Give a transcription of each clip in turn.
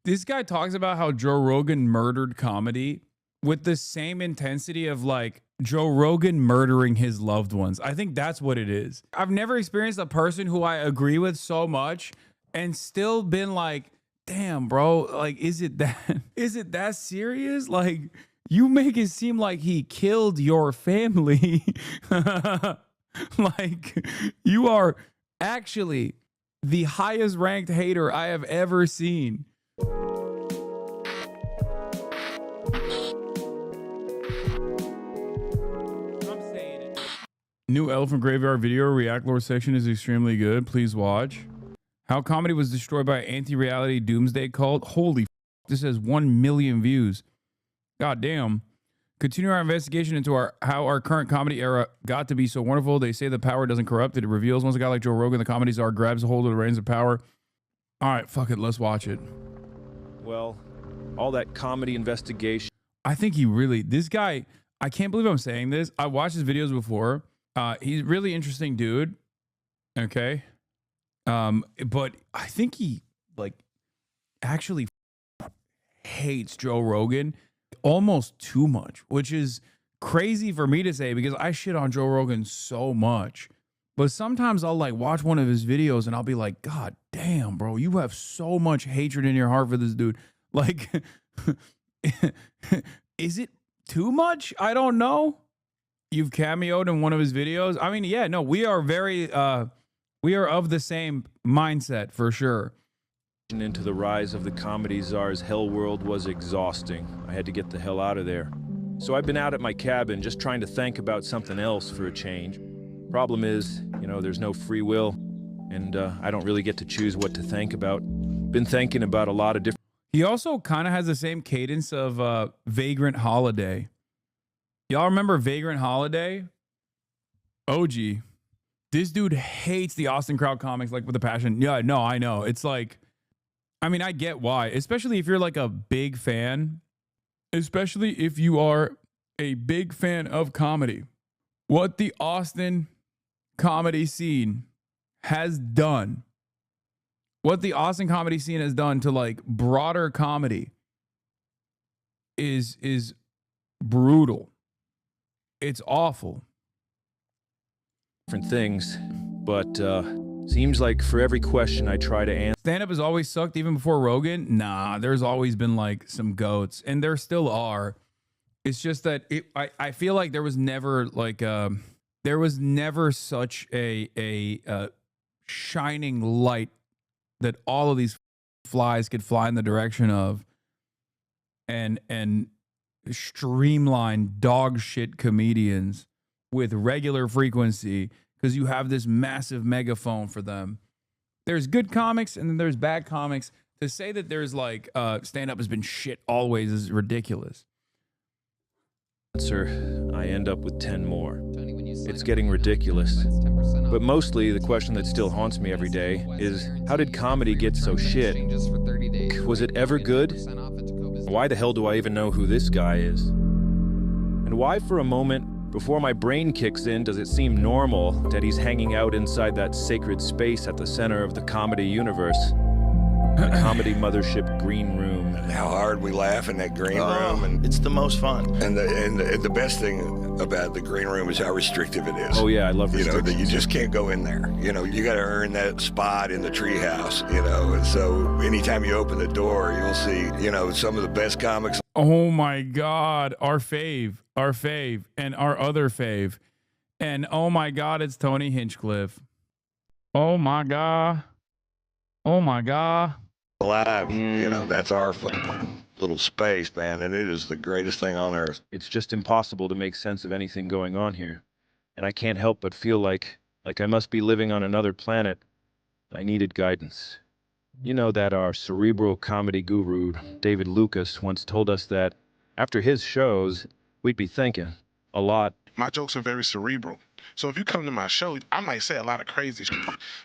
This guy talks about how Joe Rogan murdered comedy with the same intensity of like Joe Rogan murdering his loved ones. I think that's what it is. I've never experienced a person who I agree with so much and still been like, damn, bro, like, is it that serious? Like, you make it seem like he killed your family. Like, you are actually the highest ranked hater I have ever seen. New Elephant Graveyard video react lore section is extremely good. Please watch. How comedy was destroyed by anti-reality Doomsday cult. Holy f, this has 1 million views. God damn. Continue our investigation into how our current comedy era got to be so wonderful. They say the power doesn't corrupt it. It reveals once a guy like Joe Rogan, the comedy czar, grabs a hold of the reins of power. All right, fuck it. Let's watch it. Well, all that comedy investigation. I think he really, this guy, I can't believe I'm saying this. I watched his videos before. He's a really interesting dude. Okay. But I think he like actually hates Joe Rogan almost too much, which is crazy for me to say because I shit on Joe Rogan so much. But sometimes I'll like watch one of his videos and I'll be like, God damn, bro, you have so much hatred in your heart for this dude. Like, is it too much? I don't know. You've cameoed in one of his videos. I mean, yeah, no, we are we are of the same mindset for sure. Into the rise of the comedy czar's hell world was exhausting. I had to get the hell out of there. So I've been out at my cabin just trying to think about something else for a change. Problem is, you know, there's no free will, and I don't really get to choose what to think about. Been thinking about a lot of different... He also kind of has the same cadence of Vagrant Holiday. Y'all remember Vagrant Holiday? OG. This dude hates the Austin crowd comics like with a passion. Yeah, no, I know. It's like, I mean, I get why, especially if you're like a big fan, especially if you are a big fan of comedy. What the Austin comedy scene has done, what the Austin comedy scene has done to like broader comedy is brutal. It's awful. Different things, but seems like for every question I try to answer... Stand-up has always sucked even before Rogan? Nah, there's always been like some goats, and there still are. It's just that I feel like there was never like there was never such a shining light that all of these flies could fly in the direction of, and streamline dog shit comedians with regular frequency, because you have this massive megaphone for them. There's good comics and then there's bad comics. To say that there's like stand-up has been shit always is ridiculous. I end up with 10 more. It's getting ridiculous. But mostly the question that still haunts me every day is, how did comedy get so shit? Was it ever good? Why the hell do I even know who this guy is? And why for a moment, before my brain kicks in, does it seem normal that he's hanging out inside that sacred space at the center of the comedy universe? The comedy mothership green room. And how hard we laugh in that green room. And it's the most fun. And the best thing about the green room is how restrictive it is. Oh yeah, I love restrictions. You know, that you just can't go in there. You know, you got to earn that spot in the treehouse, you know. And so anytime you open the door, you'll see, you know, some of the best comics. Oh my God, our fave, and our other fave. And oh my God, it's Tony Hinchcliffe. Oh my God. Oh my God. Alive, you know, that's our little space, man, and it is the greatest thing on earth. It's just impossible to make sense of anything going on here, and I can't help but feel like I must be living on another planet. I needed guidance. You know that our cerebral comedy guru, David Lucas, once told us that after his shows, we'd be thinking a lot. My jokes are very cerebral, so if you come to my show, I might say a lot of crazy shit,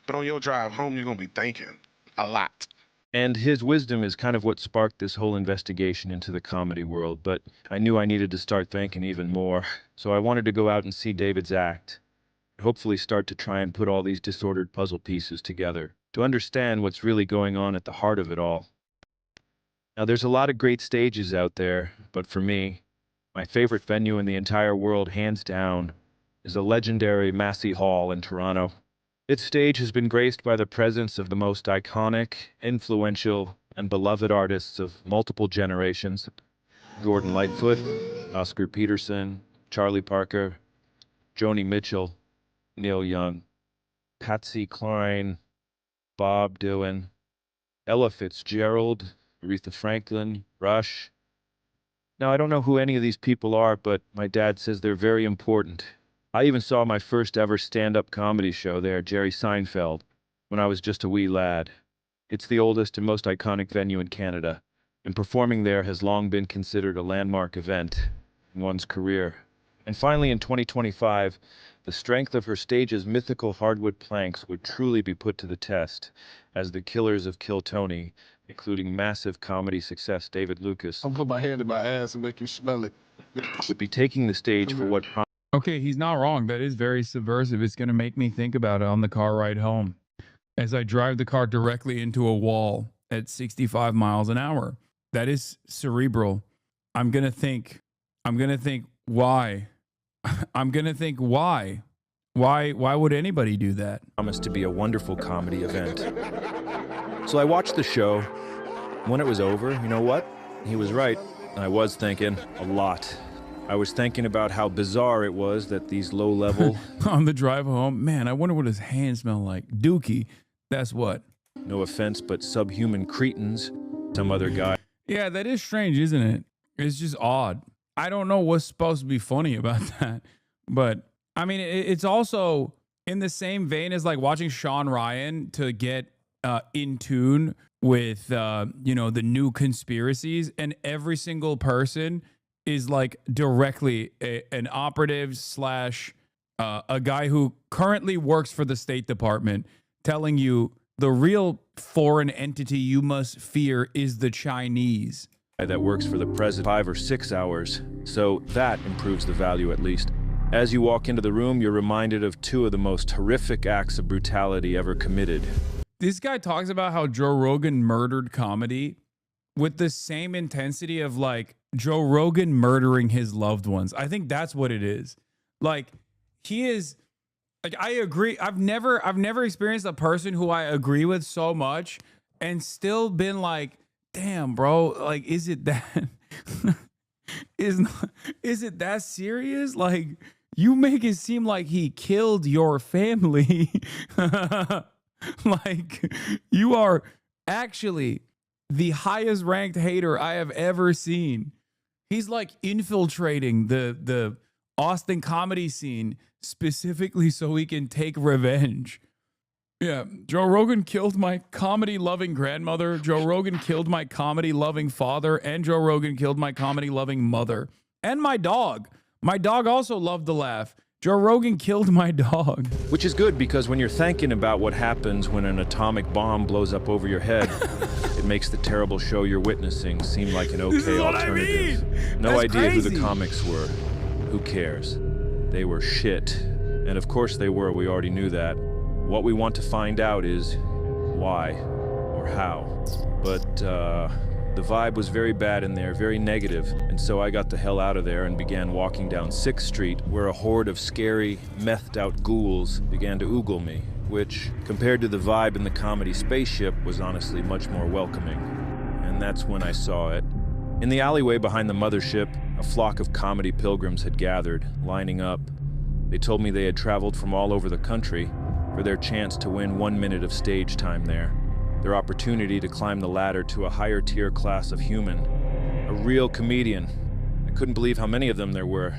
but on your drive home, you're gonna be thinking a lot. And his wisdom is kind of what sparked this whole investigation into the comedy world, but I knew I needed to start thinking even more, so I wanted to go out and see David's act, and hopefully start to try and put all these disordered puzzle pieces together, to understand what's really going on at the heart of it all. Now, there's a lot of great stages out there, but for me, my favorite venue in the entire world, hands down, is the legendary Massey Hall in Toronto. Its stage has been graced by the presence of the most iconic, influential, and beloved artists of multiple generations. Gordon Lightfoot, Oscar Peterson, Charlie Parker, Joni Mitchell, Neil Young, Patsy Cline, Bob Dylan, Ella Fitzgerald, Aretha Franklin, Rush. Now, I don't know who any of these people are, but my dad says they're very important. I even saw my first ever stand-up comedy show there, Jerry Seinfeld, when I was just a wee lad. It's the oldest and most iconic venue in Canada, and performing there has long been considered a landmark event in one's career. And finally, in 2025, the strength of her stage's mythical hardwood planks would truly be put to the test, as the Killers of Kill Tony, including massive comedy success David Lucas, I'll put my hand in my ass and make you smell it. would be taking the stage for what Okay, he's not wrong. That is very subversive. It's going to make me think about it on the car ride home as I drive the car directly into a wall at 65 miles an hour. That is cerebral. I'm going to think, why? I'm going to think, why? Why would anybody do that? promised to be a wonderful comedy event. So I watched the show. When it was over, you know what? He was right. I was thinking a lot. I was thinking about how bizarre it was that these low-level, On the drive home, man, I wonder what his hands smell like. Dookie, that's what. no offense, but subhuman cretins, some other guy Yeah, that is strange, isn't it? It's just odd. I don't know what's supposed to be funny about that. But, I mean, it's also in the same vein as like watching Sean Ryan to get in tune with, the new conspiracies. And every single person is like directly an operative slash a guy who currently works for the State Department telling you the real foreign entity you must fear is the Chinese. that works for the president 5 or 6 hours. So that improves the value at least. As you walk into the room, you're reminded of 2 of the most horrific acts of brutality ever committed. This guy talks about how Joe Rogan murdered comedy with the same intensity of like Joe Rogan murdering his loved ones. I think that's what it is. Like he is like, I agree. I've never experienced a person who I agree with so much and still been like, damn, bro, like, is it that is it that serious? Like, you make it seem like he killed your family. Like, you are actually the highest ranked hater I have ever seen. He's like infiltrating the Austin comedy scene specifically so he can take revenge. Yeah, Joe Rogan killed my comedy-loving grandmother. Joe Rogan killed my comedy-loving father. And Joe Rogan killed my comedy-loving mother. And my dog. My dog also loved to laugh. Joe Rogan killed my dog. Which is good because when you're thinking about what happens when an atomic bomb blows up over your head, it makes the terrible show you're witnessing seem like an okay alternative. No idea who the comics were. Who cares? They were shit. And of course they were, we already knew that. What we want to find out is why or how. But the vibe was very bad in there, very negative, and so I got the hell out of there and began walking down 6th Street, where a horde of scary, methed-out ghouls began to oogle me, which, compared to the vibe in the comedy spaceship, was honestly much more welcoming. And that's when I saw it. In the alleyway behind the mothership, a flock of comedy pilgrims had gathered, lining up. They told me they had traveled from all over the country for their chance to win 1 minute of stage time there. Their opportunity to climb the ladder to a higher tier class of human. A real comedian. I couldn't believe how many of them there were.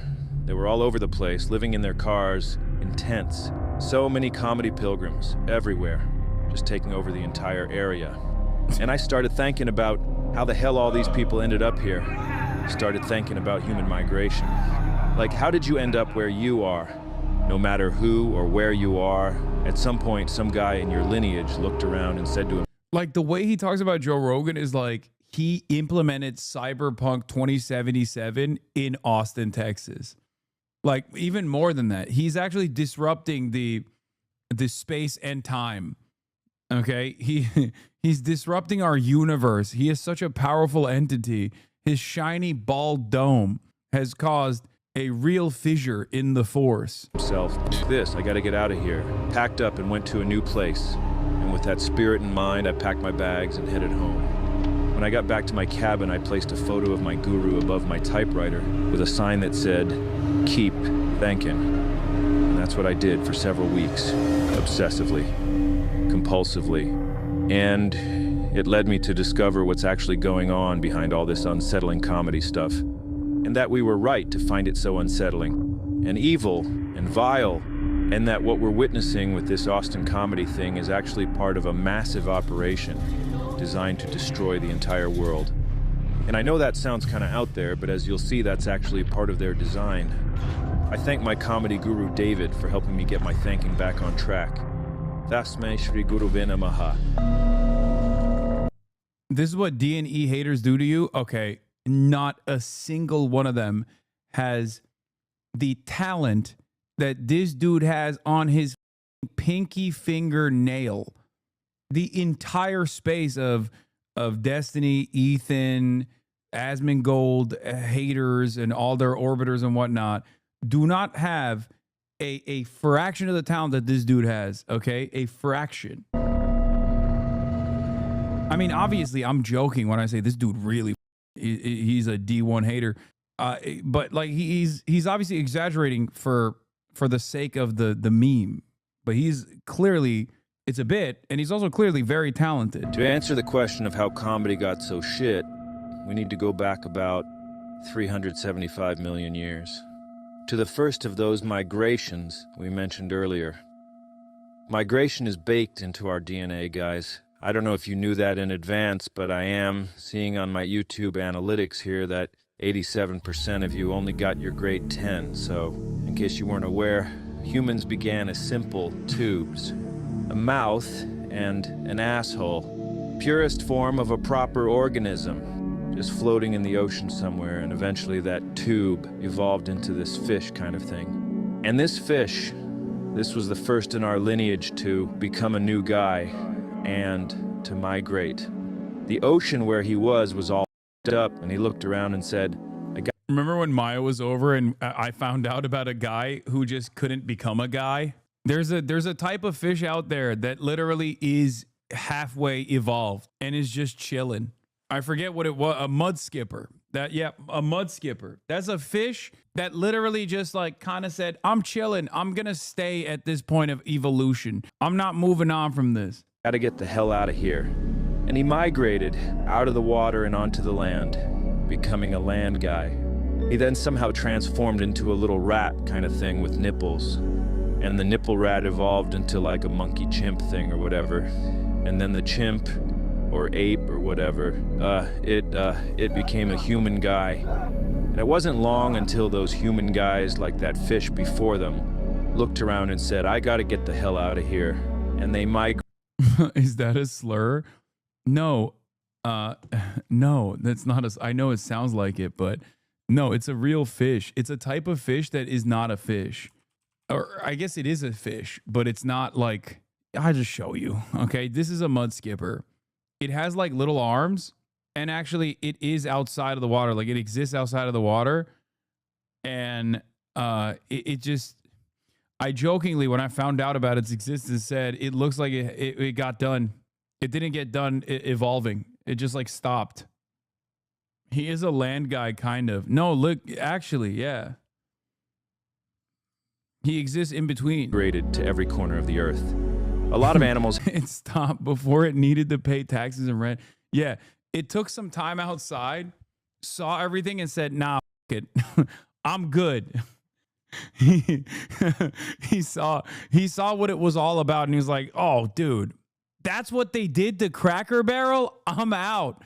They were all over the place, living in their cars, in tents. So many comedy pilgrims, everywhere, just taking over the entire area. And I started thinking about how the hell all these people ended up here. Started thinking about human migration. Like, how did you end up where you are? No matter who or where you are, at some point, some guy in your lineage looked around and said to him, Like, the way he talks about Joe Rogan is like he implemented Cyberpunk 2077 in Austin, Texas. Like, even more than that, he's actually disrupting the space and time Okay, he's disrupting our universe. He is such a powerful entity. His shiny bald dome has caused a real fissure in the force. I gotta get out of here. Packed up and went to a new place. And with that spirit in mind, I packed my bags and headed home. When I got back to my cabin, I placed a photo of my guru above my typewriter with a sign that said, "Keep thanking." And that's what I did for several weeks, obsessively, compulsively. And it led me to discover what's actually going on behind all this unsettling comedy stuff. And that we were right to find it so unsettling and evil and vile, and that what we're witnessing with this Austin comedy thing is actually part of a massive operation designed to destroy the entire world. And I know that sounds kind of out there, but as you'll see, that's actually part of their design. I thank my comedy guru David for helping me get my thinking back on track. Tasmai Shri Guru Namaha. This is what D&E haters do to you? Okay, not a single one of them has the talent that this dude has on his pinky finger nail. The entire space of Destiny, Ethan, Asmongold, haters, and all their orbiters and whatnot do not have a fraction of the talent that this dude has, okay? A fraction. I mean, obviously, I'm joking when I say this dude really, he's a D1 hater. But like he's obviously exaggerating for the sake of the meme. But he's clearly, it's a bit, and he's also clearly very talented. To answer the question of how comedy got so shit, we need to go back about 375 million years. To the first of those migrations we mentioned earlier. Migration is baked into our DNA, guys. I don't know if you knew that in advance, but I am seeing on my YouTube analytics here that 87% of you only got your grade 10. So, in case you weren't aware, humans began as simple tubes. A mouth and an asshole. Purest form of a proper organism. Just floating in the ocean somewhere, and eventually that tube evolved into this fish kind of thing. And this fish, this was the first in our lineage to become a new guy and to migrate. The ocean where he was all up, and he looked around and said, Remember when Maya was over and I found out about a guy who just couldn't become a guy? There's a type of fish out there that literally is halfway evolved and is just chilling. I forget what it was, a mud skipper. A mud skipper. That's a fish that literally just like kind of said, I'm chilling. I'm going to stay at this point of evolution. I'm not moving on from this. Gotta get the hell out of here. And he migrated out of the water and onto the land, becoming a land guy. He then somehow transformed into a little rat kind of thing with nipples. And the nipple rat evolved into like a monkey chimp thing or whatever. And then the chimp or ape or whatever, it became a human guy. And it wasn't long until those human guys, like that fish before them, looked around and said, I gotta get the hell out of here. And they migrated. Is that a slur? No, no, that's not a, I know it sounds like it, but no, it's a real fish. It's a type of fish that is not a fish. Or I guess it is a fish, but it's not like, I'll just show you. Okay, this is a mud skipper. It has like little arms, and actually it is outside of the water. Like it exists outside of the water. And it just, I jokingly, when I found out about its existence, said it looks like it got done. It didn't get done evolving. It just like stopped. He is a land guy, kind of. No, look, actually, yeah. He exists in between. Migrated to every corner of the earth. A lot of animals. It stopped before it needed to pay taxes and rent. Yeah, it took some time outside, saw everything, and said, nah, f it. I'm good. He saw what it was all about, and he was like, oh, dude, that's what they did to Cracker Barrel? I'm out.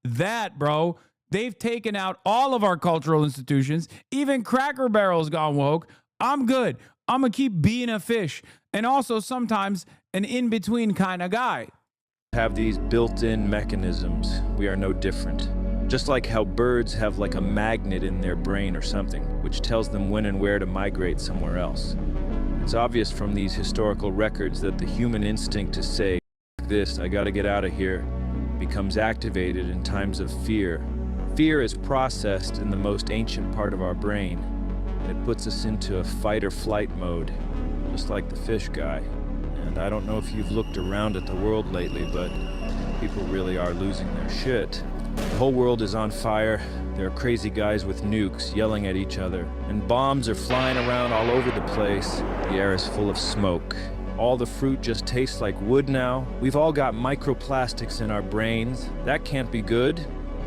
That, bro, they've taken out all of our cultural institutions. Even Cracker Barrel's gone woke. I'm good. I'm going to keep being a fish. And also sometimes an in-between kind of guy. Have these built-in mechanisms. We are no different. Just like how birds have like a magnet in their brain or something, which tells them when and where to migrate somewhere else. It's obvious from these historical records that the human instinct to say, "This, I gotta get out of here," becomes activated in times of fear. Fear is processed in the most ancient part of our brain. It puts us into a fight or flight mode, just like the fish guy. And I don't know if you've looked around at the world lately, but people really are losing their shit. The whole world is on fire. There are crazy guys with nukes yelling at each other, and bombs are flying around all over the place. The air is full of smoke. All the fruit just tastes like wood now. We've all got microplastics in our brains. That can't be good.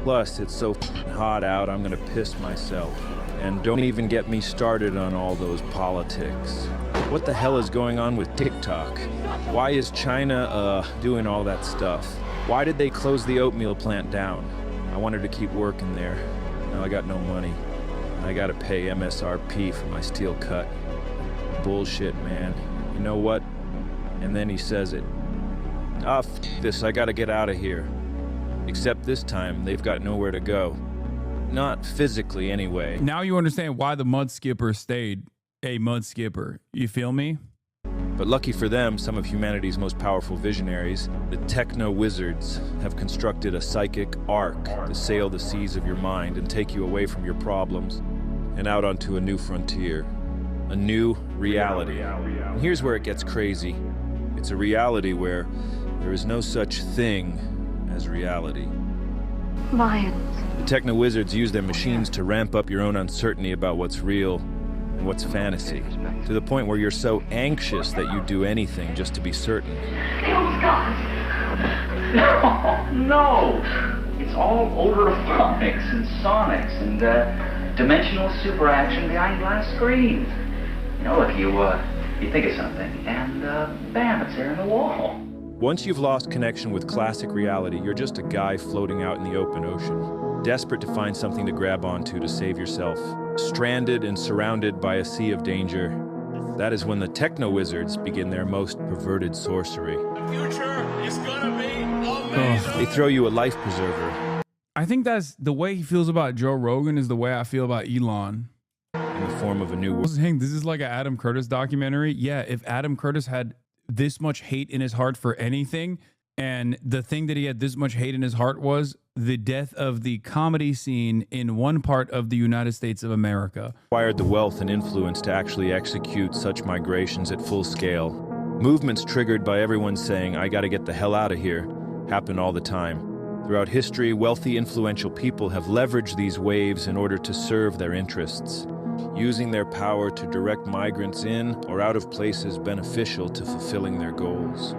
Plus, it's so hot out, I'm gonna piss myself. And don't even get me started on all those politics. What the hell is going on with TikTok? Why is China, doing all that stuff? Why did they close the oatmeal plant down? I wanted to keep working there. Now I got no money. I gotta pay MSRP for my steel cut. Bullshit, man. You know what? And then he says it. F this, I gotta get out of here. Except this time, they've got nowhere to go. Not physically, anyway. Now you understand why the mud skipper stayed a mud skipper. You feel me? But lucky for them, some of humanity's most powerful visionaries, the techno-wizards, have constructed a psychic ark to sail the seas of your mind and take you away from your problems and out onto a new frontier. A new reality. And here's where it gets crazy. It's a reality where there is no such thing as reality. Lions. The techno-wizards use their machines to ramp up your own uncertainty about what's real and what's fantasy, to the point where you're so anxious that you do anything just to be certain. No! It's all overphonics and sonics and dimensional superaction behind glass screens. You know, if you think of something and bam, it's there in the wall. Once you've lost connection with classic reality, you're just a guy floating out in the open ocean, desperate to find something to grab onto to save yourself, stranded and surrounded by a sea of danger. That is when the techno-wizards begin their most perverted sorcery. The future is gonna be amazing. They throw you a life preserver. I think that's the way he feels about Joe Rogan is the way I feel about Elon. In the form of a new I was saying, this is like an Adam Curtis documentary. Yeah, if Adam Curtis had this much hate in his heart for anything, and the thing that he had this much hate in his heart was the death of the comedy scene in one part of the United States of America. Acquired the wealth and influence to actually execute such migrations at full scale. Movements triggered by everyone saying, "I gotta get the hell out of here," happen all the time. Throughout history, wealthy, influential people have leveraged these waves in order to serve their interests, using their power to direct migrants in or out of places beneficial to fulfilling their goals.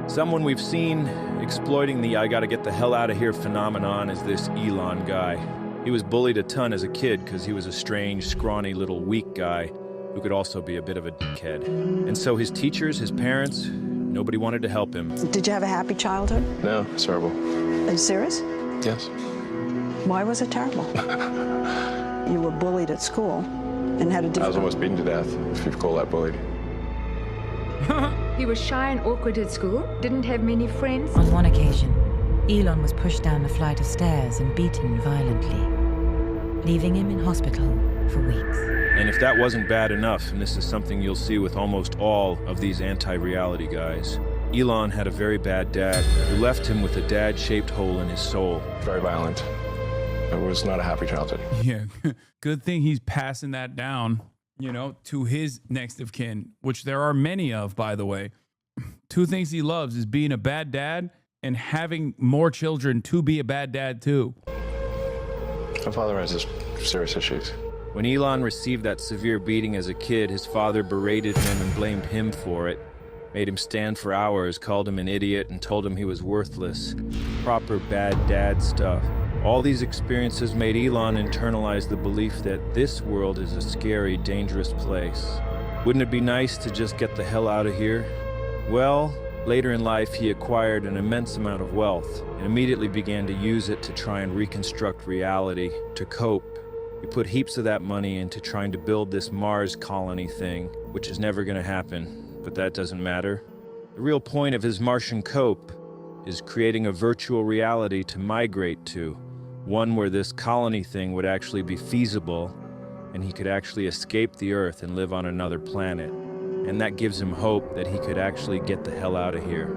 Someone we've seen exploiting the "I gotta get the hell out of here" phenomenon is this Elon guy. He was bullied a ton as a kid because he was a strange, scrawny little weak guy who could also be a bit of a dickhead. And so his teachers, his parents, nobody wanted to help him. Did you have a happy childhood? No, it's terrible. Are you serious? Yes. Why was it terrible? You were bullied at school and had a I was almost beaten to death, if you'd call that bullied. He was shy and awkward at school, didn't have many friends. On one occasion, Elon was pushed down a flight of stairs and beaten violently, leaving him in hospital for weeks. And if that wasn't bad enough, and this is something you'll see with almost all of these anti-reality guys, Elon had a very bad dad who left him with a dad-shaped hole in his soul. Very violent. It was not a happy childhood. Yeah, good thing he's passing that down, you know, to his next of kin, which there are many of, by the way. Two things he loves is being a bad dad and having more children to be a bad dad too. My father has serious issues. When Elon received that severe beating as a kid, his father berated him and blamed him for it, made him stand for hours, called him an idiot, and told him he was worthless. Proper bad dad stuff. All these experiences made Elon internalize the belief that this world is a scary, dangerous place. Wouldn't it be nice to just get the hell out of here? Well, later in life, he acquired an immense amount of wealth and immediately began to use it to try and reconstruct reality, to cope. He put heaps of that money into trying to build this Mars colony thing, which is never going to happen, but that doesn't matter. The real point of his Martian cope is creating a virtual reality to migrate to, one where this colony thing would actually be feasible and he could actually escape the Earth and live on another planet. and that gives him hope that he could actually get the hell out of here.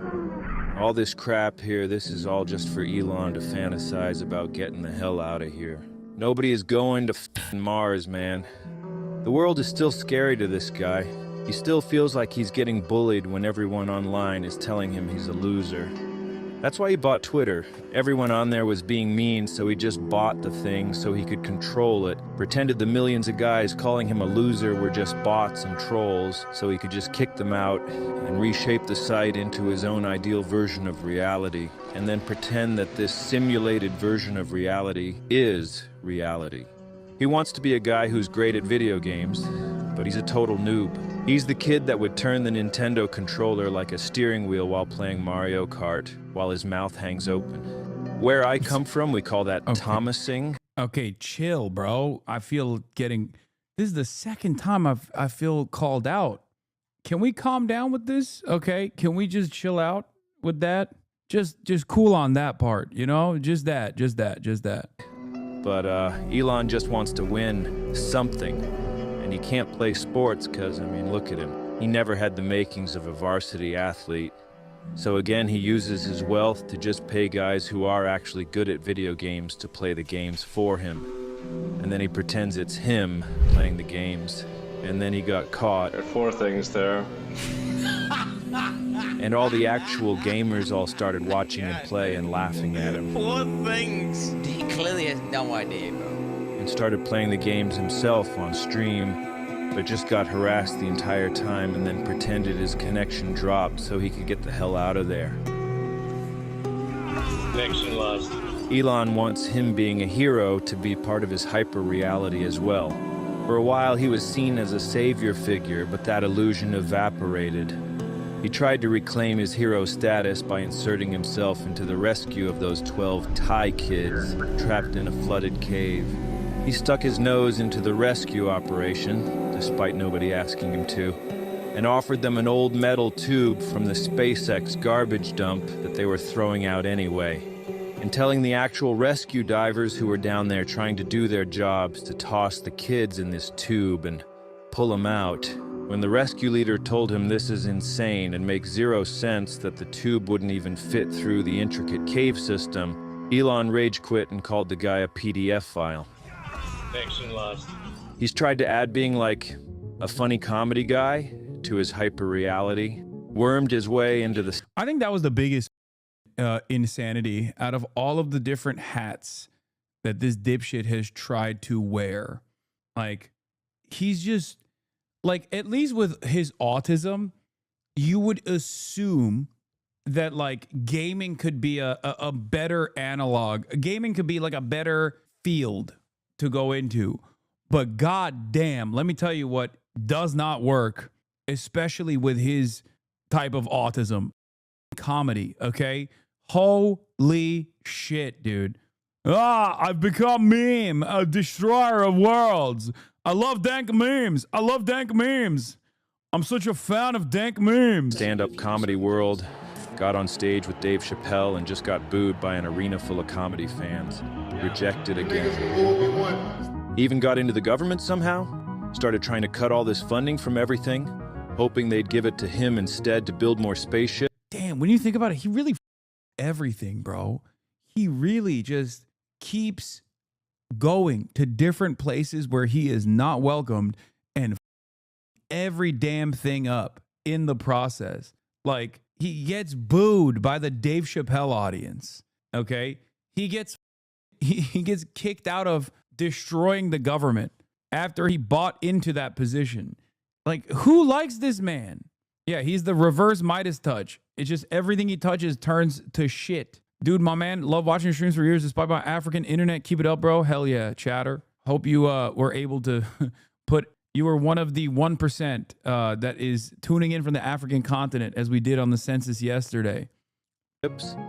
All this crap here, this is all just for Elon to fantasize about getting the hell out of here. Nobody is going to f***ing Mars, man. The world is still scary to this guy. He still feels like he's getting bullied when everyone online is telling him he's a loser. That's why he bought Twitter. Everyone on there was being mean, so he just bought the thing so he could control it. Pretended the millions of guys calling him a loser were just bots and trolls, so he could just kick them out and reshape the site into his own ideal version of reality, and then pretend that this simulated version of reality is reality. He wants to be a guy who's great at video games, but he's a total noob. He's the kid that would turn the Nintendo controller like a steering wheel while playing Mario Kart, while his mouth hangs open. Where I come from, we call that Thomasing. Okay, chill, bro. I feel getting... This is the second time I feel called out. Can we calm down with this? Okay, can we just chill out with that? Just cool on that part, you know? Just that. But Elon just wants to win something. And he can't play sports because, I mean, look at him. He never had the makings of a varsity athlete. So again, he uses his wealth to just pay guys who are actually good at video games to play the games for him. And then he pretends it's him playing the games. And then he got caught. There are 4 things there. And all the actual gamers all started watching him play and laughing at him. 4 things. He clearly has no idea, bro. And started playing the games himself on stream, but just got harassed the entire time and then pretended his connection dropped so he could get the hell out of there. Connection lost. Elon wants him being a hero to be part of his hyper-reality as well. For a while, he was seen as a savior figure, but that illusion evaporated. He tried to reclaim his hero status by inserting himself into the rescue of those 12 Thai kids trapped in a flooded cave. He stuck his nose into the rescue operation, despite nobody asking him to, and offered them an old metal tube from the SpaceX garbage dump that they were throwing out anyway, and telling the actual rescue divers who were down there trying to do their jobs to toss the kids in this tube and pull them out. When the rescue leader told him this is insane and makes 0 sense that the tube wouldn't even fit through the intricate cave system, Elon rage quit and called the guy a PDF file. Connection lost. He's tried to add being like a funny comedy guy to his hyper-reality, wormed his way into the... I think that was the biggest insanity out of all of the different hats that this dipshit has tried to wear. Like, he's just... Like, at least with his autism, you would assume that, like, gaming could be a better analog. Gaming could be, like, a better field to go into. But god damn, let me tell you what does not work, especially with his type of autism. Comedy, okay? Holy shit, dude. I've become meme, a destroyer of worlds. I love dank memes. I'm such a fan of dank memes. Stand-up comedy world, got on stage with Dave Chappelle and just got booed by an arena full of comedy fans. Rejected again. He even got into the government somehow, started trying to cut all this funding from everything, hoping they'd give it to him instead to build more spaceships. Damn, when you think about it, he really everything, bro. He really just keeps going to different places where he is not welcomed and every damn thing up in the process. Like, he gets booed by the Dave Chappelle audience, okay? He gets kicked out of destroying the government after he bought into that position. Like, who likes this man? Yeah, he's the reverse Midas touch. It's just everything he touches turns to shit. Dude, my man, love watching your streams for years despite my African internet. Keep it up, bro. Hell yeah, chatter. Hope you were able to you were one of the 1% that is tuning in from the African continent as we did on the census yesterday.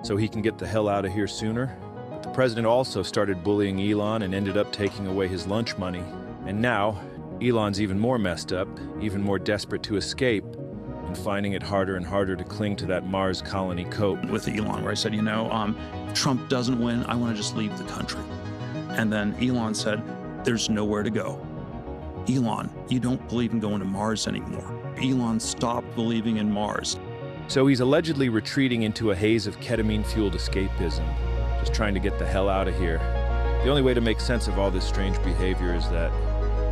So he can get the hell out of here sooner. But the president also started bullying Elon and ended up taking away his lunch money. And now, Elon's even more messed up, even more desperate to escape, and finding it harder and harder to cling to that Mars colony coat. With Elon, where I said, if Trump doesn't win, I want to just leave the country. And then Elon said, there's nowhere to go. Elon, you don't believe in going to Mars anymore. Elon stopped believing in Mars. So he's allegedly retreating into a haze of ketamine-fueled escapism, just trying to get the hell out of here. The only way to make sense of all this strange behavior is that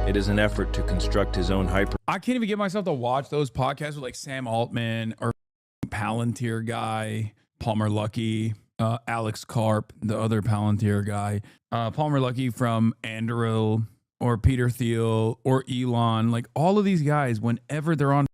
it is an effort to construct his own hyper. I can't even get myself to watch those podcasts with like Sam Altman or Palantir guy, Palmer Luckey, Alex Karp, the other Palantir guy, Palmer Luckey from Anduril, or Peter Thiel, or Elon. Like all of these guys, whenever they're on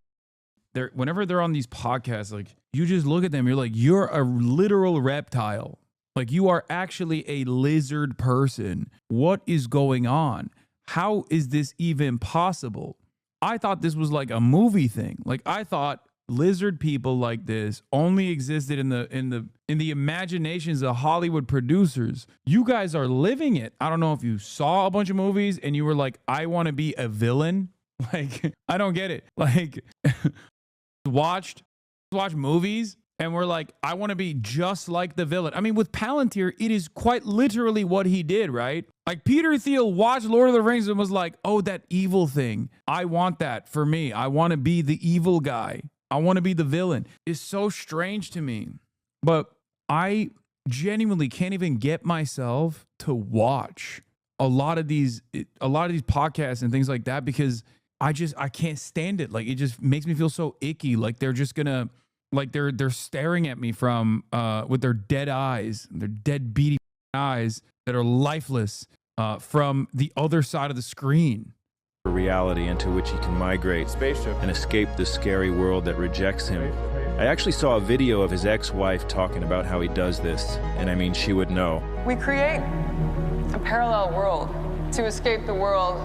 these podcasts, like you just look at them, you're like, you're a literal reptile. Like you are actually a lizard person. What is going on? How is this even possible? I thought this was like a movie thing. Like I thought lizard people like this only existed in the imaginations of Hollywood producers. You guys are living it. I don't know if you saw a bunch of movies and you were like, I want to be a villain. Like I don't get it. Like watch movies and we're like, I want to be just like the villain. I mean, with Palantir, it is quite literally what he did, right? Like Peter Thiel watched Lord of the Rings and was like, oh, that evil thing. I want that for me. I want to be the evil guy. I want to be the villain. It's so strange to me. But I genuinely can't even get myself to watch a lot of these podcasts and things like that because I can't stand it. Like it just makes me feel so icky. Like they're just gonna, like they're staring at me from with their dead eyes, their dead beady eyes that are lifeless from the other side of the screen. Reality into which he can migrate and escape the scary world that rejects him. I actually saw a video of his ex-wife talking about how he does this, and I mean, she would know. We create a parallel world to escape the world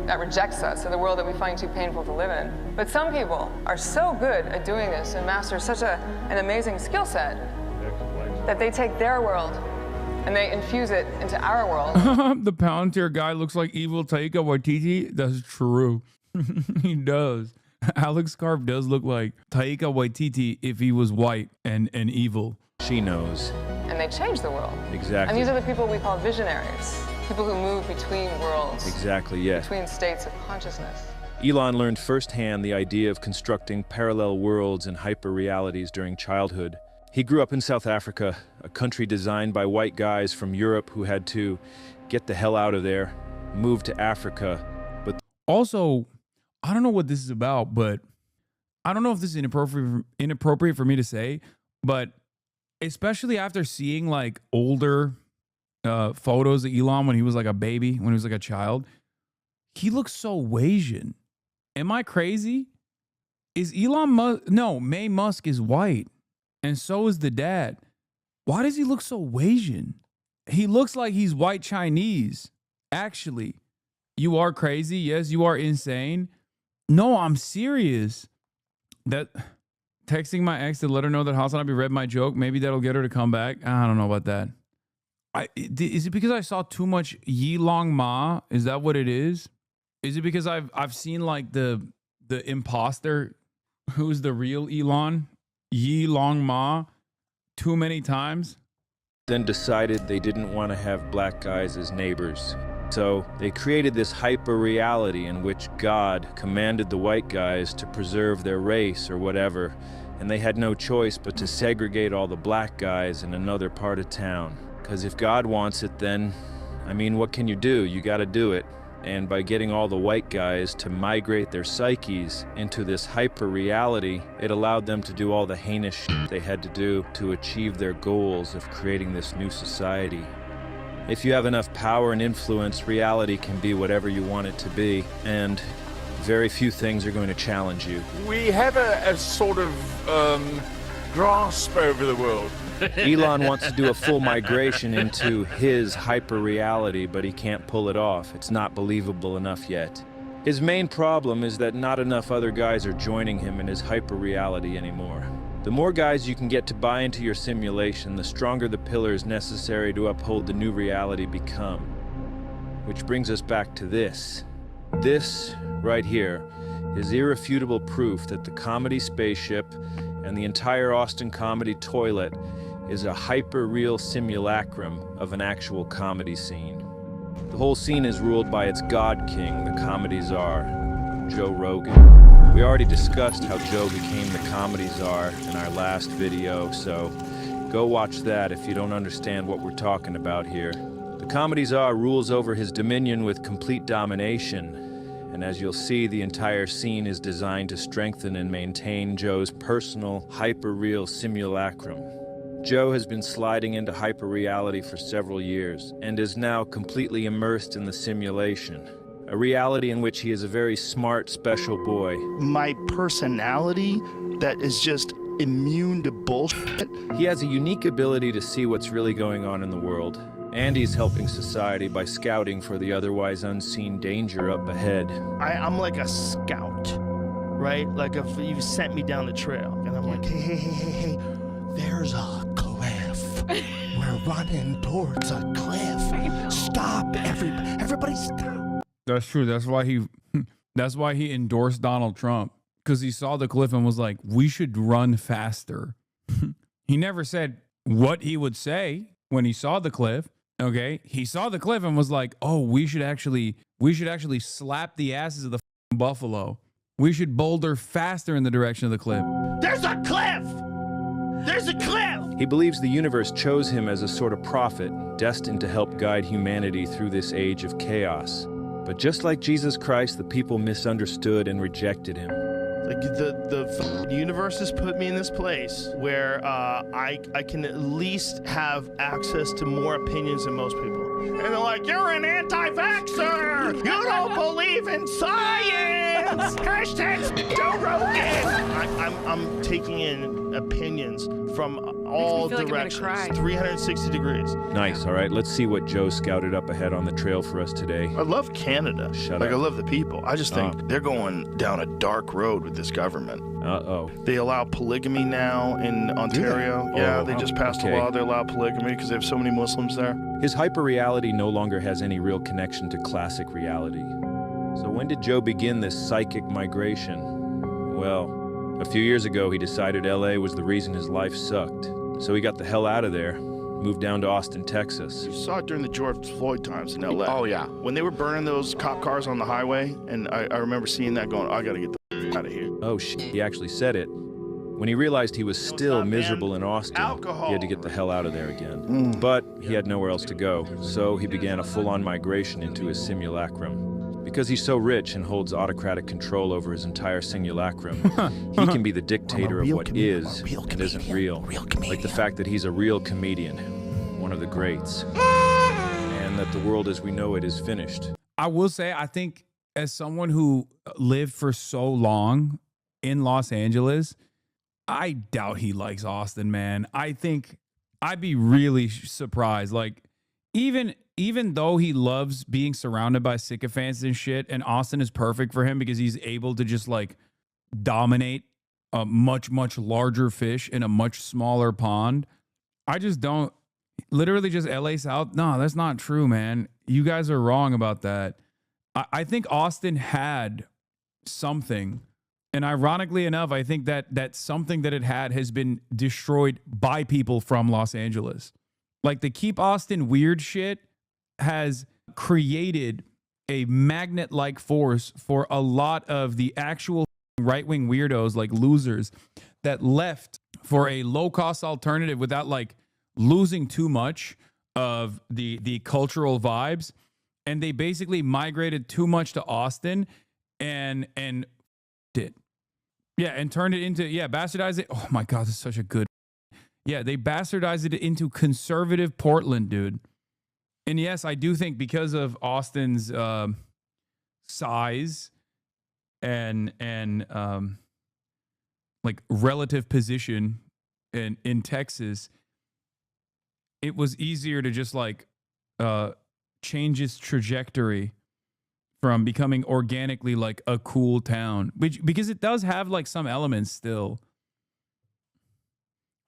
that rejects us, or the world that we find too painful to live in. But some people are so good at doing this and master such an amazing skill set that they take their world and they infuse it into our world. The Palantir guy looks like evil Taika Waititi. That's true. He does. Alex Karp does look like Taika Waititi if he was white and evil. She knows. And they change the world. Exactly. And these are the people we call visionaries. People who move between worlds. Exactly, yes. Between states of consciousness. Elon learned firsthand the idea of constructing parallel worlds and hyper-realities during childhood. He grew up in South Africa, a country designed by white guys from Europe who had to get the hell out of there, move to Africa. But also, I don't know what this is about, but I don't know if this is inappropriate for me to say, but especially after seeing like older photos of Elon when he was like a baby, when he was like a child, he looks so Asian. Am I crazy? Is Elon Musk? No, May Musk is white. And so is the dad. Why does he look so Asian? He looks like he's white Chinese. Actually, you are crazy. Yes, you are insane. No, I'm serious. That texting my ex to let her know that Hasan Piker read my joke, maybe that'll get her to come back. I don't know about that. Is it because I saw too much Yi Long Ma? Is that what it is? Is it because I've seen like the imposter who's the real Elon? Yi Long Ma too many times? Then decided they didn't want to have black guys as neighbors. So they created this hyper-reality in which God commanded the white guys to preserve their race or whatever, and they had no choice but to segregate all the black guys in another part of town. Because if God wants it, then, I mean, what can you do? You gotta do it. And by getting all the white guys to migrate their psyches into this hyper-reality, it allowed them to do all the heinous shit they had to do to achieve their goals of creating this new society. If you have enough power and influence, reality can be whatever you want it to be, and very few things are going to challenge you. We have a sort of grasp over the world. Elon wants to do a full migration into his hyper-reality, but he can't pull it off. It's not believable enough yet. His main problem is that not enough other guys are joining him in his hyper-reality anymore. The more guys you can get to buy into your simulation, the stronger the pillars necessary to uphold the new reality become. Which brings us back to this. This, right here, is irrefutable proof that the comedy spaceship and the entire Austin comedy toilet is a hyper-real simulacrum of an actual comedy scene. The whole scene is ruled by its God King, the comedy czar, Joe Rogan. We already discussed how Joe became the comedy czar in our last video, so go watch that if you don't understand what we're talking about here. The comedy czar rules over his dominion with complete domination, and as you'll see, the entire scene is designed to strengthen and maintain Joe's personal, hyper-real simulacrum. Joe has been sliding into hyper-reality for several years, and is now completely immersed in the simulation. A reality in which he is a very smart, special boy. My personality that is just immune to bullshit. He has a unique ability to see what's really going on in the world, and he's helping society by scouting for the otherwise unseen danger up ahead. I'm like a scout, right? Like if you sent me down the trail, and I'm like, hey, there's a cliff. We're running towards a cliff. Stop, everybody stop. That's true. That's why he endorsed Donald Trump, because he saw the cliff and was like, we should run faster. He never said what he would say when he saw the cliff. Okay, he saw the cliff and was like, oh, we should actually slap the asses of the buffalo. We should boulder faster in the direction of the cliff. There's a cliff! There's a cliff! He believes the universe chose him as a sort of prophet, destined to help guide humanity through this age of chaos. But just like Jesus Christ, the people misunderstood and rejected him. Like the universe has put me in this place where I can at least have access to more opinions than most people. And they're like, you're an anti-vaxxer! You don't believe in science! Hashtag Joe Rogan! I'm taking in opinions from all directions, 360 degrees. Nice, all right, let's see what Joe scouted up ahead on the trail for us today. I love Canada. Shut up. I love the people. I just think they're going down a dark road with this government. Uh-oh. They allow polygamy now in Ontario. Yeah, they just passed a law they allow polygamy because they have so many Muslims there. His hyper-reality no longer has any real connection to classic reality. So when did Joe begin this psychic migration? Well, a few years ago he decided LA was the reason his life sucked. So he got the hell out of there, moved down to Austin, Texas. You saw it during the George Floyd times in LA. Oh, yeah. When they were burning those cop cars on the highway, and I remember seeing that going, I gotta get the out of here. Oh, shit, he actually said it. When he realized he was still miserable in Austin, he had to get the hell out of there again. But he had nowhere else to go, so he began a full-on migration into his simulacrum. Because he's so rich and holds autocratic control over his entire simulacrum, he can be the dictator of what is and isn't real. Like the fact that he's a real comedian, one of the greats, and that the world as we know it is finished. I will say, I think as someone who lived for so long in Los Angeles, I doubt he likes Austin, man. I think I'd be really surprised. Like, even though he loves being surrounded by sycophants and shit, and Austin is perfect for him because he's able to just like dominate a much, much larger fish in a much smaller pond. I just don't, literally just LA South. No, that's not true, man. You guys are wrong about that. I think Austin had something. And ironically enough, I think that something that it had has been destroyed by people from Los Angeles. Like the Keep Austin Weird shit has created a magnet-like force for a lot of the actual right-wing weirdos, like losers, that left for a low-cost alternative without like losing too much of the cultural vibes. And they basically migrated too much to Austin and did. Yeah, and turned it into, bastardized it. Oh my God, this is such a good. Yeah, they bastardized it into conservative Portland, dude. And yes, I do think because of Austin's size and like relative position in Texas, it was easier to just like change its trajectory from becoming organically like a cool town, because it does have like some elements still.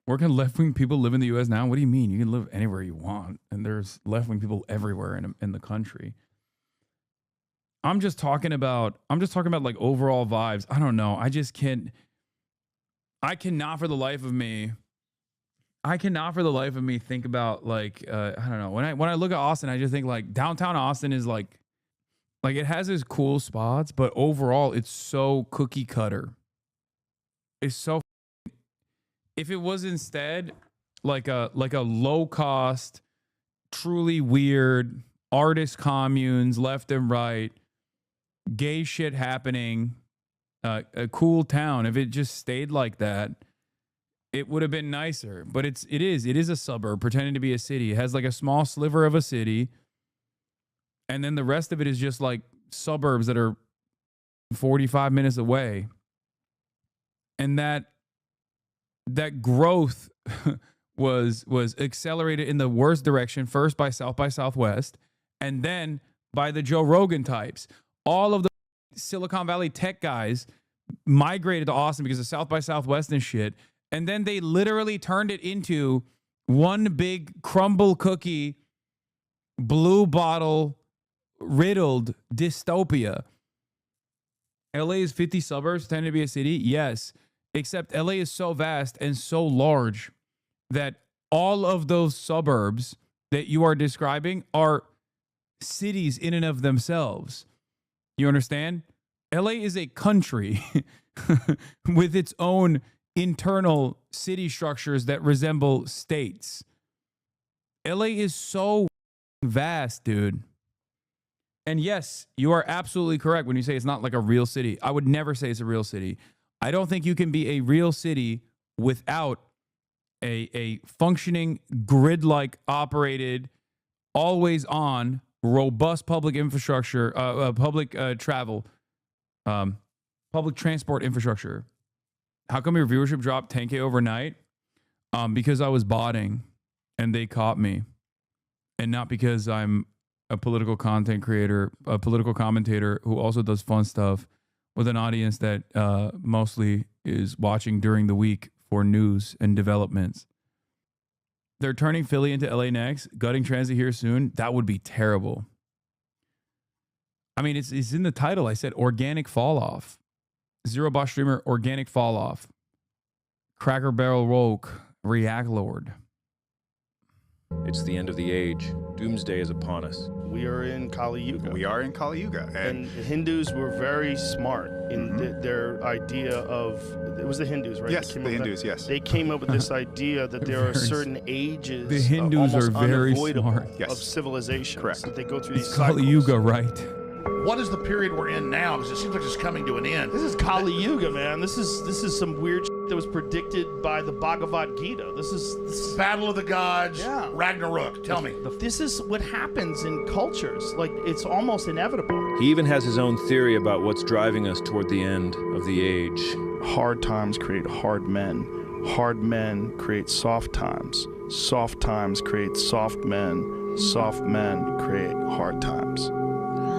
Where can left-wing people live in the U.S. now? What do you mean? You can live anywhere you want, and there's left-wing people everywhere in the country. I'm just talking about like overall vibes. I don't know. I cannot for the life of me. I cannot for the life of me think about like I don't know. When I look at Austin, I just think like downtown Austin is like it has its cool spots, but overall it's so cookie cutter. It's so. If it was instead like a low cost, truly weird artist communes left and right, gay shit happening, a cool town. If it just stayed like that, it would have been nicer. But it is a suburb pretending to be a city. It has like a small sliver of a city, and then the rest of it is just like suburbs that are 45 minutes away. And that growth was accelerated in the worst direction, first by South by Southwest, and then by the Joe Rogan types. All of the Silicon Valley tech guys migrated to Austin because of South by Southwest and shit. And then they literally turned it into one big crumble cookie, blue bottle riddled dystopia. LA's 50 suburbs tend to be a city. Yes. Except LA is so vast and so large that all of those suburbs that you are describing are cities in and of themselves. You understand? LA is a country with its own internal city structures that resemble states. LA is so vast, dude. And yes, you are absolutely correct when you say it's not like a real city. I would never say it's a real city. I don't think you can be a real city without a functioning grid-like operated, always on, robust public infrastructure, public travel, public transport infrastructure. How come your viewership dropped 10K overnight? Because I was botting and they caught me, and not because I'm a political content creator, a political commentator who also does fun stuff with an audience that mostly is watching during the week for news and developments. They're turning Philly into LA next, gutting transit here soon. That would be terrible. I mean, it's in the title. I said organic fall off. Zero Boss Streamer, organic fall off. Cracker Barrel Woke, React Lord. It's the end of the age. Doomsday is upon us. We are in Kali Yuga. We are in Kali Yuga. And the Hindus were very smart in their idea of, it was the Hindus, right? Yes, the Hindus, yes. They came up with this idea that there are certain ages the Hindus almost are very unavoidable smart. of civilization. Correct. That they go through these It's cycles. Kali Yuga, right? What is the period we're in now? Because it seems like it's coming to an end. This is Kali Yuga, man. This is some weird shit that was predicted by the Bhagavad Gita. This is Battle of the Gods, yeah. Ragnarok. Tell me. This is what happens in cultures. Like, it's almost inevitable. He even has his own theory about what's driving us toward the end of the age. Hard times create hard men. Hard men create soft times. Soft times create soft men. Soft men create hard times.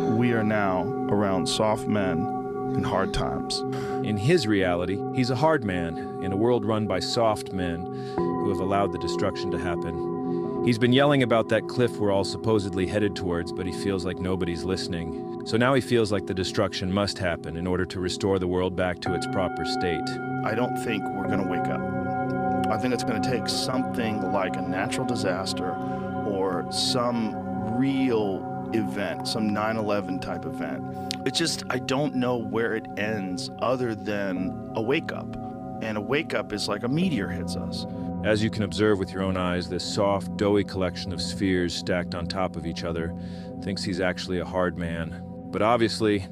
We are now around soft men in hard times. In his reality, he's a hard man in a world run by soft men who have allowed the destruction to happen. He's been yelling about that cliff we're all supposedly headed towards, but he feels like nobody's listening. So now he feels like the destruction must happen in order to restore the world back to its proper state. I don't think we're going to wake up. I think it's going to take something like a natural disaster or some real event, some 9/11 type event. It's just, I don't know where it ends other than a wake up. And a wake up is like a meteor hits us. As you can observe with your own eyes, this soft, doughy collection of spheres stacked on top of each other thinks he's actually a hard man. But obviously,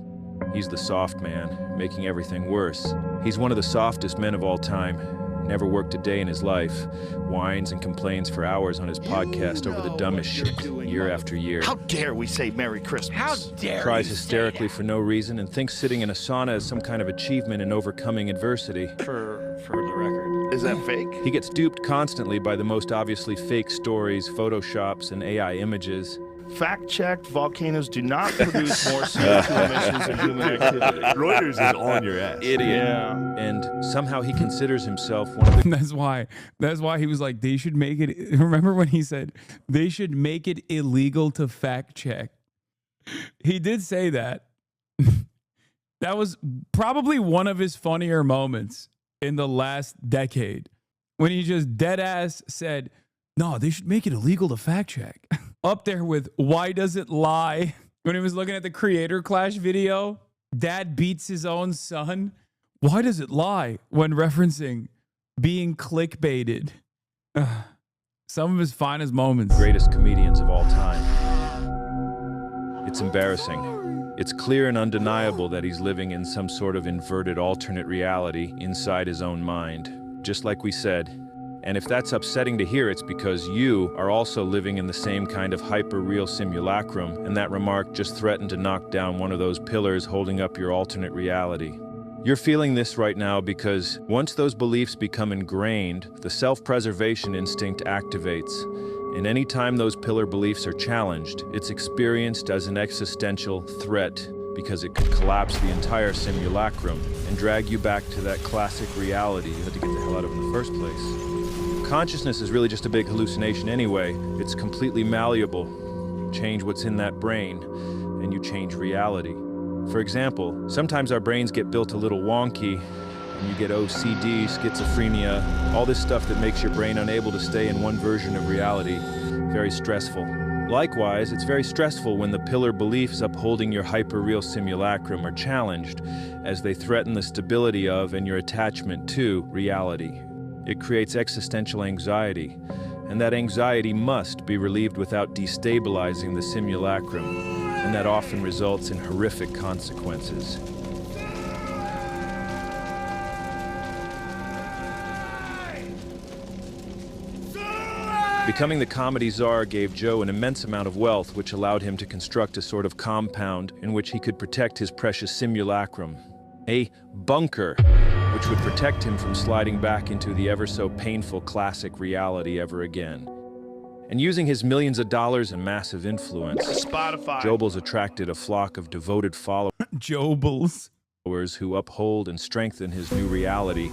he's the soft man, making everything worse. He's one of the softest men of all time. Never worked a day in his life, whines and complains for hours on his podcast over the dumbest shit year after year. How dare we say Merry Christmas? How dare Cries you hysterically for no reason and thinks sitting in a sauna is some kind of achievement in overcoming adversity. For the record. Is that fake? He gets duped constantly by the most obviously fake stories, photoshops, and AI images. Fact-checked, volcanoes do not produce more CO2 emissions than human activity. Reuters is on your ass. Idiot. Yeah. And somehow he considers himself one of the... That's why he was like, they should make it... Remember when he said, they should make it illegal to fact-check? He did say that. That was probably one of his funnier moments in the last decade. when he just dead ass said, no, they should make it illegal to fact check. Up there with why does it lie? When he was looking at the Creator Clash video, dad beats his own son. Why does it lie when referencing being clickbaited? Some of his finest moments. Greatest comedians of all time. It's embarrassing. It's clear and undeniable that he's living in some sort of inverted alternate reality inside his own mind, just like we said. And if that's upsetting to hear, it's because you are also living in the same kind of hyper-real simulacrum, and that remark just threatened to knock down one of those pillars holding up your alternate reality. You're feeling this right now because once those beliefs become ingrained, the self-preservation instinct activates. And any time those pillar beliefs are challenged, it's experienced as an existential threat because it could collapse the entire simulacrum and drag you back to that classic reality you had to get the hell out of in the first place. Consciousness is really just a big hallucination anyway. It's completely malleable. Change what's in that brain, and you change reality. For example, sometimes our brains get built a little wonky, and you get OCD, schizophrenia, all this stuff that makes your brain unable to stay in one version of reality. Very stressful. Likewise, it's very stressful when the pillar beliefs upholding your hyper-real simulacrum are challenged as they threaten the stability of and your attachment to reality. It creates existential anxiety, and that anxiety must be relieved without destabilizing the simulacrum, and that often results in horrific consequences. Becoming the comedy czar gave Joe an immense amount of wealth, which allowed him to construct a sort of compound in which he could protect his precious simulacrum. A bunker, which would protect him from sliding back into the ever-so-painful classic reality ever again. And using his millions of dollars and massive influence, Spotify. Jobles attracted a flock of devoted followers who uphold and strengthen his new reality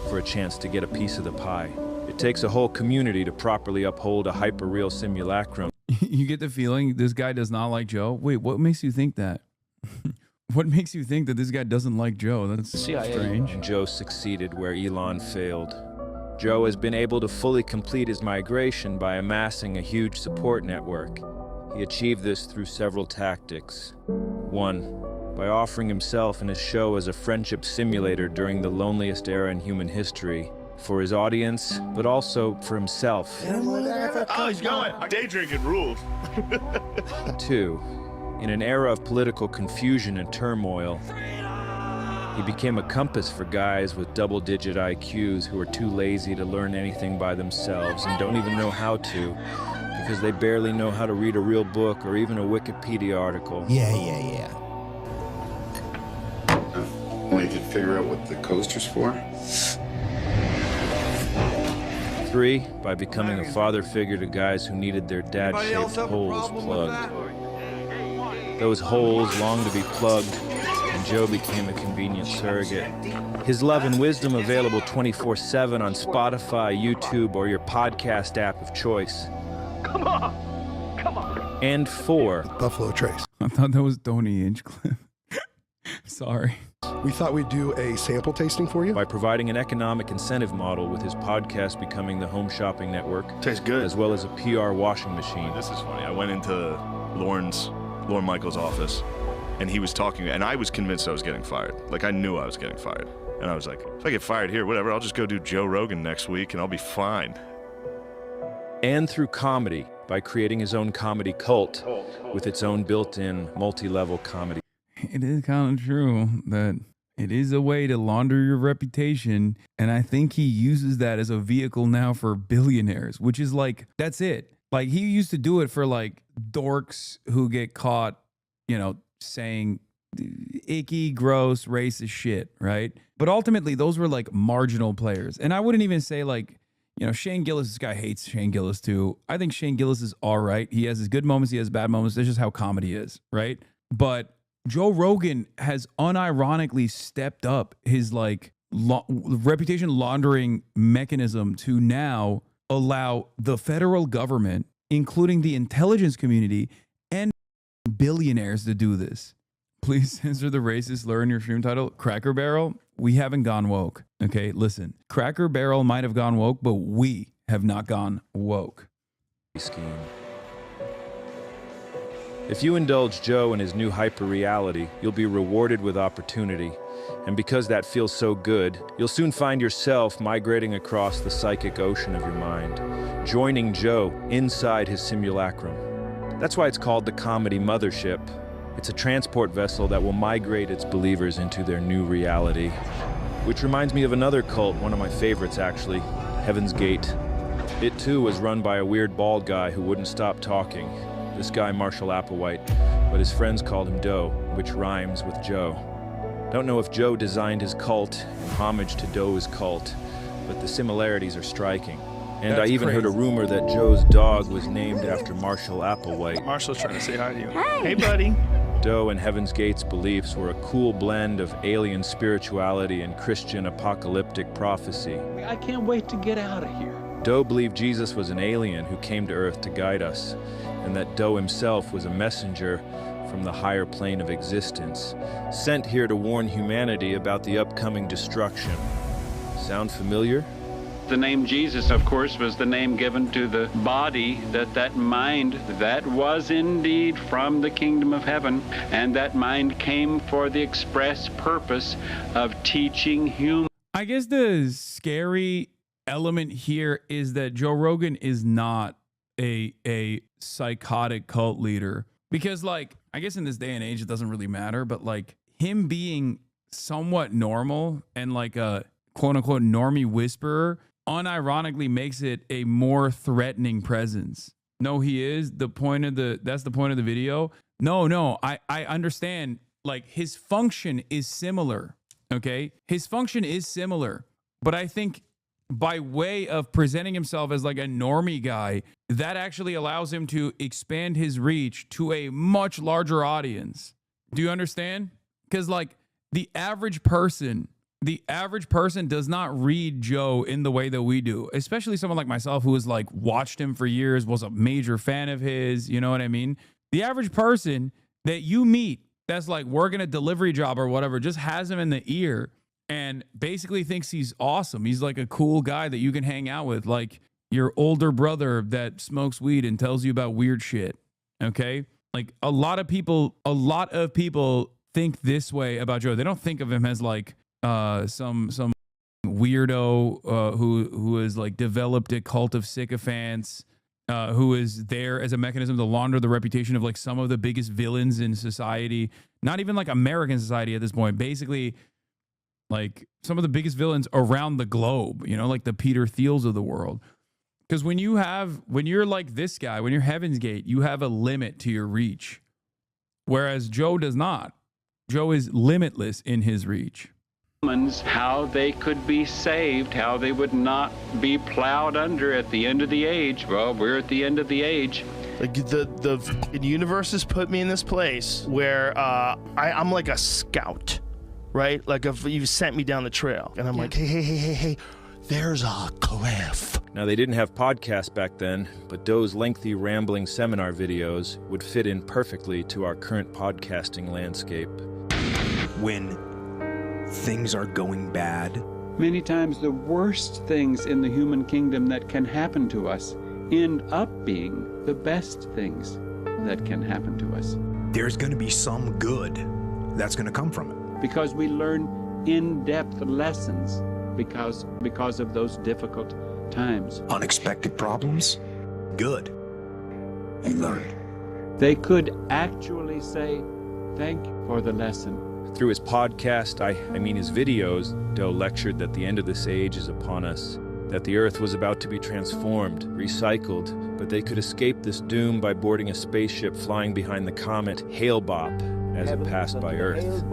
for a chance to get a piece of the pie. It takes a whole community to properly uphold a hyper-real simulacrum. You get the feeling this guy does not like Joe? Wait, what makes you think that? What makes you think that this guy doesn't like Joe? That's strange. And Joe succeeded where Elon failed. Joe has been able to fully complete his migration by amassing a huge support network. He achieved this through several tactics. 1, by offering himself and his show as a friendship simulator during the loneliest era in human history, for his audience, but also for himself. Oh, he's going. Day drinking rules. 2, in an era of political confusion and turmoil, he became a compass for guys with double-digit IQs who are too lazy to learn anything by themselves and don't even know how to, because they barely know how to read a real book or even a Wikipedia article. Yeah. Well, you could figure out what the coaster's for. 3, by becoming a father figure to guys who needed their dad-shaped holes plugged. Those holes longed to be plugged, and Joe became a convenient surrogate. His love and wisdom available 24/7 on Spotify, YouTube, or your podcast app of choice. Come on. And 4. Buffalo Trace. I thought that was Tony Hinchcliffe. Sorry. We thought we'd do a sample tasting for you. By providing an economic incentive model with his podcast becoming the home shopping network. Tastes good. As well as a PR washing machine. This is funny. I went into Lorne Michaels' office, and he was talking, and I was convinced I was getting fired. Like, I knew I was getting fired. And I was like, if I get fired here, whatever, I'll just go do Joe Rogan next week, and I'll be fine. And through comedy, by creating his own comedy cult with its own built-in multi-level comedy. It is kind of true that it is a way to launder your reputation, and I think he uses that as a vehicle now for billionaires, which is like, that's it. Like, he used to do it for like dorks who get caught, saying icky, gross, racist shit, right? But ultimately, those were like marginal players. And I wouldn't even say like, Shane Gillis, this guy hates Shane Gillis too. I think Shane Gillis is all right. He has his good moments, he has bad moments. That's just how comedy is, right? But Joe Rogan has unironically stepped up his like reputation laundering mechanism to now allow the federal government, including the intelligence community and billionaires, to do this. Please censor the racist slur in your stream title. Cracker Barrel? We haven't gone woke. Okay, listen. Cracker Barrel might have gone woke, but we have not gone woke. Scheme. If you indulge Joe in his new hyper-reality, you'll be rewarded with opportunity. And because that feels so good, you'll soon find yourself migrating across the psychic ocean of your mind, joining Joe inside his simulacrum. That's why it's called the Comedy Mothership. It's a transport vessel that will migrate its believers into their new reality. Which reminds me of another cult, one of my favorites actually, Heaven's Gate. It too was run by a weird bald guy who wouldn't stop talking. This guy, Marshall Applewhite, but his friends called him Doe, which rhymes with Joe. Don't know if Joe designed his cult in homage to Doe's cult, but the similarities are striking. And That's I even heard a crazy. rumor that Joe's dog was named after Marshall Applewhite. Marshall's trying to say hi to you. Hey, buddy. Doe and Heaven's Gate's beliefs were a cool blend of alien spirituality and Christian apocalyptic prophecy. I can't wait to get out of here. Doe believed Jesus was an alien who came to Earth to guide us, and that Doe himself was a messenger from the higher plane of existence, sent here to warn humanity about the upcoming destruction. Sound familiar? The name Jesus, of course, was the name given to the body, that mind that was indeed from the kingdom of heaven, and that mind came for the express purpose of teaching humans. I guess the scary element here is that Joe Rogan is not a psychotic cult leader, because like, I guess in this day and age it doesn't really matter, but like him being somewhat normal and like a quote unquote normie whisperer unironically makes it a more threatening presence. No, he is that's the point of the video. No, I understand, like his function is similar. Okay, his function is similar, but I think by way of presenting himself as like a normie guy, that actually allows him to expand his reach to a much larger audience. Do you understand? Because like the average person does not read Joe in the way that we do, especially someone like myself who has like watched him for years, was a major fan of his, you know what I mean? The average person that you meet that's like working a delivery job or whatever just has him in the ear and basically thinks he's awesome. He's like a cool guy that you can hang out with, like your older brother that smokes weed and tells you about weird shit. Okay? Like a lot of people think this way about Joe. They don't think of him as like some weirdo who has like developed a cult of sycophants, who is there as a mechanism to launder the reputation of like some of the biggest villains in society, not even like American society at this point, basically like some of the biggest villains around the globe, you know, like the Peter Thiels of the world. Because when you're like this guy, when you're Heaven's Gate, you have a limit to your reach. Whereas Joe does not. Joe is limitless in his reach. How they could be saved, how they would not be plowed under at the end of the age. Well, we're at the end of the age. Like the universe has put me in this place where I'm like a scout, right? Like if you've sent me down the trail and I'm like, hey, there's a cliff. Now, they didn't have podcasts back then, but Doe's lengthy, rambling seminar videos would fit in perfectly to our current podcasting landscape. When things are going bad, Many times the worst things in the human kingdom that can happen to us end up being the best things that can happen to us. there's going to be some good that's going to come from it. Because we learn in-depth lessons because of those difficult times. Unexpected problems, good. You learn. They could actually say, thank you for the lesson. Through his podcast, I mean his videos, Doe lectured that the end of this age is upon us, that the Earth was about to be transformed, recycled, but they could escape this doom by boarding a spaceship flying behind the comet Hale-Bopp as it passed by Earth.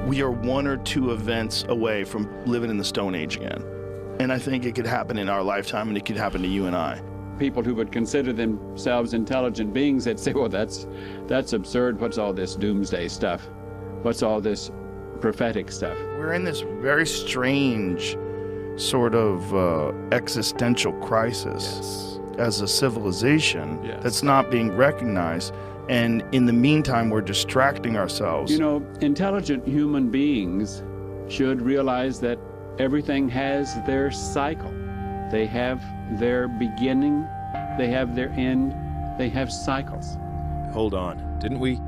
We are one or two events away from living in the Stone Age again. And I think it could happen in our lifetime, and it could happen to you and I. People who would consider themselves intelligent beings, they'd say, well, that's absurd. What's all this doomsday stuff? What's all this prophetic stuff? We're in this very strange sort of existential crisis as a civilization that's not being recognized. And in the meantime, we're distracting ourselves. You know, intelligent human beings should realize that everything has their cycle. They have their beginning, they have their end, they have cycles. Hold on, didn't we?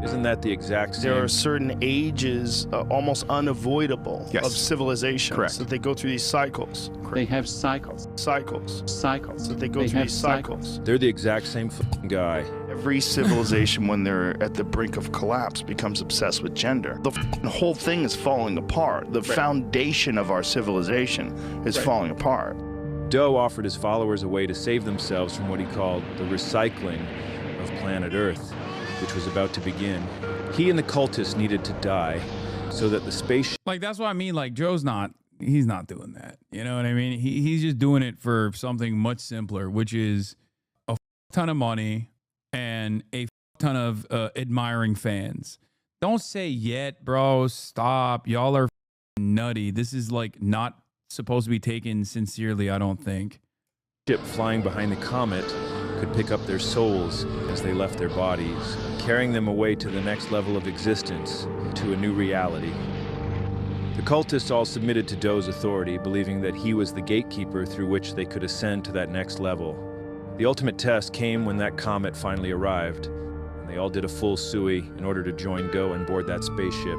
Isn't that the exact same? There are certain ages, almost unavoidable, of civilizations. Correct. That they go through these cycles. They have cycles. Cycles. That they go through these cycles. They're the exact same fucking guy. Every civilization, when they're at the brink of collapse, becomes obsessed with gender. The whole thing is falling apart. The foundation of our civilization is falling apart. Doe offered his followers a way to save themselves from what he called the recycling of planet Earth, which was about to begin. He and the cultists needed to die so that the spaceship... Like, that's what I mean. Like, Joe's not, he's not doing that. You know what I mean? He's just doing it for something much simpler, which is a ton of money and a ton of admiring fans. Don't say yet, bro. Stop. Y'all are nutty. This is like not supposed to be taken sincerely, I don't think. Ship flying behind the comet could pick up their souls as they left their bodies, carrying them away to the next level of existence, to a new reality. The cultists all submitted to Doe's authority, believing that he was the gatekeeper through which they could ascend to that next level. The ultimate test came when that comet finally arrived, and they all did a full sui in order to join Doe on board that spaceship.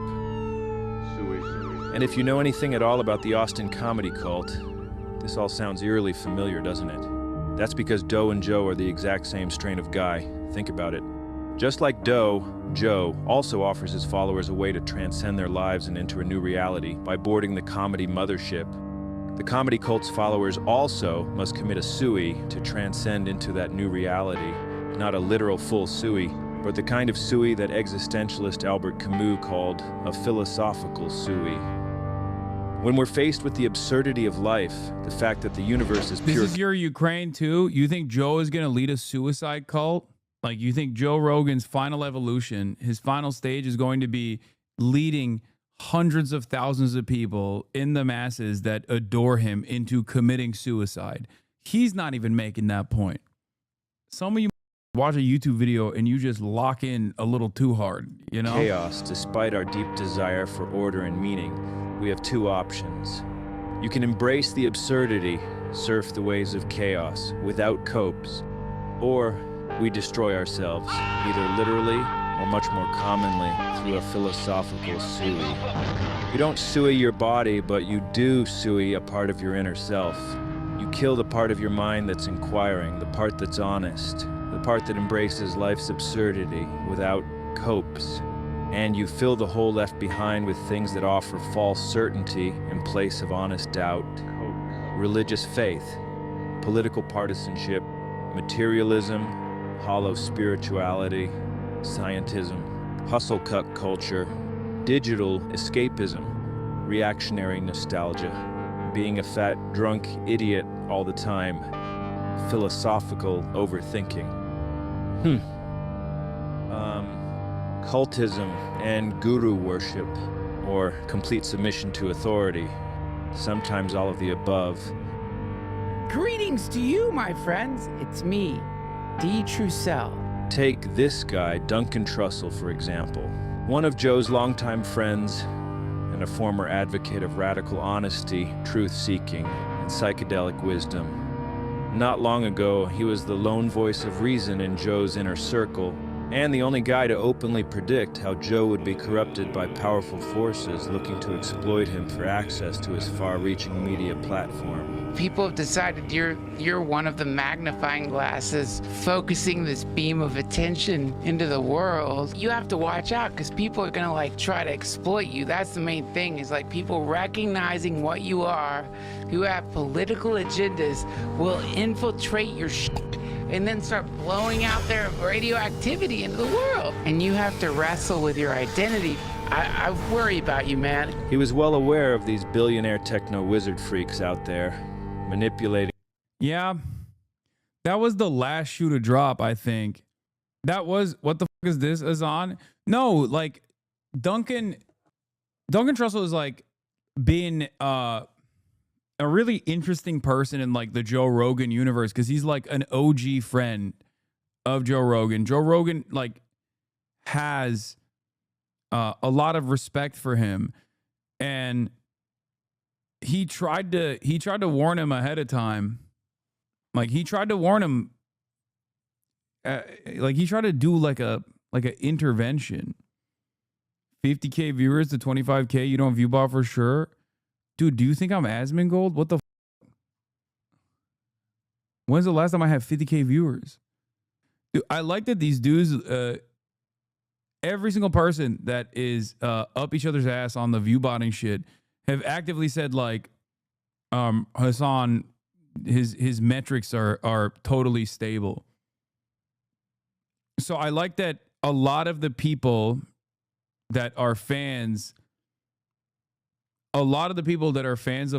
And if you know anything at all about the Austin comedy cult, this all sounds eerily familiar, doesn't it? That's because Doe and Joe are the exact same strain of guy. Think about it. Just like Doe, Joe also offers his followers a way to transcend their lives and enter a new reality by boarding the comedy mothership. The comedy cult's followers also must commit a sui to transcend into that new reality. Not a literal full sui, but the kind of sui that existentialist Albert Camus called a philosophical sui. When we're faced with the absurdity of life, the fact that the universe is pure... This is your Ukraine too? You think Joe is going to lead a suicide cult? Like, you think Joe Rogan's final evolution, his final stage is going to be leading hundreds of thousands of people in the masses that adore him into committing suicide? He's not even making that point. Some of you watch a YouTube video and you just lock in a little too hard, you know? Chaos, despite our deep desire for order and meaning. We have two options. You can embrace the absurdity, surf the waves of chaos without copes, or we destroy ourselves, either literally or much more commonly through a philosophical sui. You don't sui your body, but you do sui a part of your inner self. You kill the part of your mind that's inquiring, the part that's honest, the part that embraces life's absurdity without copes. And you fill the hole left behind with things that offer false certainty in place of honest doubt. Religious faith, political partisanship, materialism, hollow spirituality, scientism, hustle cut culture, digital escapism, reactionary nostalgia, being a fat, drunk idiot all the time, philosophical overthinking. Cultism and guru worship, or complete submission to authority, sometimes all of the above. Greetings to you, my friends. It's me, D. Trussell. Take this guy, Duncan Trussell, for example. One of Joe's longtime friends and a former advocate of radical honesty, truth-seeking, and psychedelic wisdom. Not long ago, he was the lone voice of reason in Joe's inner circle, and the only guy to openly predict how Joe would be corrupted by powerful forces looking to exploit him for access to his far-reaching media platform. People have decided you're one of the magnifying glasses focusing this beam of attention into the world. You have to watch out because people are gonna like try to exploit you. That's the main thing, is like people recognizing what you are, who have political agendas, will infiltrate your and then start blowing out their radioactivity into the world. And you have to wrestle with your identity. I worry about you, man. He was well aware of these billionaire techno-wizard freaks out there, manipulating... Yeah, that was the last shoe to drop, I think. That was... What the fuck is this, Hasan? No, like, Duncan Trussell is, like, being... a really interesting person in like the Joe Rogan universe, because he's like an OG friend of Joe Rogan. Joe Rogan like has a lot of respect for him, And he tried to warn him ahead of time. Like he tried to warn him. Like he tried to do like an intervention. 50K viewers to 25K. You don't view bot for sure, dude. Do you think I'm Asmongold? What the? When's the last time I had 50K viewers? Dude, I like that these dudes. Every single person that is up each other's ass on the view botting shit have actively said like, Hasan, his metrics are totally stable. So I like that a lot of the people that are fans, of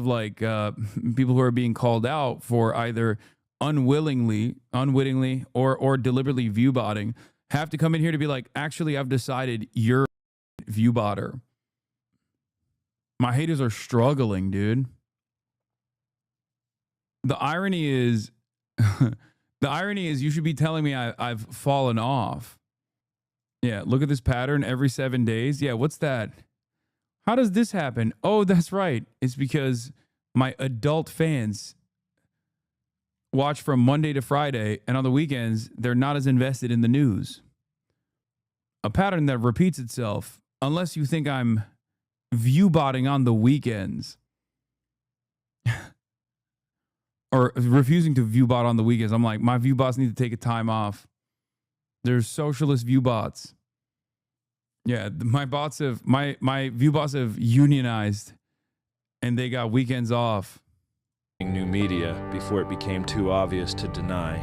like people who are being called out for either unwittingly or deliberately view botting have to come in here to be like, actually, I've decided you're a view botter. My haters are struggling, dude. The irony is, you should be telling me I've fallen off. Yeah, look at this pattern every 7 days. Yeah, what's that? How does this happen? Oh, that's right. It's because my adult fans watch from Monday to Friday, and on the weekends, they're not as invested in the news. A pattern that repeats itself, unless you think I'm view botting on the weekends. Or refusing to view bot on the weekends. I'm like, my view bots need to take a time off. There's socialist view bots. Yeah, my view bots have unionized and they got weekends off. New media before it became too obvious to deny.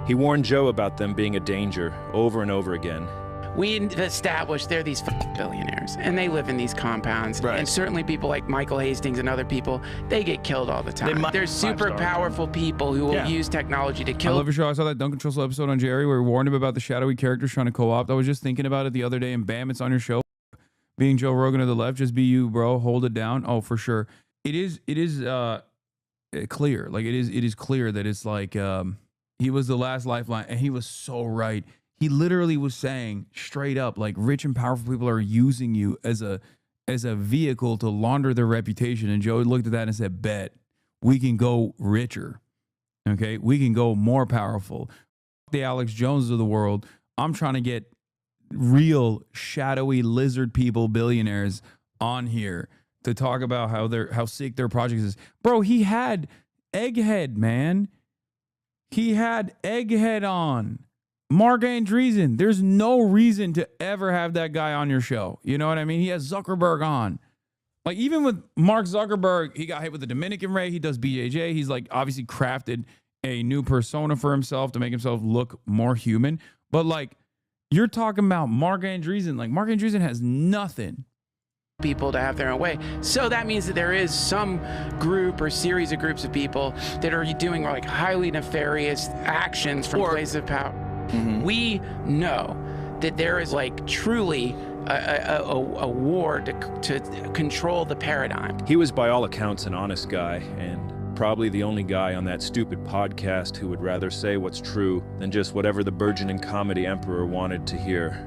He warned Joe about them being a danger over and over again. We established they're these billionaires, and they live in these compounds. Right. And certainly people like Michael Hastings and other people, they get killed all the time. They're super powerful people who will use technology to kill. I love your show. I saw that Duncan Trussell episode on Jerry where we warned him about the shadowy characters trying to co-opt. I was just thinking about it the other day, and bam, it's on your show. Being Joe Rogan to the left, just be you, bro. Hold it down. Oh, for sure. It is clear. Like it is clear that it's like he was the last lifeline, and he was so right. He literally was saying straight up, like, rich and powerful people are using you as a vehicle to launder their reputation. And Joe looked at that and said, bet we can go richer. Okay, we can go more powerful. The Alex Joneses of the world. I'm trying to get real shadowy lizard people, billionaires on here to talk about how sick their project is. Bro, he had Egghead, man. He had Egghead on. Mark Andreessen. There's no reason to ever have that guy on your show. You know what I mean? He has Zuckerberg on. Like, even with Mark Zuckerberg, he got hit with the Dominican Ray. He does BJJ. He's like obviously crafted a new persona for himself to make himself look more human. But like, you're talking about Mark Andreessen. Like, Mark Andreessen has nothing. People to have their own way. So that means that there is some group or series of groups of people that are doing like highly nefarious actions from places of power. Mm-hmm. We know that there is like truly a war to control the paradigm. He was by all accounts an honest guy, and probably the only guy on that stupid podcast who would rather say what's true than just whatever the burgeoning comedy emperor wanted to hear.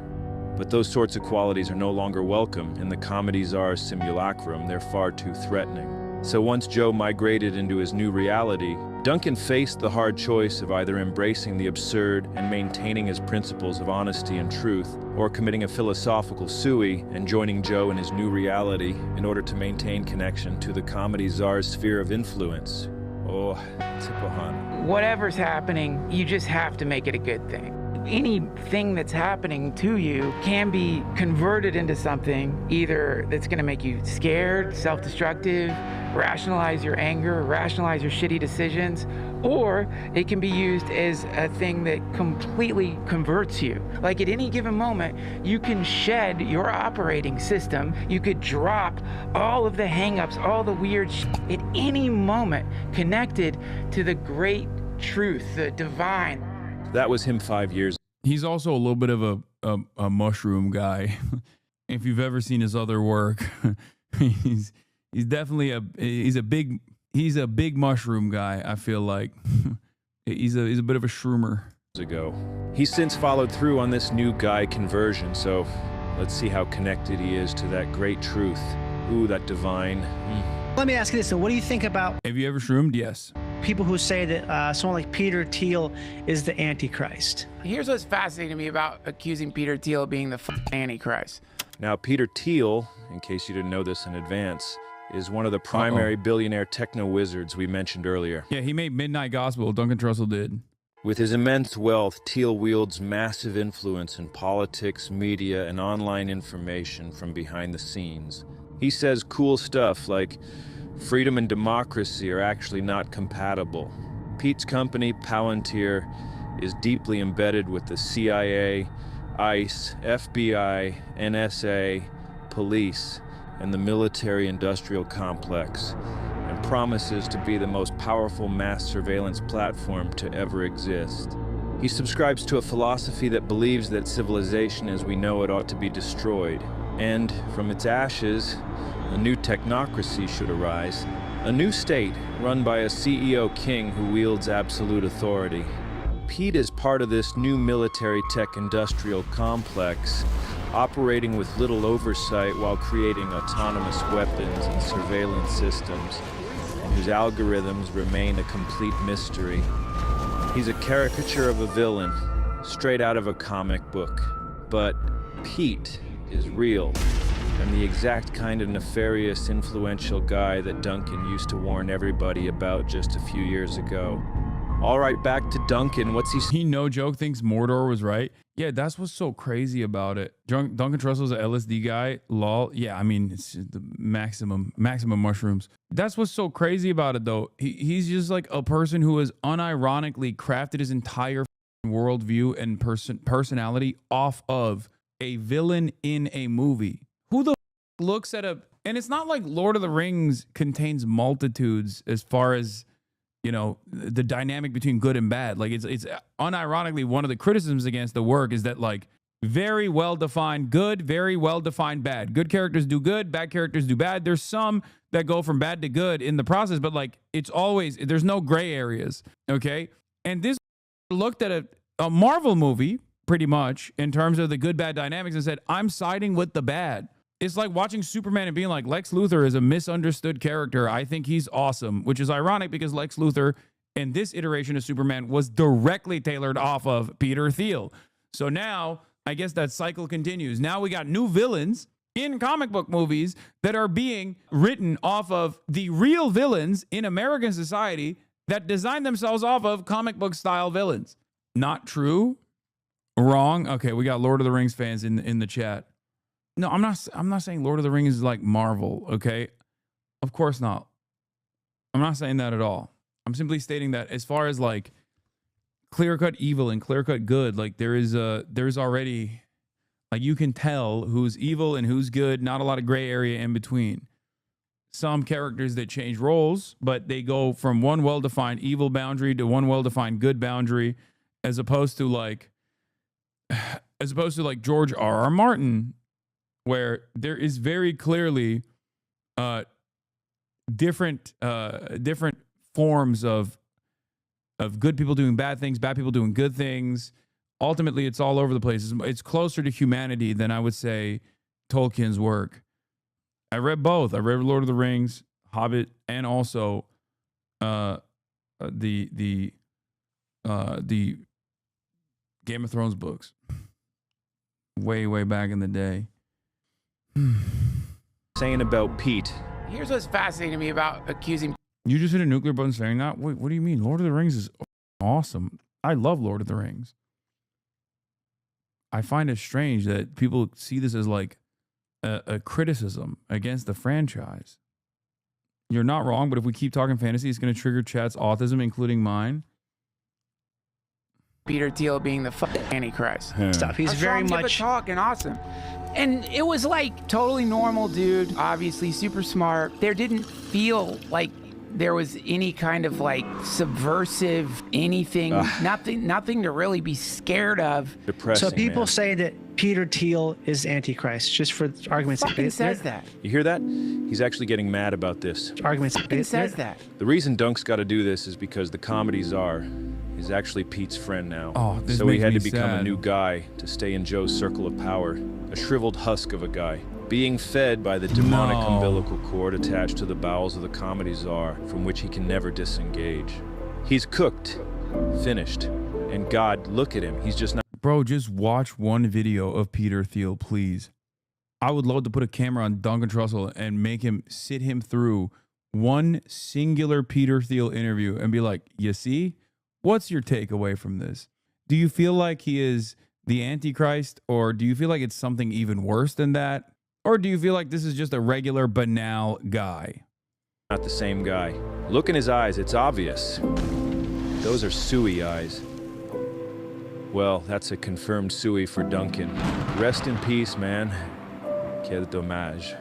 But those sorts of qualities are no longer welcome in the comedy czar's simulacrum. They're far too threatening. So once Joe migrated into his new reality, Duncan faced the hard choice of either embracing the absurd and maintaining his principles of honesty and truth, or committing a philosophical SUI and joining Joe in his new reality in order to maintain connection to the comedy czar's sphere of influence. Oh, Tipahan. Whatever's happening, you just have to make it a good thing. Anything that's happening to you can be converted into something either that's going to make you scared, self-destructive, rationalize your anger, rationalize your shitty decisions, or it can be used as a thing that completely converts you. Like at any given moment, you can shed your operating system. You could drop all of the hangups, all the weird shit at any moment connected to the great truth, the divine. That was him 5 years. He's also a little bit of a mushroom guy. If you've ever seen his other work, he's definitely a big mushroom guy. I feel like he's a bit of a shroomer. Ago, he's since followed through on this new guy conversion. So let's see how connected he is to that great truth. Ooh, that divine. Let me ask you this, though. What do you think about Have you ever shroomed? Yes. people who say that someone like Peter Thiel is the Antichrist? Here's what's fascinating to me about accusing Peter Thiel of being the Antichrist. Now, Peter Thiel, in case you didn't know this in advance, is one of the primary billionaire techno wizards we mentioned earlier. Yeah, he made Midnight Gospel. Duncan Trussell did. With his immense wealth, Thiel wields massive influence in politics, media, and online information from behind the scenes. He says cool stuff like freedom and democracy are actually not compatible. Pete's company, Palantir, is deeply embedded with the CIA, ICE, FBI, NSA, police, and the military-industrial complex, and promises to be the most powerful mass surveillance platform to ever exist. He subscribes to a philosophy that believes that civilization as we know it ought to be destroyed, and from its ashes, a new technocracy should arise, a new state run by a CEO king who wields absolute authority. Pete is part of this new military tech industrial complex, operating with little oversight while creating autonomous weapons and surveillance systems, and whose algorithms remain a complete mystery. He's a caricature of a villain, straight out of a comic book. But Pete is real, and the exact kind of nefarious, influential guy that Duncan used to warn everybody about just a few years ago. All right, back to Duncan. What's he no joke thinks Mordor was right? Yeah, that's what's so crazy about it. Duncan Trussell's an LSD guy. Lol. Yeah, I mean, it's the maximum mushrooms. That's what's so crazy about it, though. He's just like a person who has unironically crafted his entire worldview and personality off of a villain in a movie. Who the looks at and it's not like Lord of the Rings contains multitudes as far as, you know, the dynamic between good and bad. Like it's unironically one of the criticisms against the work is that like very well defined good, very well defined bad. Good characters do good, bad characters do bad. There's some that go from bad to good in the process, but like it's always, there's no gray areas. Okay. And this looked at a Marvel movie pretty much in terms of the good bad dynamics and said, I'm siding with the bad. It's like watching Superman and being like, Lex Luthor is a misunderstood character. I think he's awesome, which is ironic because Lex Luthor in this iteration of Superman was directly tailored off of Peter Thiel. So now I guess that cycle continues. Now we got new villains in comic book movies that are being written off of the real villains in American society that design themselves off of comic book style villains. Not true. Wrong. Okay, we got Lord of the Rings fans in the chat. No, I'm not saying Lord of the Rings is like Marvel, okay? Of course not. I'm not saying that at all. I'm simply stating that as far as like clear-cut evil and clear-cut good, like there's already, like you can tell who's evil and who's good, not a lot of gray area in between. Some characters that change roles, but they go from one well-defined evil boundary to one well-defined good boundary, as opposed to like George R.R. Martin, where there is very clearly different forms of good people doing bad things, bad people doing good things. Ultimately, it's all over the place. It's closer to humanity than I would say Tolkien's work. I read both. I read Lord of the Rings, Hobbit, and also the Game of Thrones books. Way back in the day. Saying about Pete. Here's what's fascinating to me about accusing. You just hit a nuclear button saying that? Wait, what do you mean? Lord of the Rings is awesome. I love Lord of the Rings. I find it strange that people see this as like a criticism against the franchise. You're not wrong, but if we keep talking fantasy, it's going to trigger chat's autism, including mine. Peter Thiel being the Antichrist. Stuff. He's very much talking awesome. And it was like totally normal dude, obviously super smart. There didn't feel like there was any kind of like subversive anything, nothing to really be scared of. Depressing. So people man. say that Peter Thiel is Antichrist, just for argument's sake. Fucking says that. You hear that? He's actually getting mad about this. Argument's sake. Fucking says that. The reason Dunk's got to do this is because the comedy czar is actually Pete's friend now. Oh, this so he makes had me to become a sad. new guy to stay in Joe's circle of power. A shriveled husk of a guy, being fed by the demonic No. umbilical cord attached to the bowels of the comedy czar, from which he can never disengage. He's cooked, finished, and God, look at him. He's just not. Bro, just watch one video of Peter Thiel, please. I would love to put a camera on Duncan Trussell and make him sit him through one singular Peter Thiel interview and be like, you see, what's your takeaway from this? Do you feel like he is the Antichrist, or do you feel like it's something even worse than that? Or do you feel like this is just a regular banal guy? Not the same guy. Look in his eyes, it's obvious. Those are Suey eyes. Well, that's a confirmed Suey for Duncan. Rest in peace, man. Quel dommage.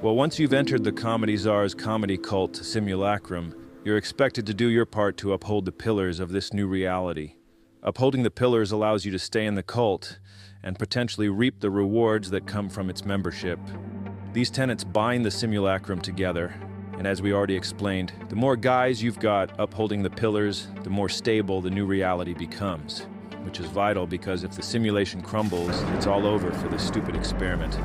Well, once you've entered the Comedy Czar's comedy cult simulacrum, you're expected to do your part to uphold the pillars of this new reality. Upholding the pillars allows you to stay in the cult and potentially reap the rewards that come from its membership. These tenets bind the simulacrum together, and as we already explained, the more guys you've got upholding the pillars, the more stable the new reality becomes, which is vital because if the simulation crumbles, it's all over for this stupid experiment.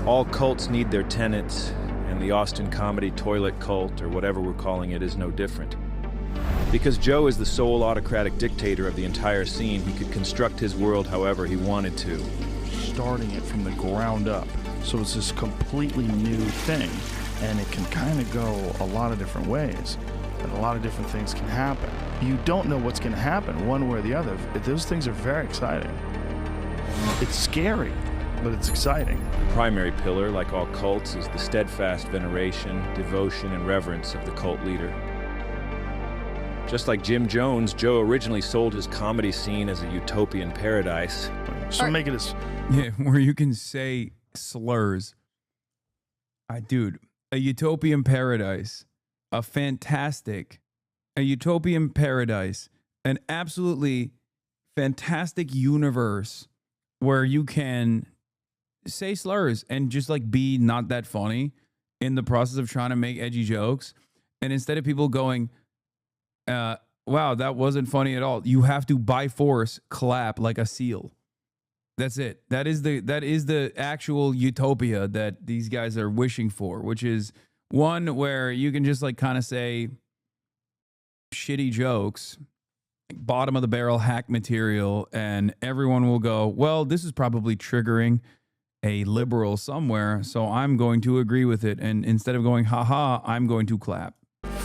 All cults need their tenets, and the Austin comedy toilet cult, or whatever we're calling it, is no different. Because Joe is the sole autocratic dictator of the entire scene, he could construct his world however he wanted to. Starting it from the ground up. So it's this completely new thing, and it can kind of go a lot of different ways, and a lot of different things can happen. You don't know what's going to happen one way or the other. Those things are very exciting. It's scary, but it's exciting. The primary pillar, like all cults, is the steadfast veneration, devotion, and reverence of the cult leader. Just like Jim Jones, Joe originally sold his comedy scene as a utopian paradise. So make it as... Yeah, where you can say slurs. Dude, a utopian paradise, a utopian paradise, an absolutely fantastic universe where you can say slurs and just like be not that funny in the process of trying to make edgy jokes. And instead of people going, wow, that wasn't funny at all, you have to by force clap like a seal. That's it. That is the actual utopia that these guys are wishing for, which is one where you can just like kind of say shitty jokes, bottom of the barrel hack material, and everyone will go, well, this is probably triggering a liberal somewhere, so I'm going to agree with it. And instead of going, haha, I'm going to clap.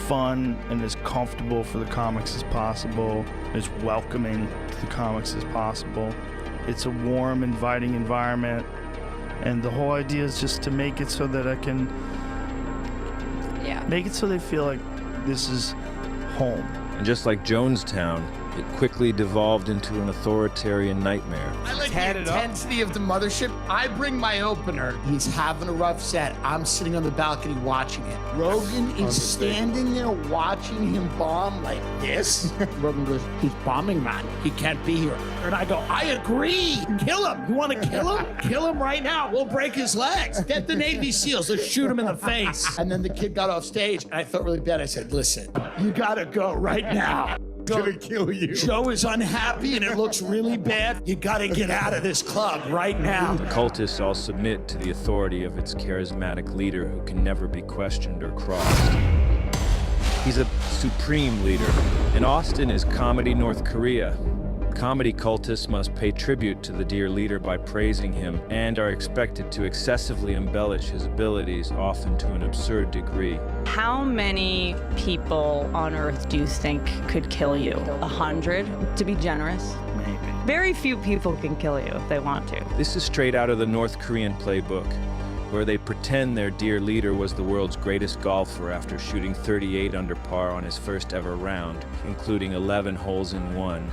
Fun and as comfortable for the comics as possible, as welcoming to the comics as possible. It's a warm, inviting environment, and the whole idea is just to make it so that I can make it so they feel like this is home. And just like Jonestown, it quickly devolved into an authoritarian nightmare. I like the intensity of the mothership. I bring my opener. He's having a rough set. I'm sitting on the balcony watching it. Rogan is standing there watching him bomb like this. Rogan goes, he's bombing, man. He can't be here. And I go, I agree. Kill him. You want to kill him? Kill him right now. We'll break his legs. Get the Navy SEALs. Let's shoot him in the face. And then the kid got off stage, and I felt really bad. I said, listen, you got to go right now. Gonna kill you. Joe is unhappy and it looks really bad. You gotta get out of this club right now. The cultists all submit to the authority of its charismatic leader who can never be questioned or crossed. He's a supreme leader. And Austin is comedy North Korea. Comedy cultists must pay tribute to the dear leader by praising him and are expected to excessively embellish his abilities, often to an absurd degree. How many people on Earth do you think could kill you? 100, to be generous? Maybe. Very few people can kill you if they want to. This is straight out of the North Korean playbook, where they pretend their dear leader was the world's greatest golfer after shooting 38 under par on his first ever round, including 11 holes in one.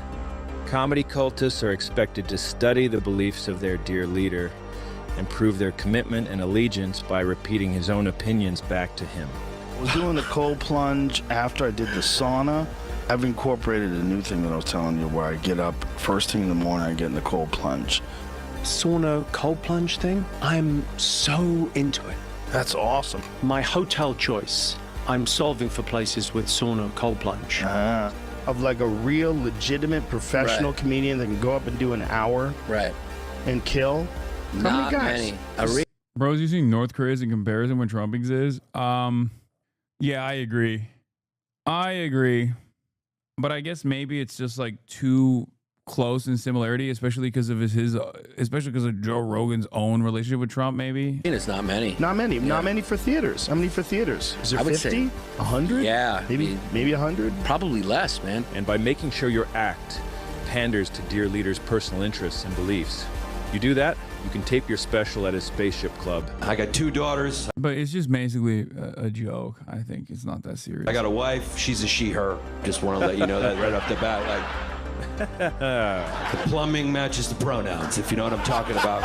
Comedy cultists are expected to study the beliefs of their dear leader and prove their commitment and allegiance by repeating his own opinions back to him. I was doing the cold plunge after I did the sauna. I've incorporated a new thing that I was telling you where I get up first thing in the morning, I get in the cold plunge. Sauna cold plunge thing, I'm so into it. That's awesome. My hotel choice, I'm solving for places with sauna cold plunge. of like a real legitimate professional comedian that can go up and do an hour and kill? How many guys? Bro's using North Korea as a comparison when Trump exists. Yeah, I agree. But I guess maybe it's just like too close in similarity, especially because of especially because of Joe Rogan's own relationship with Trump. Maybe it's not many. Not many for theaters. How many for theaters? Is there 50? 100? Yeah, maybe 100. Probably less, man. And by making sure your act panders to dear leader's personal interests and beliefs, you do that, you can tape your special at his spaceship club. I got 2 daughters. But it's just basically a joke. I think it's not that serious. I got a wife. She's a she/her. Just want to let you know that right off the bat. Like, the plumbing matches the pronouns, if you know what I'm talking about.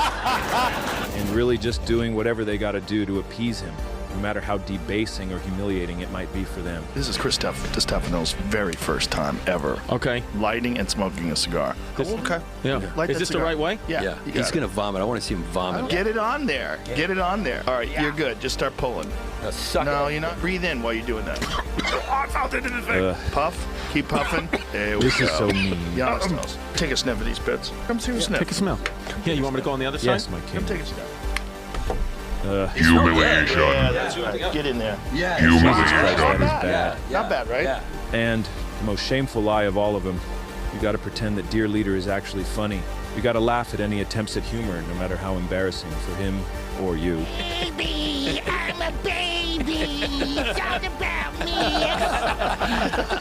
And really just doing whatever they got to do to appease him, no matter how debasing or humiliating it might be for them. This is Chris Stefano's very first time ever. Okay. Lighting and smoking a cigar. Okay. Yeah. Light Is that this cigar. the right way? Yeah. You got He's it. gonna vomit. I want to see him vomit. Get it on there. Get it on there. All right, you're good. Just start pulling. No, you're not. Breathe in while you're doing that. I felt it in his face. Puff. Keep puffing. There we This go. is so mean. Yeah, take a sniff of these bits. Come take a sniff. Take a smell. Yeah, you want me to go on the other Yes, side? my king. Come take a sniff. Humiliation. Yeah, that's right. Get in there. Yeah. Humiliation. Not bad. Not bad, right? Yeah. And the most shameful lie of all of them, you got to pretend that dear leader is actually funny. You got to laugh at any attempts at humor, no matter how embarrassing for him or you. Baby, I'm a baby. It's all about me.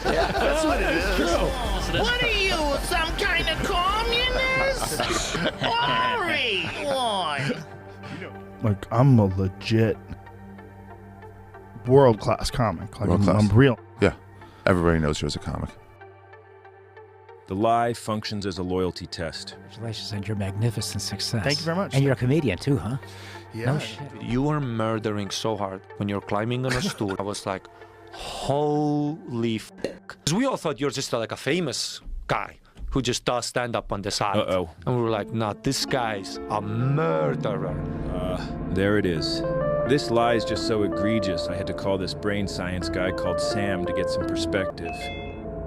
That's what it is. What are you, some kind of communist? Ori, boy. Like, I'm a legit world-class comic. Like, World-class. I'm real. Yeah. Everybody knows you're a comic. The lie functions as a loyalty test. Congratulations on your magnificent success. Thank you very much. And you're a comedian too, huh? Yeah. No shit. You were murdering so hard when you're climbing on a stool. I was like, holy f***. Because we all thought you're just like a famous guy who just does stand up on the side. Uh-oh. And we were like, no, this guy's a murderer. There it is. This lie is just so egregious, I had to call this brain science guy called Sam to get some perspective.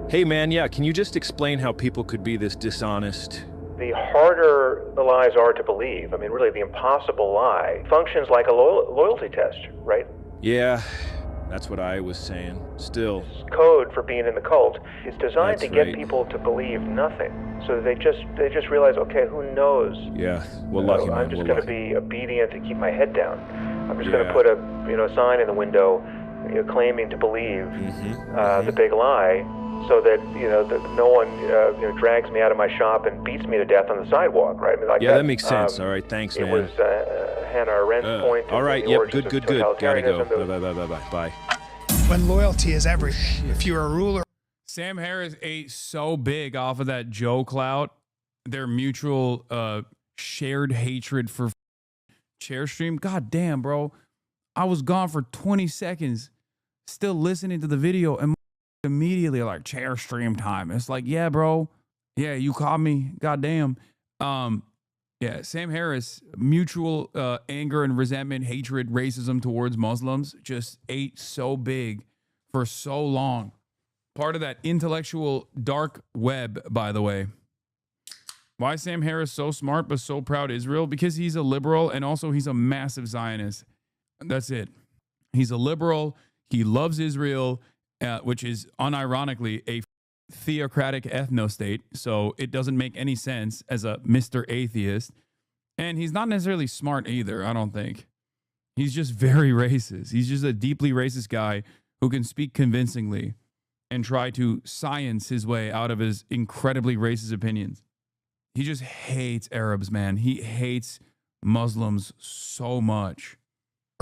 Hey man, yeah, can you just explain how people could be this dishonest? The harder the lies are to believe, I mean, really, the impossible lie functions like a loyalty test, right? Yeah, that's what I was saying. Still. Code for being in the cult is designed That's to get right. people to believe nothing, so that they just realize, okay, who knows? Yeah, well, lucky man. I'm just well, going to lucky. be obedient to keep my head down. I'm just going Yeah. to put a sign in the window, claiming to believe the big lie, so that that no one drags me out of my shop and beats me to death on the sidewalk, right? I mean, like Yeah, that makes sense. All right, thanks, It man. was Hannah Arendt's point. All right, in the yep, origins good. of Gotta go. totalitarianism. Bye. When loyalty is everything. If you're a ruler. Sam Harris ate so big off of that Joe clout, their mutual shared hatred for Chairstream. God damn, bro. I was gone for 20 seconds, still listening to the video, and immediately like Chairstream time. It's like, yeah, bro. Yeah, you caught me. God damn. Yeah, Sam Harris, mutual anger and resentment, hatred, racism towards Muslims just ate so big for so long. Part of that intellectual dark web, by the way. Why is Sam Harris so smart but so proud of Israel? Because he's a liberal and also he's a massive Zionist. That's it. He's a liberal. He loves Israel, which is unironically a theocratic ethno-state. So it doesn't make any sense as a Mr. Atheist. And he's not necessarily smart either, I don't think. He's just very racist. He's just a deeply racist guy who can speak convincingly and try to science his way out of his incredibly racist opinions. He just hates Arabs, man. He hates Muslims so much.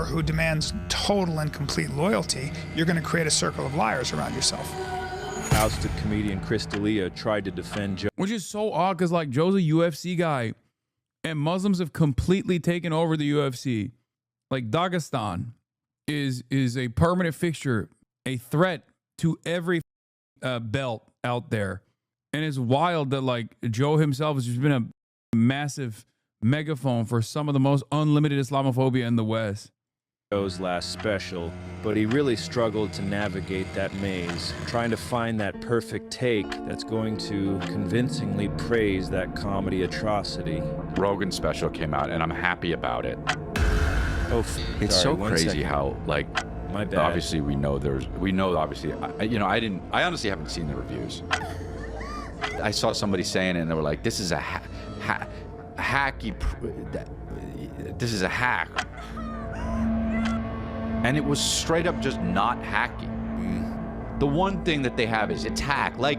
Who demands total and complete loyalty, you're going to create a circle of liars around yourself. Ousted comedian Chris D'Elia tried to defend Joe. Which is so odd because, like, Joe's a UFC guy and Muslims have completely taken over the UFC. Like, Dagestan is a permanent fixture, a threat to every belt out there. And it's wild that, like, Joe himself has just been a massive megaphone for some of the most unlimited Islamophobia in the West. show's last special, but he really struggled to navigate that maze, trying to find that perfect take that's going to convincingly praise that comedy atrocity. Rogan's special came out, and I'm happy about it. Oh, it's sorry, so one crazy second. how, like, My bad. obviously obviously, I honestly haven't seen the reviews. I saw somebody saying it, and they were like, this is a this is a hack. And it was straight up just not hacky. The one thing that they have is it's hack. Like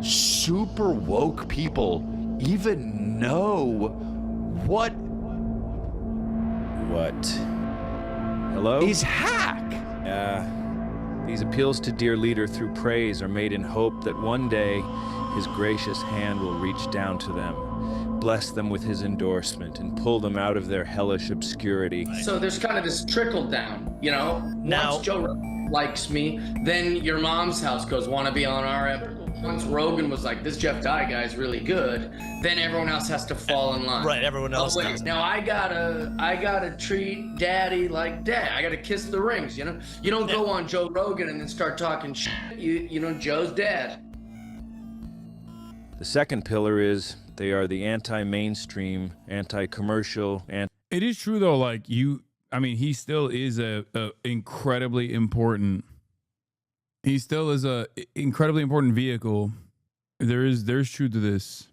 super woke people even know what Hello? is hack. These appeals to dear leader through praise are made in hope that one day his gracious hand will reach down to them, bless them with his endorsement, and pull them out of their hellish obscurity. So there's kind of this trickle down, you know? Now- Once Joe Rogan likes me, then your mom's house goes, want to be on our episode. Once Rogan was like, this Jeff Dye guy's really good, then everyone else has to fall in line. Right, everyone else Oh, wait, does. now I gotta treat daddy like dad. I gotta kiss the rings, you know? You don't go on Joe Rogan and then start talking shit. You know, Joe's dad. The second pillar is they are the anti-mainstream, anti-commercial, It is true though, like he still is a incredibly important. He still is a incredibly important vehicle. There's truth to this.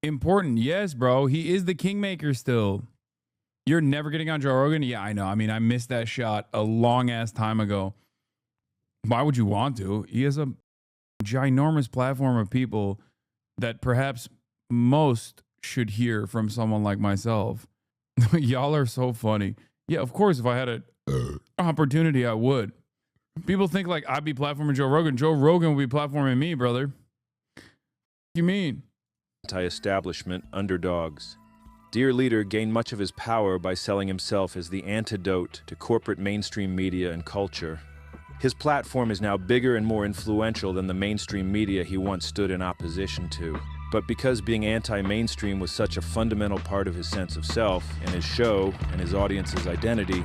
Important, yes, bro. He is the kingmaker still. You're never getting on Joe Rogan? Yeah, I know. I mean, I missed that shot a long ass time ago. Why would you want to? He has a ginormous platform of people that perhaps most should hear from someone like myself. Y'all are so funny. Yeah, of course, if I had an opportunity, I would. People think like I'd be platforming Joe Rogan. Joe Rogan would be platforming me, brother. What you mean? Anti-establishment underdogs. Dear leader gained much of his power by selling himself as the antidote to corporate mainstream media and culture. His platform is now bigger and more influential than the mainstream media he once stood in opposition to. But because being anti-mainstream was such a fundamental part of his sense of self and his show and his audience's identity,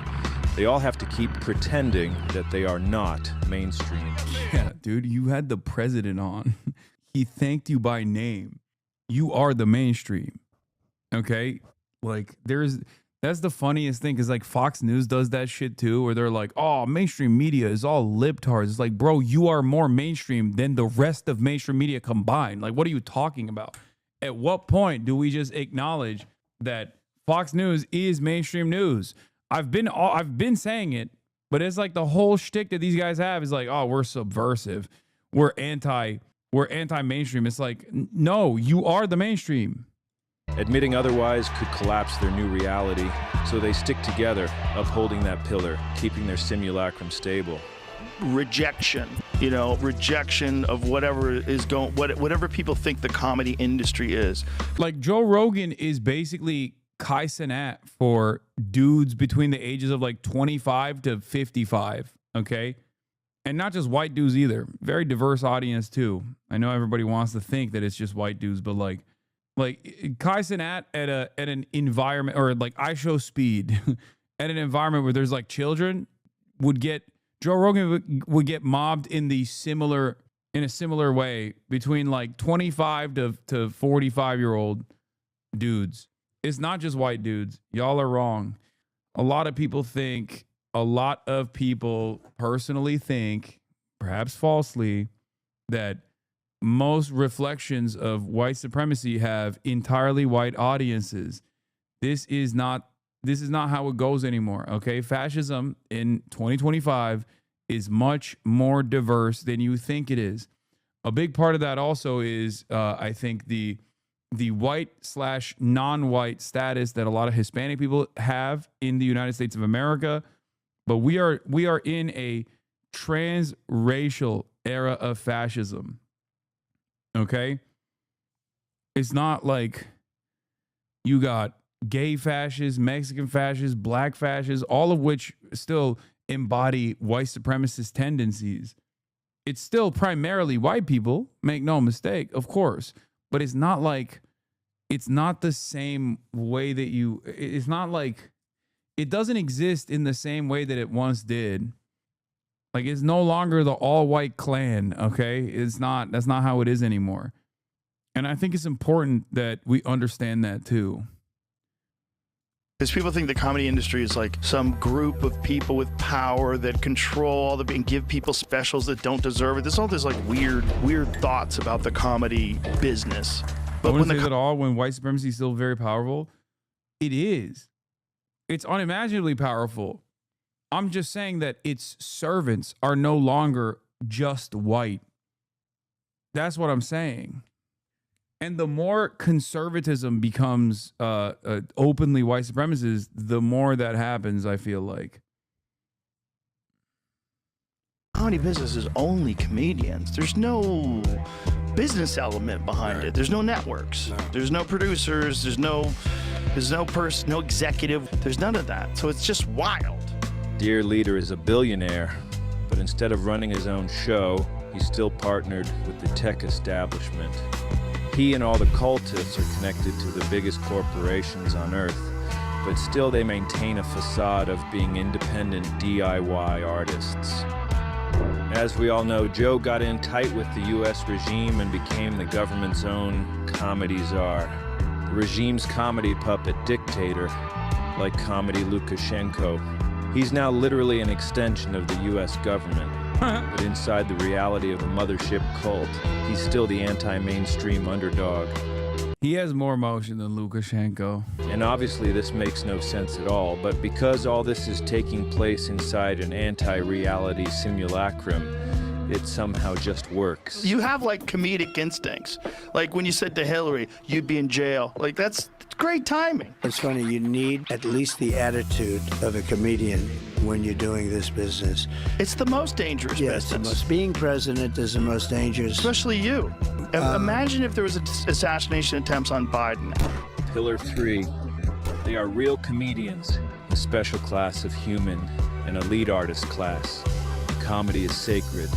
they all have to keep pretending that they are not mainstream. Yeah, dude, you had the president on. He thanked you by name. You are the mainstream. Okay? Like, that's the funniest thing, because like Fox News does that shit too, where they're like, oh, mainstream media is all libtards. It's like, bro, you are more mainstream than the rest of mainstream media combined. Like, what are you talking about? At what point do we just acknowledge that Fox News is mainstream news? I've been saying it, but it's like the whole shtick that these guys have is like, oh, we're subversive. We're anti-mainstream. It's like, no, you are the mainstream. Admitting otherwise could collapse their new reality, so they stick together, upholding that pillar, keeping their simulacrum stable. Rejection of whatever is going, whatever people think the comedy industry is. Like Joe Rogan is basically Kai Cenat for dudes between the ages of like 25 to 55, okay? And not just white dudes either. Very diverse audience too. I know everybody wants to think that it's just white dudes, but like Kai Cenat at an environment, or like I Show Speed at an environment where there's like children, Joe Rogan would get mobbed in a similar way between like 25 to 45-year-old dudes. It's not just white dudes. Y'all are wrong. A lot of people personally think, perhaps falsely, that most reflections of white supremacy have entirely white audiences. This is not how it goes anymore, okay? Fascism in 2025 is much more diverse than you think it is. A big part of that also is, I think, the white/non-white status that a lot of Hispanic people have in the United States of America. But we are in a transracial era of fascism. Okay? It's not like you got gay fascists, Mexican fascists, black fascists, all of which still embody white supremacist tendencies. It's still primarily white people, make no mistake, of course. But it's not the same way that it's not like It doesn't exist in the same way that it once did. Like, it's no longer the all-white clan, okay? It's not. That's not how it is anymore. And I think it's important that we understand that too. Because people think the comedy industry is like some group of people with power that control all the and give people specials that don't deserve it. There's all this like weird thoughts about the comedy business. But when say that all when white supremacy is still very powerful, it is. It's unimaginably powerful. I'm just saying that its servants are no longer just white. That's what I'm saying. And the more conservatism becomes openly white supremacists, the more that happens, I feel like. Comedy business is only comedians. There's no business element behind it. There's no networks. There's no producers. There's no person, no executive. There's none of that. So it's just wild. Dear Leader is a billionaire, but instead of running his own show, he's still partnered with the tech establishment. He and all the cultists are connected to the biggest corporations on Earth, but still they maintain a facade of being independent DIY artists. As we all know, Joe got in tight with the US regime and became the government's own comedy czar. The regime's comedy puppet dictator, like comedy Lukashenko. He's now literally an extension of the US government. But inside the reality of the mothership cult, he's still the anti-mainstream underdog. He has more emotion than Lukashenko. And obviously this makes no sense at all, but because all this is taking place inside an anti-reality simulacrum, it somehow just works. You have like comedic instincts. Like when you said to Hillary, you'd be in jail. Like that's great timing. It's funny, you need at least the attitude of a comedian when you're doing this business. It's the most dangerous business. Being president is the most dangerous. Especially you. Imagine if there was assassination attempts on Biden. Pillar 3. They are real comedians, a special class of human, an elite artist class. Comedy is sacred.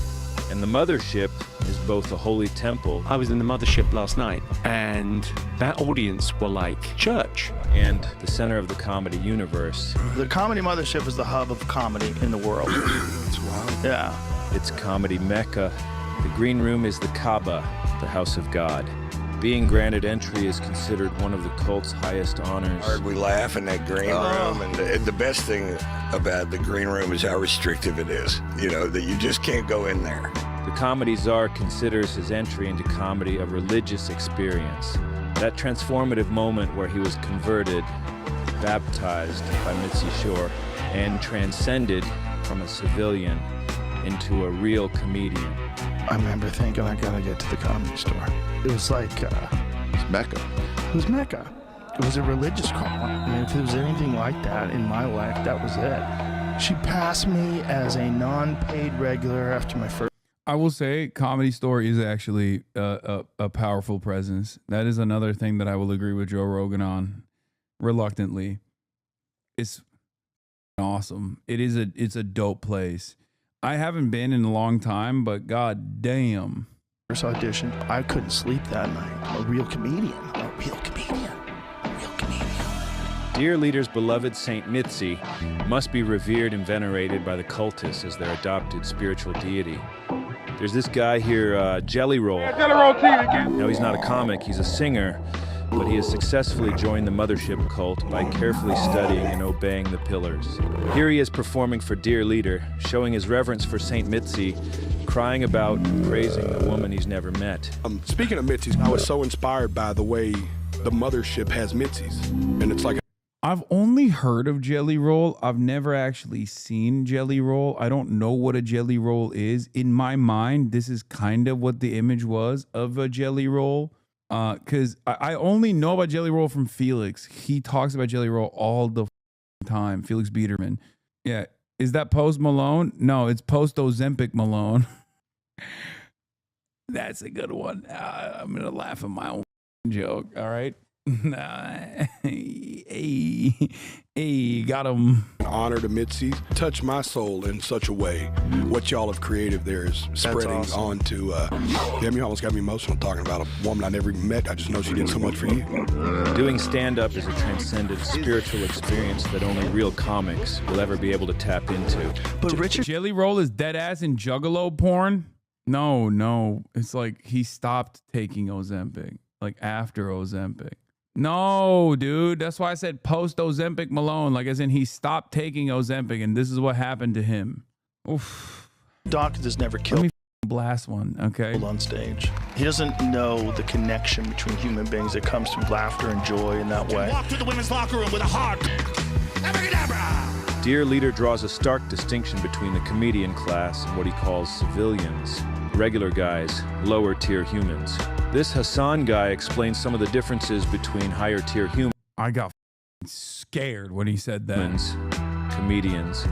And the mothership is both a holy temple. I was in the mothership last night, and that audience were like church. And the center of the comedy universe. The comedy mothership is the hub of comedy in the world. It's wild. Yeah. It's comedy mecca. The green room is the Kaaba, the house of God. Being granted entry is considered one of the cult's highest honors. We laugh in that green room, and the best thing about the green room is how restrictive it is. You know, that you just can't go in there. The comedy czar considers his entry into comedy a religious experience. That transformative moment where he was converted, baptized by Mitzi Shore, and transcended from a civilian into a real comedian. I remember thinking, I gotta get to the comedy store. It was like, it's Mecca. It was Mecca. It was a religious call. I mean, if there was anything like that in my life, that was it. She passed me as a non-paid regular after my first. I will say Comedy Store is actually a powerful presence. That is another thing that I will agree with Joe Rogan on, reluctantly. It's awesome. It's a dope place. I haven't been in a long time, but god damn. First audition, I couldn't sleep that night. I'm a real comedian. I'm a real comedian. Dear Leader's beloved Saint Mitzi must be revered and venerated by the cultists as their adopted spiritual deity. There's this guy here, Jelly Roll. Jelly Roll TV again. No, he's not a comic, he's a singer, but he has successfully joined the mothership cult by carefully studying and obeying the pillars. Here he is performing for Dear Leader, showing his reverence for Saint Mitzi, crying about and praising the woman he's never met. Speaking of Mitzi's, I was so inspired by the way the mothership has Mitzi's, and it's like I've only heard of Jelly Roll. I've never actually seen Jelly Roll. I don't know what a Jelly Roll is. In my mind, this is kind of what the image was of a Jelly Roll. Because I only know about Jelly Roll from Felix. He talks about Jelly Roll all the time. Felix Biederman. Yeah. Is that Post Malone? No, it's Post Ozempic Malone. That's a good one. I'm going to laugh at my own joke. All right. Hey, got him. Honor to Mitzi. Touch my soul in such a way. What y'all have created there is spreading on to, damn, you almost got me emotional talking about a woman I never even met. I just know she did so much for you. Doing stand-up is a transcendent spiritual experience that only real comics will ever be able to tap into. But Richard Jelly Roll is dead ass in juggalo porn? No. It's like he stopped taking Ozempic, like after Ozempic. No, dude. That's why I said post Ozempic Malone. Like, as in he stopped taking Ozempic, and this is what happened to him. Oof. Dawkins has never Let killed me blast one, okay? on stage. He doesn't know the connection between human beings that comes through laughter and joy in that way. Walk to the women's locker room with a heart. Abracadabra! Dear Leader draws a stark distinction between the comedian class and what he calls civilians, regular guys, lower tier humans. This Hasan guy explains some of the differences between higher tier humans. I got scared when he said that. Comedians,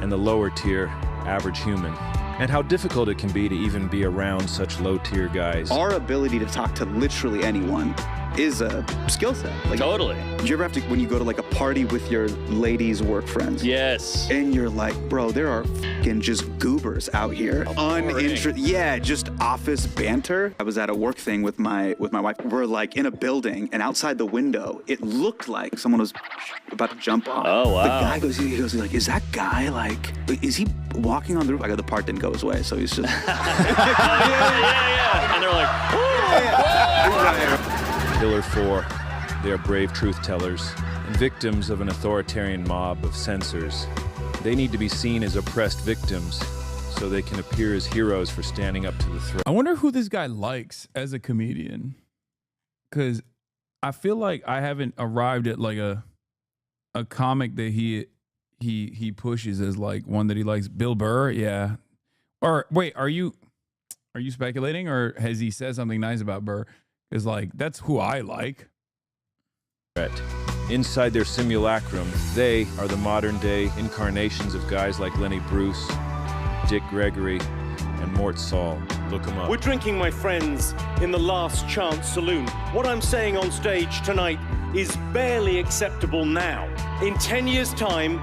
and the lower tier average human, and how difficult it can be to even be around such low tier guys. Our ability to talk to literally anyone is a skill set. Like, Totally. do you ever have to, when you go to like a party with your ladies' work friends? Yes. And you're like, bro, there are fucking just goobers out here. Yeah, just office banter. I was at a work thing with my wife. We're like in a building, and outside the window, it looked like someone was about to jump off. Oh, wow. The guy goes, like, is that guy like, is he walking on the roof? I go, the part didn't go his way, so he's just. yeah. And they're like, Pillar 4, they are brave truth tellers and victims of an authoritarian mob of censors. They need to be seen as oppressed victims so they can appear as heroes for standing up to the threat. I wonder who this guy likes as a comedian, because I feel like I haven't arrived at like a comic that he pushes as like one that he likes. Bill Burr, yeah. Or wait, are you speculating, or has he said something nice about Burr? Is like, that's who I like. Inside their simulacrum, they are the modern day incarnations of guys like Lenny Bruce, Dick Gregory, and Mort Saul. Look them up. We're drinking, my friends, in the Last Chance Saloon. What I'm saying on stage tonight is barely acceptable now. In 10 years' time...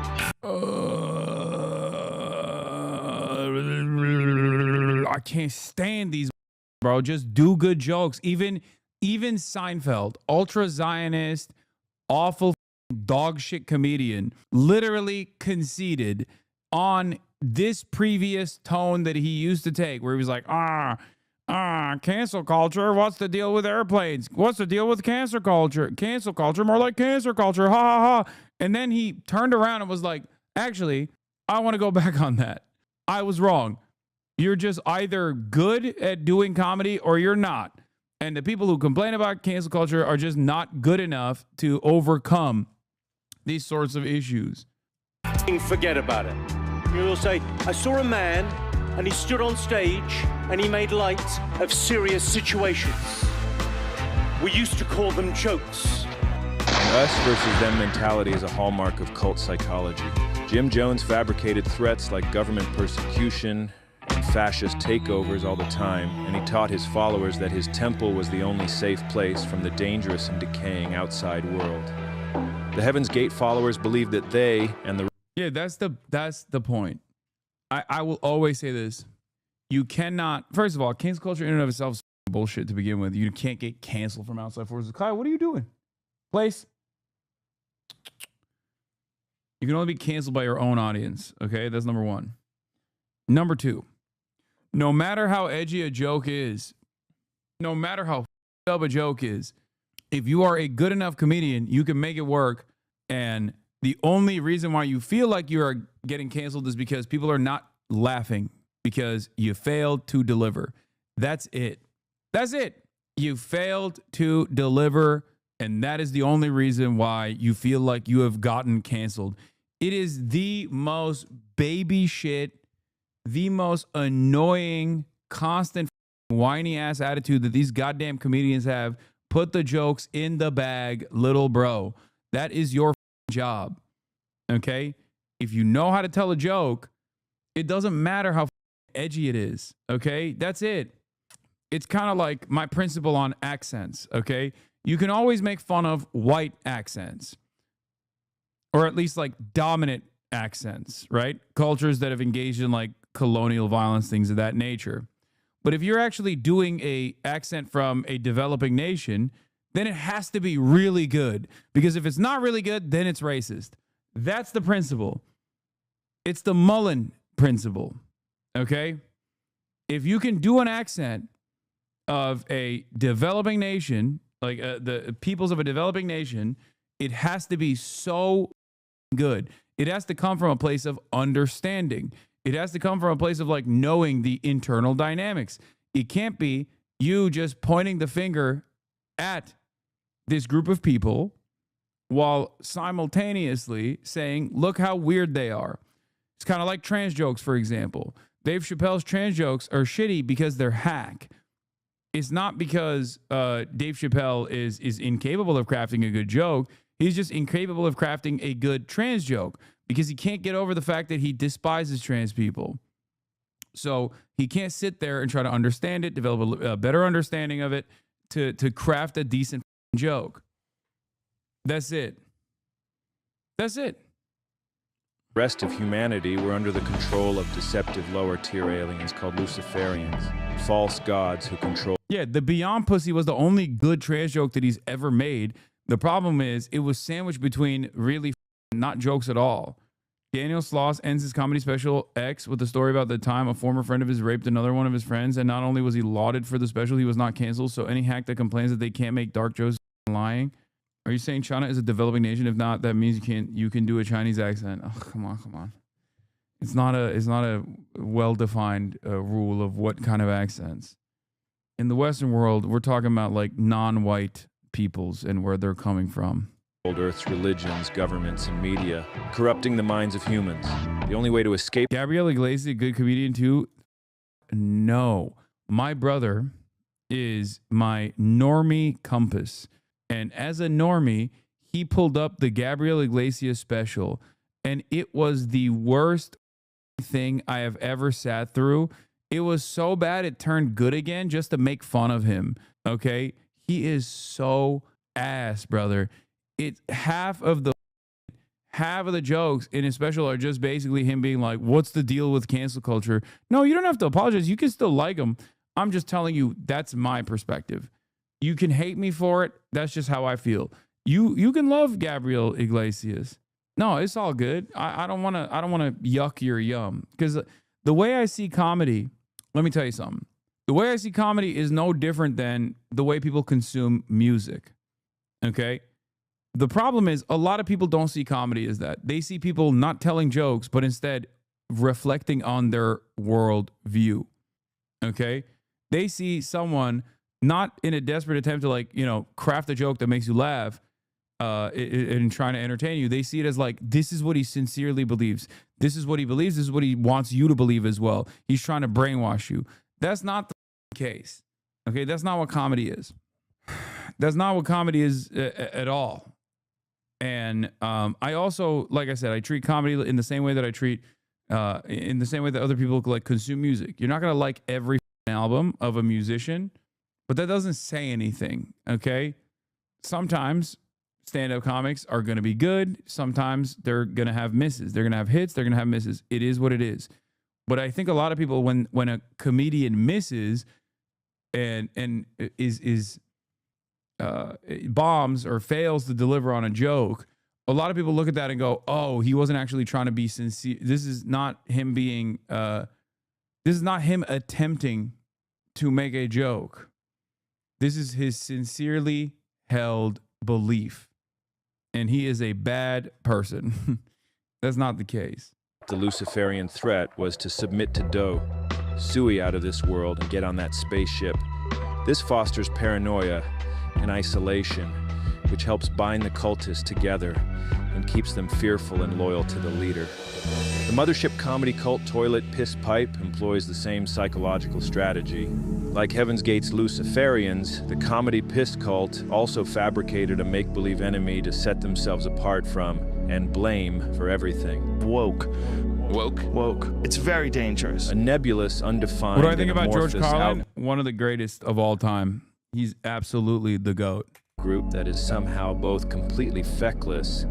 I can't stand these, bro. Just do good jokes. Even Seinfeld, ultra Zionist, awful dog shit comedian, literally conceded on this previous tone that he used to take, where he was like, cancel culture. What's the deal with airplanes? What's the deal with cancel culture? Cancel culture, more like cancer culture. Ha ha ha. And then he turned around and was like, actually, I want to go back on that. I was wrong. You're just either good at doing comedy or you're not. And the people who complain about cancel culture are just not good enough to overcome these sorts of issues. Forget about it. You'll say, I saw a man and he stood on stage and he made light of serious situations. We used to call them jokes. Us versus them mentality is a hallmark of cult psychology. Jim Jones fabricated threats like government persecution and fascist takeovers all the time, and he taught his followers that his temple was the only safe place from the dangerous and decaying outside world. The Heaven's Gate followers believed that they and the... Yeah, that's the point. I will always say this. You cannot, first of all, cancel culture in and of itself is bullshit to begin with. You can't get canceled from outside forces. Kyle, what are you doing? Place. You can only be canceled by your own audience, okay? That's number one. Number two, no matter how edgy a joke is, no matter how f***ed up a joke is, if you are a good enough comedian, you can make it work. And the only reason why you feel like you are getting canceled is because people are not laughing because you failed to deliver. That's it. That's it. You failed to deliver, and that is the only reason why you feel like you have gotten canceled. It is the most baby shit, the most annoying, constant whiny ass attitude that these goddamn comedians have. Put the jokes in the bag, little bro. That is your job. Okay? If you know how to tell a joke, it doesn't matter how edgy it is. Okay? That's it. It's kind of like my principle on accents. Okay? You can always make fun of white accents. or at least like dominant accents, right? Cultures that have engaged in like colonial violence, things of that nature. But if you're actually doing a accent from a developing nation, then it has to be really good. Because if it's not really good, then it's racist. That's the principle. It's the Mullen principle. Okay? If you can do an accent of a developing nation, like the peoples of a developing nation, it has to be so good. It has to come from a place of understanding. It has to come from a place of like knowing the internal dynamics. It can't be you just pointing the finger at this group of people while simultaneously saying, look how weird they are. It's kind of like trans jokes, for example. Dave Chappelle's trans jokes are shitty because they're hack. It's not because Dave Chappelle is incapable of crafting a good joke. He's just incapable of crafting a good trans joke because he can't get over the fact that he despises trans people. So he can't sit there and try to understand it, develop a better understanding of it to craft a decent joke. That's it. That's it. The rest of humanity were under the control of deceptive lower-tier aliens called Luciferians, false gods who control. Yeah, the Beyond Pussy was the only good trans joke that he's ever made. The problem is it was sandwiched between really not jokes at all. Daniel Sloss ends his comedy special X with a story about the time a former friend of his raped another one of his friends, and not only was he lauded for the special, he was not canceled. So any hack that complains that they can't make dark jokes lying. Are you saying China is a developing nation? If not, that means you can do a Chinese accent. Oh, come on. It's not a well-defined rule of what kind of accents. In the Western world, we're talking about like non-white peoples and where they're coming from. Old Earth's religions, governments, and media, corrupting the minds of humans. The only way to escape. Gabriel Iglesias, a good comedian too? No. My brother is my normie compass. And as a normie, he pulled up the Gabriel Iglesias special, and it was the worst thing I have ever sat through. It was so bad it turned good again just to make fun of him. Okay? He is so ass, brother. It's half of the jokes in his special are just basically him being like, what's the deal with cancel culture? No, you don't have to apologize. You can still like him. I'm just telling you, that's my perspective. You can hate me for it. That's just how I feel. You can love Gabriel Iglesias. No, it's all good. I don't want to yuck your yum, because the way I see comedy, let me tell you something. The way I see comedy is no different than the way people consume music. Okay? The problem is a lot of people don't see comedy as that. They see people not telling jokes, but instead reflecting on their world view. Okay? They see someone not in a desperate attempt to craft a joke that makes you laugh and trying to entertain you. They see it as like, this is what he sincerely believes. This is what he believes. This is what he wants you to believe as well. He's trying to brainwash you. That's not the case. Okay, that's not what comedy is. That's not what comedy is at all. And I also, like I said, I treat comedy in the same way that I treat, in the same way that other people like consume music. You're not gonna like every album of a musician, but that doesn't say anything. Okay, sometimes stand-up comics are gonna be good. Sometimes they're gonna have misses. They're gonna have hits. They're gonna have misses. It is what it is. But I think a lot of people, when a comedian misses and is bombs or fails to deliver on a joke, a lot of people look at that and go, oh, he wasn't actually trying to be sincere. This is not him being, this is not him attempting to make a joke. This is his sincerely held belief. And he is a bad person. That's not the case. The Luciferian threat was to submit to Doe, Sui out of this world, and get on that spaceship. This fosters paranoia and isolation, which helps bind the cultists together and keeps them fearful and loyal to the leader. The mothership comedy cult Toilet Piss Pipe employs the same psychological strategy. Like Heaven's Gate's Luciferians, the comedy piss cult also fabricated a make-believe enemy to set themselves apart from and blame for everything. Woke. It's very dangerous. A nebulous, undefined, what do I think about George amorphous Carlin? One of the greatest of all time. He's absolutely the GOAT. group that is somehow both completely feckless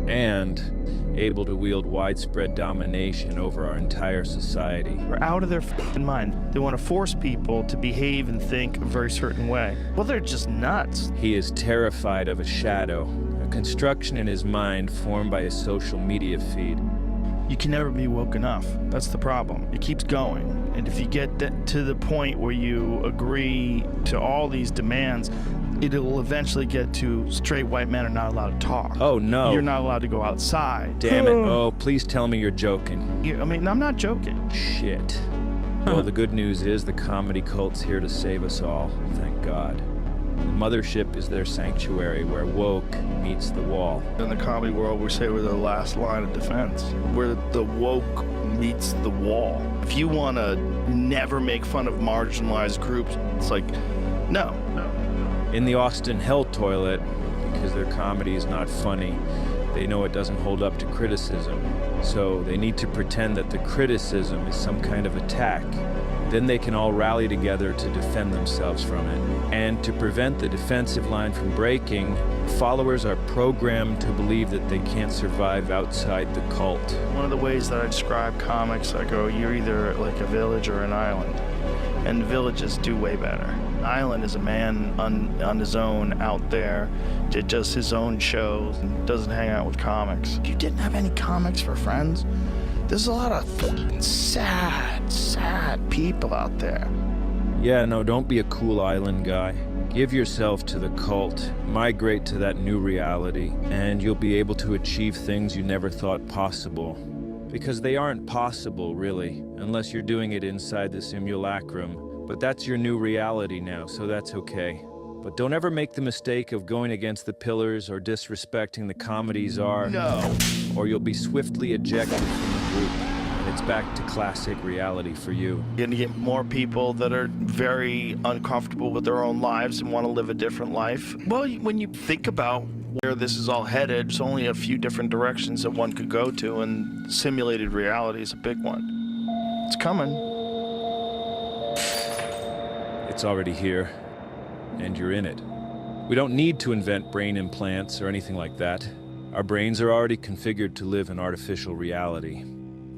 and able to wield widespread domination over our entire society. They're out of their f***ing mind. They want to force people to behave and think a very certain way. Well, they're just nuts. He is terrified of a shadow, a construction in his mind formed by his social media feed. You can never be woke enough. That's the problem. It keeps going. And if you get to the point where you agree to all these demands, it'll eventually get to straight white men are not allowed to talk. Oh, no. You're not allowed to go outside. Damn it. Oh, please tell me you're joking. I mean, I'm not joking. Shit. Well, the good news is the comedy cult's here to save us all. Thank God. The mothership is their sanctuary where woke meets the wall. In the comedy world, we say we're the last line of defense. We're the woke meets the wall. If you want to never make fun of marginalized groups, it's like, no. In the Austin Hell Toilet, because their comedy is not funny, they know it doesn't hold up to criticism. So they need to pretend that the criticism is some kind of attack. Then they can all rally together to defend themselves from it. And to prevent the defensive line from breaking, followers are programmed to believe that they can't survive outside the cult. One of the ways that I describe comics, I go, you're either like a village or an island. And villages do way better. An island is a man on his own out there, did just his own shows, and doesn't hang out with comics. You didn't have any comics for friends? There's a lot of fucking sad people out there. Yeah, no, don't be a cool island guy. Give yourself to the cult, migrate to that new reality, and you'll be able to achieve things you never thought possible. Because they aren't possible, really, unless you're doing it inside the simulacrum. But that's your new reality now, so that's okay. But don't ever make the mistake of going against the pillars or disrespecting the comedy czar. No. Or you'll be swiftly ejected from the group. And it's back to classic reality for you. You're gonna get more people that are very uncomfortable with their own lives and want to live a different life. Well, when you think about where this is all headed, there's only a few different directions that one could go to, and simulated reality is a big one. It's coming. It's already here, and you're in it. We don't need to invent brain implants or anything like that. Our brains are already configured to live in artificial reality.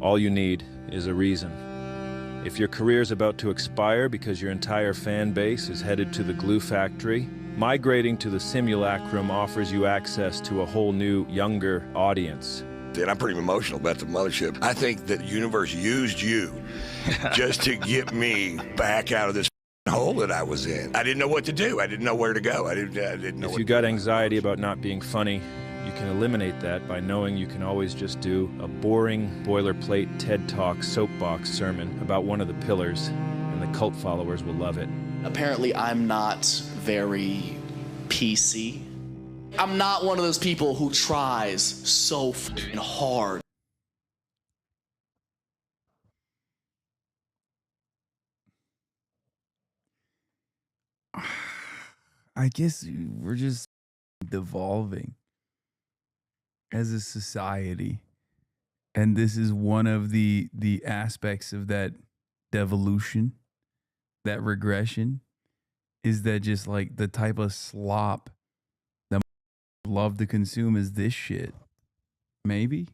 All you need is a reason. If your career's about to expire because your entire fan base is headed to the glue factory, migrating to the simulacrum offers you access to a whole new, younger audience. And I'm pretty emotional about the mothership. I think that the universe used you just to get me back out of this hole that I was in. I didn't know what to do. I didn't know where to go. I didn't know. If you got anxiety about not being funny, you can eliminate that by knowing you can always just do a boring, boilerplate TED Talk soapbox sermon about one of the pillars, and the cult followers will love it. Apparently, I'm not very PC. I'm not one of those people who tries so f***ing hard. I guess we're just devolving as a society, and this is one of the aspects of that devolution, that regression, is that just like the type of slop that love to consume is this shit. Maybe is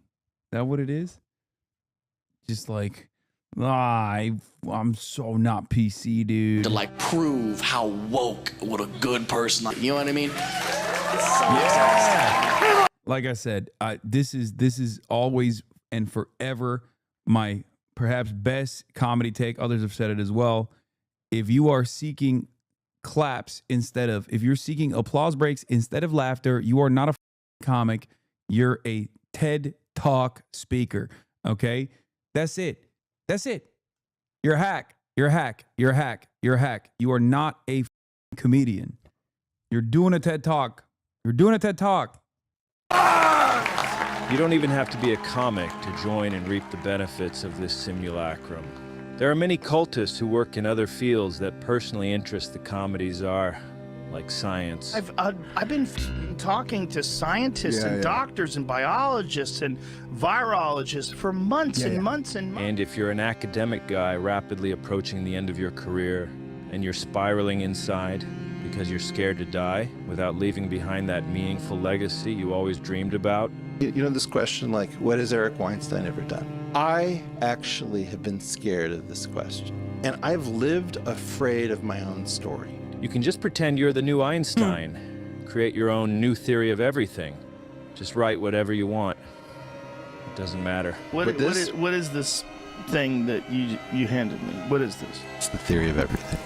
that what it is? Just like, I'm so not PC, dude. To like prove how woke, what a good person, you know what I mean? Yeah. Like I said, this is always and forever my perhaps best comedy take. Others have said it as well. If you are seeking claps if you're seeking applause breaks instead of laughter, you are not a comic. You're a TED Talk speaker. Okay, that's it. That's it. You're a hack. You're a hack. You're a hack. You're a hack. You are not a comedian. You're doing a TED Talk. You're doing a TED Talk. You don't even have to be a comic to join and reap the benefits of this simulacrum. There are many cultists who work in other fields that personally interest the comedy czar, like science. I've been talking to scientists and doctors and biologists and virologists for months and months and months. And if you're an academic guy rapidly approaching the end of your career and you're spiraling inside, Because you're scared to die without leaving behind that meaningful legacy you always dreamed about? You know this question, like, what has Eric Weinstein ever done? I actually have been scared of this question. And I've lived afraid of my own story. You can just pretend you're the new Einstein. Create your own new theory of everything. Just write whatever you want. It doesn't matter. What is this thing that you handed me? What is this? It's the theory of everything.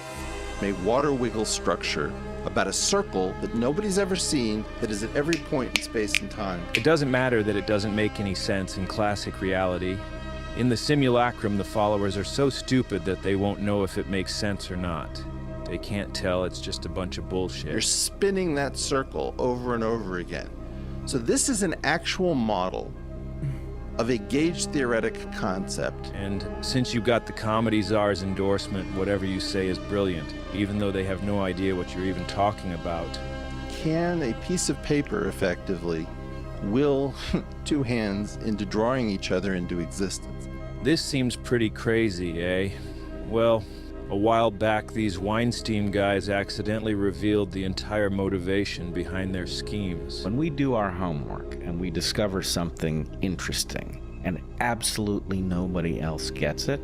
A water wiggle structure about a circle that nobody's ever seen that is at every point in space and time. It doesn't matter that it doesn't make any sense in classic reality. In the simulacrum, the followers are so stupid that they won't know if it makes sense or not. They can't tell, it's just a bunch of bullshit. You're spinning that circle over and over again. So this is an actual model of a gauge theoretic concept. And since you got the comedy czar's endorsement, whatever you say is brilliant, even though they have no idea what you're even talking about. Can a piece of paper effectively will two hands into drawing each other into existence? This seems pretty crazy, eh? Well, a while back, these Weinstein guys accidentally revealed the entire motivation behind their schemes. When we do our homework and we discover something interesting and absolutely nobody else gets it,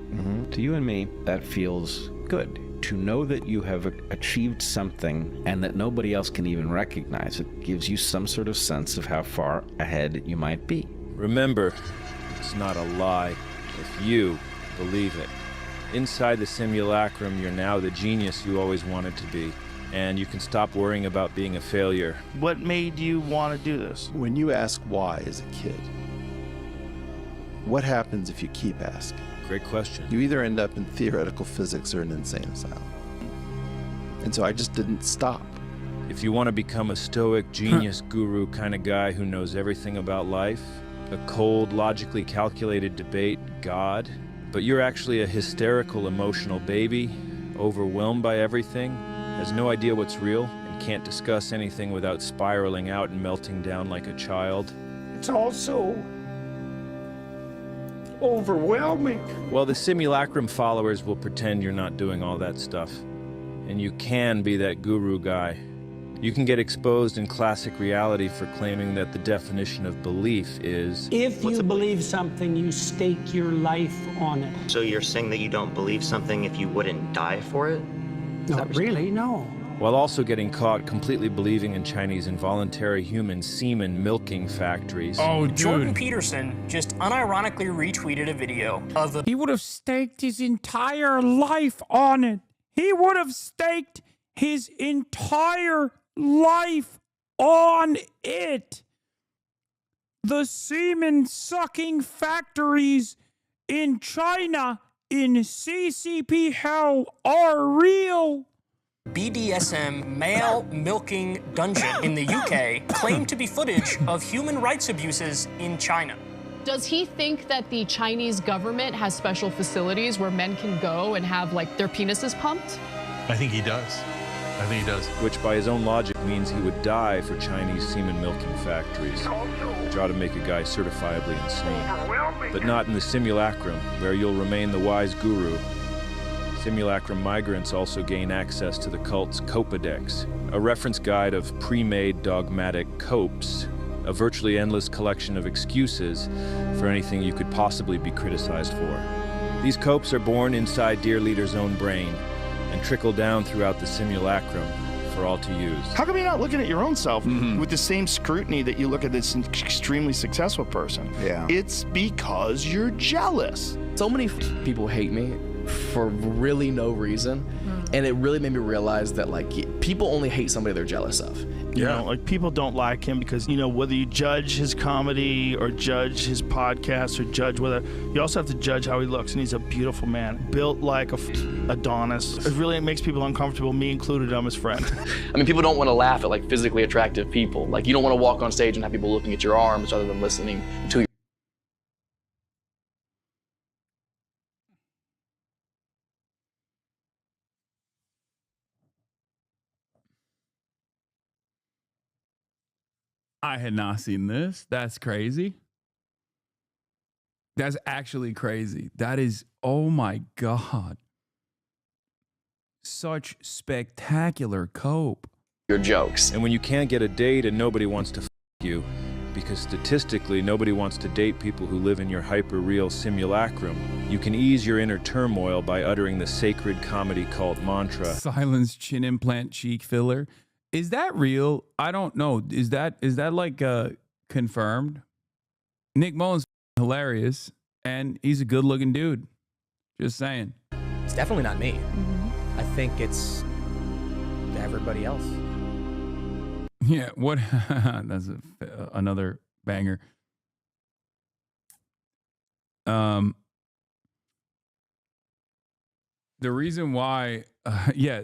to you and me, that feels good. To know that you have achieved something and that nobody else can even recognize it gives you some sort of sense of how far ahead you might be. Remember, it's not a lie if you believe it. Inside the simulacrum, you're now the genius you always wanted to be, and you can stop worrying about being a failure. What made you want to do this? When you ask why as a kid, what happens if you keep asking? Great question. You either end up in theoretical physics or an insane asylum. And so I just didn't stop. If you want to become a stoic genius guru kind of guy who knows everything about life, a cold, logically calculated debate god, but you're actually a hysterical, emotional baby, overwhelmed by everything, has no idea what's real, and can't discuss anything without spiraling out and melting down like a child. It's also overwhelming. Well, the simulacrum followers will pretend you're not doing all that stuff. And you can be that guru guy. You can get exposed in classic reality for claiming that the definition of belief is... If you believe something, you stake your life on it. So you're saying that you don't believe something if you wouldn't die for it? Not really, no. While also getting caught completely believing in Chinese involuntary human semen milking factories. Oh, dude. Jordan Peterson just unironically retweeted a video of the... He would have staked his entire life on it. He would have staked his entire life on it. The semen sucking factories in China in CCP hell are real. BDSM male milking dungeon in the UK claimed to be footage of human rights abuses in China. Does he think that the Chinese government has special facilities where men can go and have, like, their penises pumped? I think he does. I think he does. Which by his own logic means he would die for Chinese semen milking factories, which ought to make a guy certifiably insane. But not in the simulacrum, where you'll remain the wise guru. Simulacrum migrants also gain access to the cult's Copadex, a reference guide of pre-made dogmatic copes, a virtually endless collection of excuses for anything you could possibly be criticized for. These copes are born inside Dear Leader's own brain and trickle down throughout the simulacrum for all to use. How come you're not looking at your own self with the same scrutiny that you look at this extremely successful person? Yeah. It's because you're jealous. So many people hate me for really no reason, and it really made me realize that, like, people only hate somebody they're jealous of. You know, like, people don't like him because, you know, whether you judge his comedy or judge his podcast or judge whether, you also have to judge how he looks, and he's a beautiful man, built like a Adonis. It really makes people uncomfortable, me included. I'm his friend. I mean, people don't want to laugh at, like, physically attractive people. Like, you don't want to walk on stage and have people looking at your arms rather than listening to you. I had not seen this. That's crazy. That's actually crazy. That is, oh my God. such spectacular cope. Your jokes. And when you can't get a date and nobody wants to you, because statistically nobody wants to date people who live in your hyper-real simulacrum, you can ease your inner turmoil by uttering the sacred comedy cult mantra. Silence chin implant cheek filler. Is that real? I don't know. Is that like confirmed? Nick Mullen's hilarious, and he's a good-looking dude. Just saying. It's definitely not me. I think it's everybody else. Yeah, what? That's another banger. The reason why,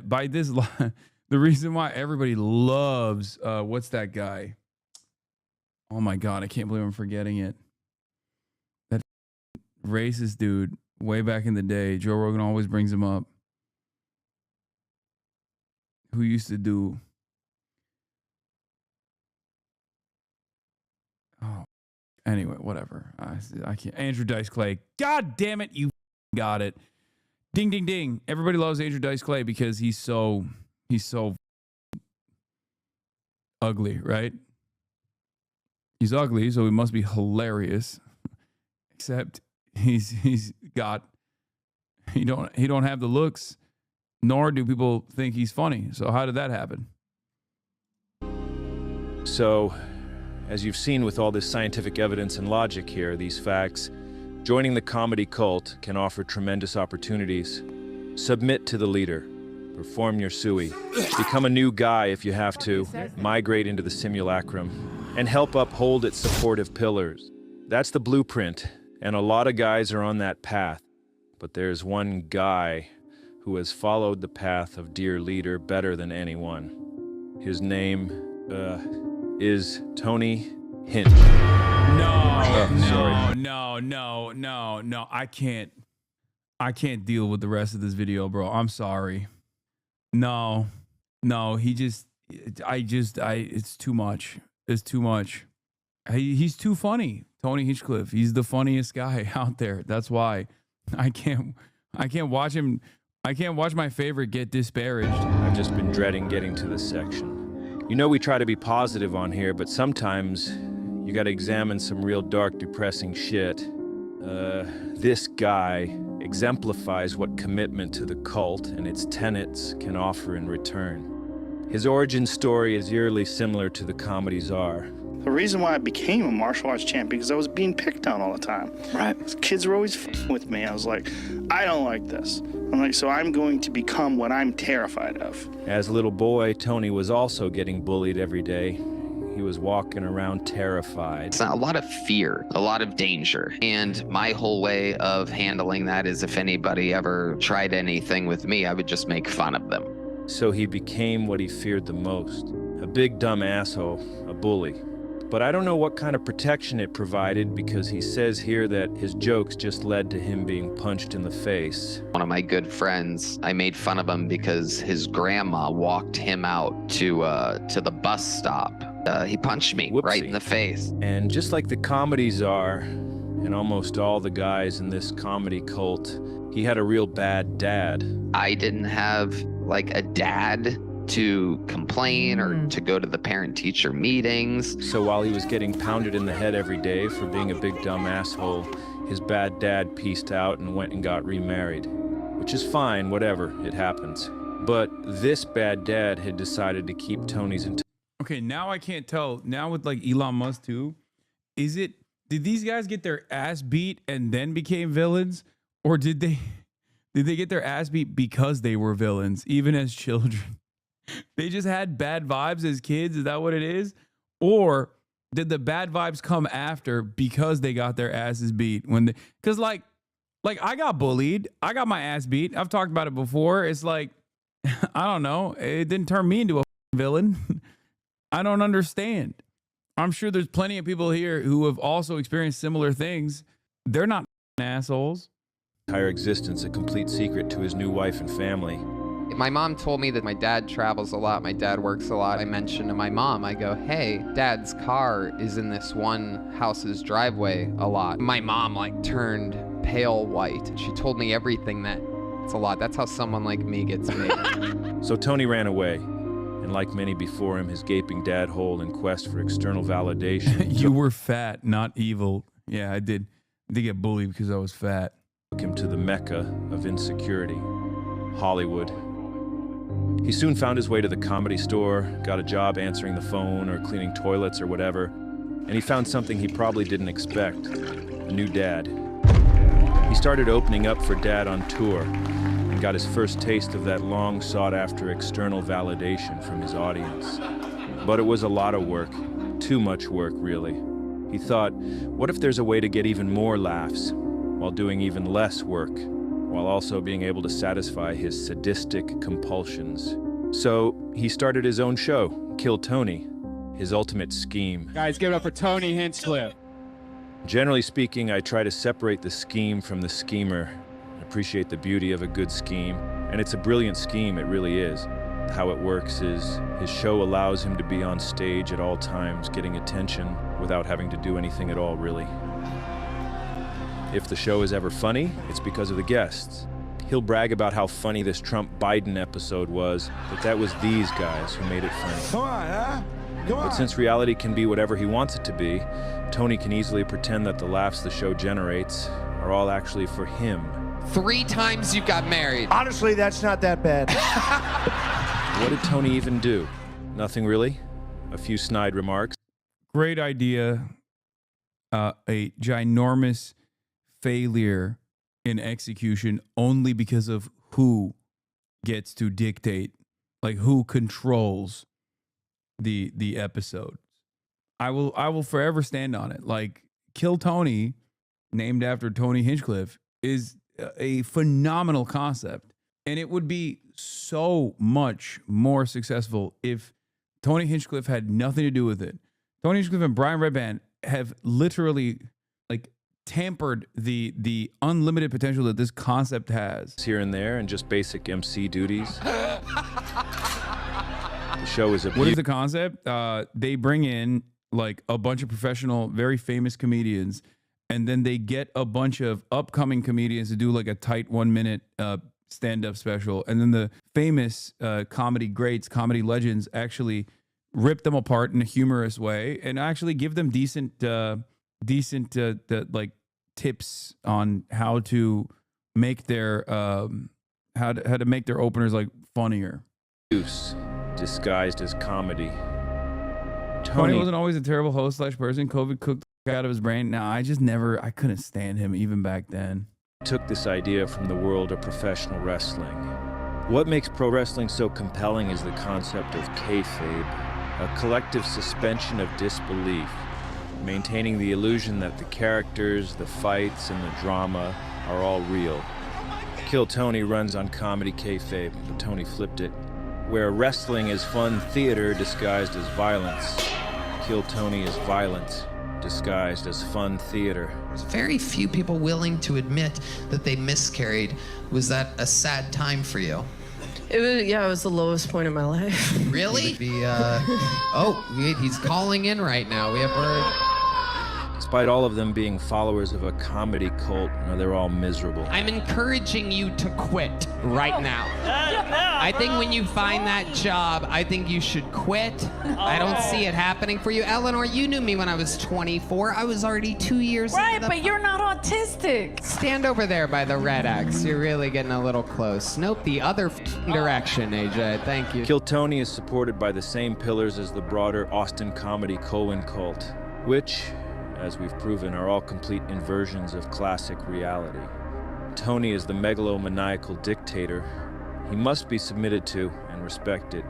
by this line, the reason why everybody loves, what's that guy? Oh my God, I can't believe I'm forgetting it. That racist dude way back in the day. Joe Rogan always brings him up. Who used to do... Oh, anyway, whatever. I can't. Andrew Dice Clay. God damn it, you got it. Ding, ding, ding. Everybody loves Andrew Dice Clay because he's so ugly, right? He's ugly, so he must be hilarious. Except he don't have the looks, nor do people think he's funny. So how did that happen? So, as you've seen with all this scientific evidence and logic here, these facts, joining the comedy cult can offer tremendous opportunities. Submit to the leader. Perform your sui. Become a new guy if you have to. Migrate into the simulacrum. And help uphold its supportive pillars. That's the blueprint, and a lot of guys are on that path. But there's one guy who has followed the path of dear leader better than anyone. His name, is Tony Hint. No. I can't deal with the rest of this video, bro. I'm sorry. No, it's too much. It's too much. He's too funny. Tony Hinchcliffe. He's the funniest guy out there. That's why I can't watch him. I can't watch my favorite get disparaged. I've just been dreading getting to this section. You know we try to be positive on here, but sometimes you gotta examine some real dark, depressing shit. This guy exemplifies what commitment to the cult and its tenets can offer in return. His origin story is eerily similar to the comedy's are. The reason why I became a martial arts champion because I was being picked on all the time. Right. Kids were always f***ing with me. I was like, I don't like this. I'm like, so I'm going to become what I'm terrified of. As a little boy, Tony was also getting bullied every day. He was walking around terrified. It's a lot of fear, a lot of danger. And my whole way of handling that is if anybody ever tried anything with me, I would just make fun of them. So he became what he feared the most. A big dumb asshole, a bully. But I don't know what kind of protection it provided because he says here that his jokes just led to him being punched in the face. One of my good friends, I made fun of him because his grandma walked him out to the bus stop. He punched me right in the face. And just like the comedies are, and almost all the guys in this comedy cult, he had a real bad dad. I didn't have like a dad to complain or to go to the parent-teacher meetings. So while he was getting pounded in the head every day for being a big dumb asshole, his bad dad pieced out and went and got remarried. Which is fine, whatever, it happens. But this bad dad had decided to keep Tony's Okay, now I can't tell. Now with like Elon Musk too, did these guys get their ass beat and then became villains? Or did they get their ass beat because they were villains, even as children? They just had bad vibes as kids. Is that what it is? Or did the bad vibes come after because they got their asses beat? Because like I got bullied. I got my ass beat. I've talked about it before. It's like, I don't know. It didn't turn me into a villain. I don't understand. I'm sure there's plenty of people here who have also experienced similar things. They're not assholes. Entire existence a complete secret to his new wife and family. My mom told me that my dad travels a lot, my dad works a lot. I mentioned to my mom, I go, hey, Dad's car is in this one house's driveway a lot. My mom like turned pale white. She told me everything that That's a lot. That's how someone like me gets made. So Tony ran away, and like many before him, his gaping dad hole in quest for external validation. You were fat, not evil. Yeah, I did get bullied because I was fat. Took him to the mecca of insecurity, Hollywood. He soon found his way to the Comedy Store, got a job answering the phone or cleaning toilets or whatever, and he found something he probably didn't expect, a new dad. He started opening up for Dad on tour and got his first taste of that long sought-after external validation from his audience. But it was a lot of work, too much work, really. He thought, what if there's a way to get even more laughs while doing even less work, while also being able to satisfy his sadistic compulsions? So he started his own show, Kill Tony, his ultimate scheme. Guys, give it up for Tony Hinchcliffe. Generally speaking, I try to separate the scheme from the schemer, appreciate the beauty of a good scheme, and it's a brilliant scheme, it really is. How it works is his show allows him to be on stage at all times, getting attention without having to do anything at all, really. If the show is ever funny, it's because of the guests. He'll brag about how funny this Trump-Biden episode was, but that was these guys who made it funny. Come on, huh? Come on. But since reality can be whatever he wants it to be, Tony can easily pretend that the laughs the show generates are all actually for him. 3 times you got married. Honestly, that's not that bad. What did Tony even do? Nothing really. A few snide remarks. Great idea. A ginormous failure in execution only because of who gets to dictate, like who controls the episode. I will forever stand on it. Like Kill Tony, named after Tony Hinchcliffe, is a phenomenal concept, and it would be so much more successful if Tony Hinchcliffe had nothing to do with it. Tony Hinchcliffe and Brian Redband have literally like tampered the unlimited potential that this concept has. Here and there, and just basic MC duties. The show is a. What is the concept? They bring in like a bunch of professional, very famous comedians, and then they get a bunch of upcoming comedians to do like a tight 1 minute stand-up special, and then the famous comedy greats, comedy legends, actually rip them apart in a humorous way and actually give them decent like tips on how to make their how to make their openers like funnier. Use disguised as comedy. Tony wasn't always a terrible host / person. COVID cooked the out of his brain. No, I couldn't stand him even back then. Took this idea from the world of professional wrestling. What makes pro wrestling so compelling is the concept of kayfabe, a collective suspension of disbelief, maintaining the illusion that the characters, the fights, and the drama are all real. Kill Tony runs on comedy kayfabe, but Tony flipped it, where wrestling is fun theater disguised as violence. Kill Tony is violence disguised as fun theater. There's very few people willing to admit that they miscarried. Was that a sad time for you? It was the lowest point in my life. Really? He's calling in right now. We have word. Despite all of them being followers of a comedy cult, they're all miserable. I'm encouraging you to quit right now. I think when you find that job, I think you should quit. I don't see it happening for you. Eleanor, you knew me when I was 24. I was already 2 years Right, but you're not autistic. Stand over there by the red X. You're really getting a little close. Nope, the other direction, AJ. Thank you. Kill Tony is supported by the same pillars as the broader Austin comedy colon cult, which, as we've proven, are all complete inversions of classic reality. Tony is the megalomaniacal dictator. He must be submitted to and respected.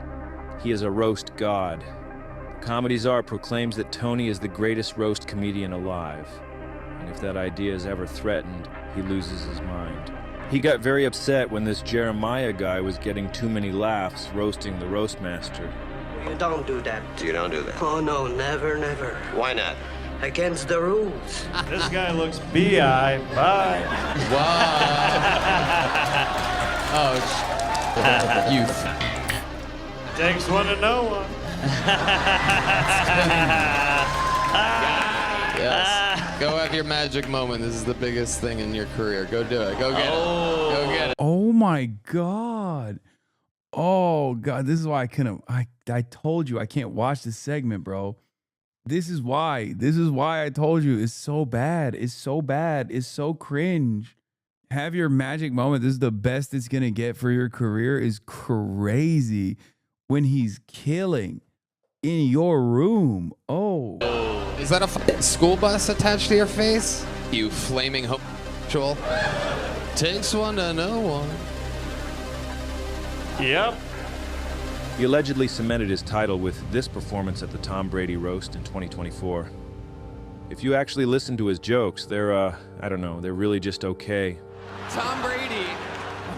He is a roast god. Comedy's Art proclaims that Tony is the greatest roast comedian alive. And if that idea is ever threatened, he loses his mind. He got very upset when this Jeremiah guy was getting too many laughs roasting the roast master. You don't do that. You don't do that. Oh, no, never, never. Why not? Against the rules. This guy looks bi. Bye. Youth. Takes one to know one. Yes. Go have your magic moment. This is the biggest thing in your career. Go do it. Go get it. Go get it. Oh my God. Oh God. This is why I couldn't. I told you I can't watch this segment, bro. This is why. This is why I told you it's so bad. It's so bad. It's so cringe. Have your magic moment. This is the best it's gonna get for your career. Is crazy when he's killing in your room. Oh. Is that a school bus attached to your face? You flaming homosexual. Takes one to know one. Yep. He allegedly cemented his title with this performance at the Tom Brady roast in 2024. If you actually listen to his jokes, they're, I don't know, they're really just okay. Tom Brady.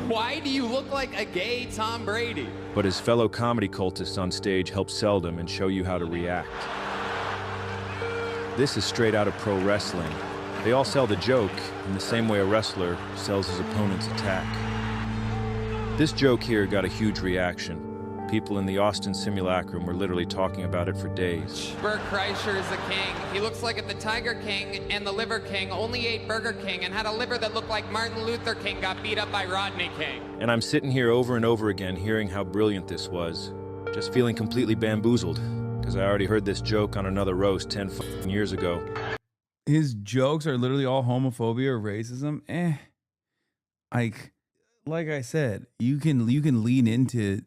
Why do you look like a gay Tom Brady? But his fellow comedy cultists on stage help sell them and show you how to react. This is straight out of pro wrestling. They all sell the joke in the same way a wrestler sells his opponent's attack. This joke here got a huge reaction. People in the Austin simulacrum were literally talking about it for days. Bert Kreischer is the king. He looks like if the Tiger King and the Liver King only ate Burger King and had a liver that looked like Martin Luther King got beat up by Rodney King. And I'm sitting here over and over again hearing how brilliant this was. Just feeling completely bamboozled, because I already heard this joke on another roast 10 years ago. His jokes are literally all homophobia or racism. Like I said, you can lean into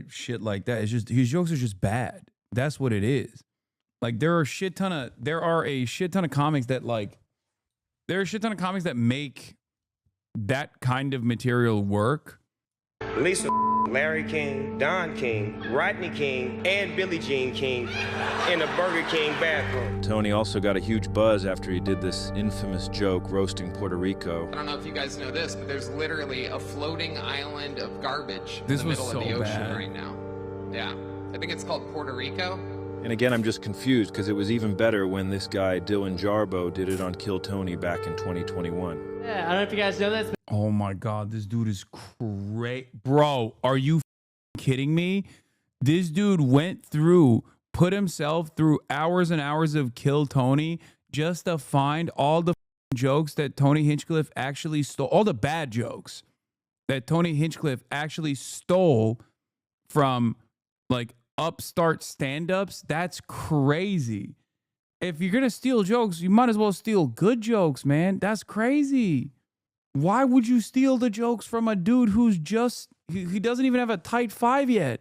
shit like that. It's just his jokes are just bad. That's what it is. Like there are a shit ton of comics that make that kind of material work. Lisa, Larry King, Don King, Rodney King, and Billie Jean King in a Burger King bathroom. Tony also got a huge buzz after he did this infamous joke roasting Puerto Rico. I don't know if you guys know this, but there's literally a floating island of garbage This in the was middle so of the ocean bad. right now. Yeah. I think it's called Puerto Rico. And again, I'm just confused because it was even better when this guy, Dylan Jarbo, did it on Kill Tony back in 2021. Yeah, I don't know if you guys know this. Oh my God, this dude is crazy. Bro, are you kidding me? This dude put himself through hours and hours of Kill Tony just to find all the jokes that Tony Hinchcliffe actually stole, all the bad jokes that Tony Hinchcliffe actually stole from like upstart stand-ups. That's crazy. If you're gonna steal jokes, you might as well steal good jokes, man. That's crazy. Why would you steal the jokes from a dude who's he doesn't even have a tight 5 yet?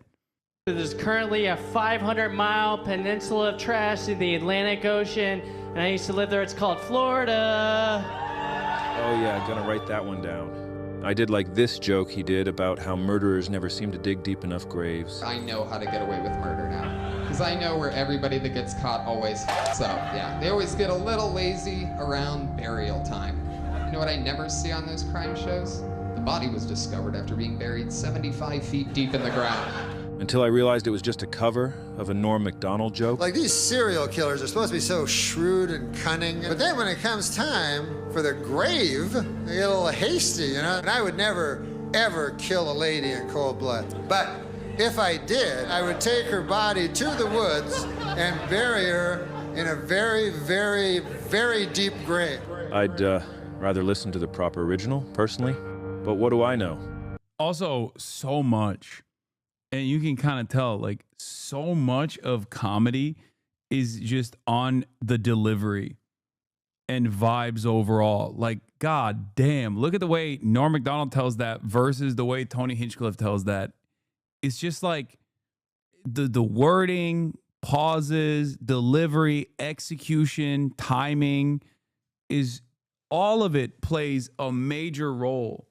There's currently a 500-mile peninsula of trash in the Atlantic Ocean, and I used to live there. It's called Florida. Oh yeah, gonna write that one down. I did like this joke he did about how murderers never seem to dig deep enough graves. I know how to get away with murder now. Because I know where everybody that gets caught always f***s up. Yeah, they always get a little lazy around burial time. You know what I never see on those crime shows? The body was discovered after being buried 75 feet deep in the ground. Until I realized it was just a cover of a Norm Macdonald joke. Like these serial killers are supposed to be so shrewd and cunning, but then when it comes time for the grave, they get a little hasty, you know? And I would never, ever kill a lady in cold blood. But if I did, I would take her body to the woods and bury her in a very, very, very deep grave. I'd rather listen to the proper original, personally. But what do I know? Also, so much. And you can kind of tell, like, so much of comedy is just on the delivery and vibes overall. Like, god damn, look at the way Norm Macdonald tells that versus the way Tony Hinchcliffe tells that. It's just like the wording, pauses, delivery, execution, timing is all of it plays a major role.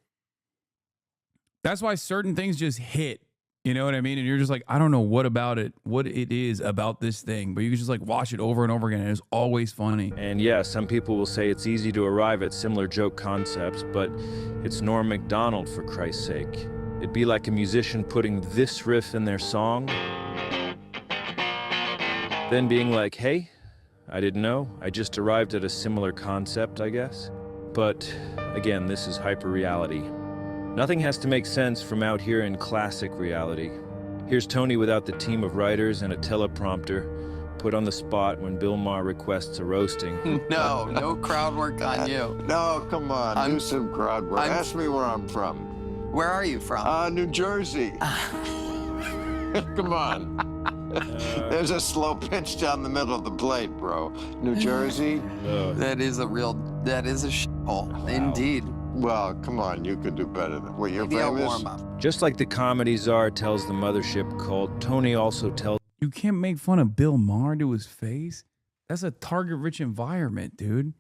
That's why certain things just hit. You know what I mean? And you're just like, I don't know what it is about this thing, but you can just like watch it over and over again. And it's always funny. And yeah, some people will say it's easy to arrive at similar joke concepts, but it's Norm Macdonald, for Christ's sake. It'd be like a musician putting this riff in their song, then being like, hey, I didn't know. I just arrived at a similar concept, I guess. But again, this is hyper-reality. Nothing has to make sense from out here in classic reality. Here's Tony without the team of writers and a teleprompter, put on the spot when Bill Maher requests a roasting. No crowd work on you. No, come on, do some crowd work. Ask me where I'm from. Where are you from? New Jersey. Come on. There's a slow pitch down the middle of the plate, bro. New Jersey. That is a shithole. Indeed. Well, come on, you could do better than what you're Maybe I'll famous. warm up. Just like the comedy czar tells the mothership cult, Tony also tells... You can't make fun of Bill Maher to his face. That's a target-rich environment, dude.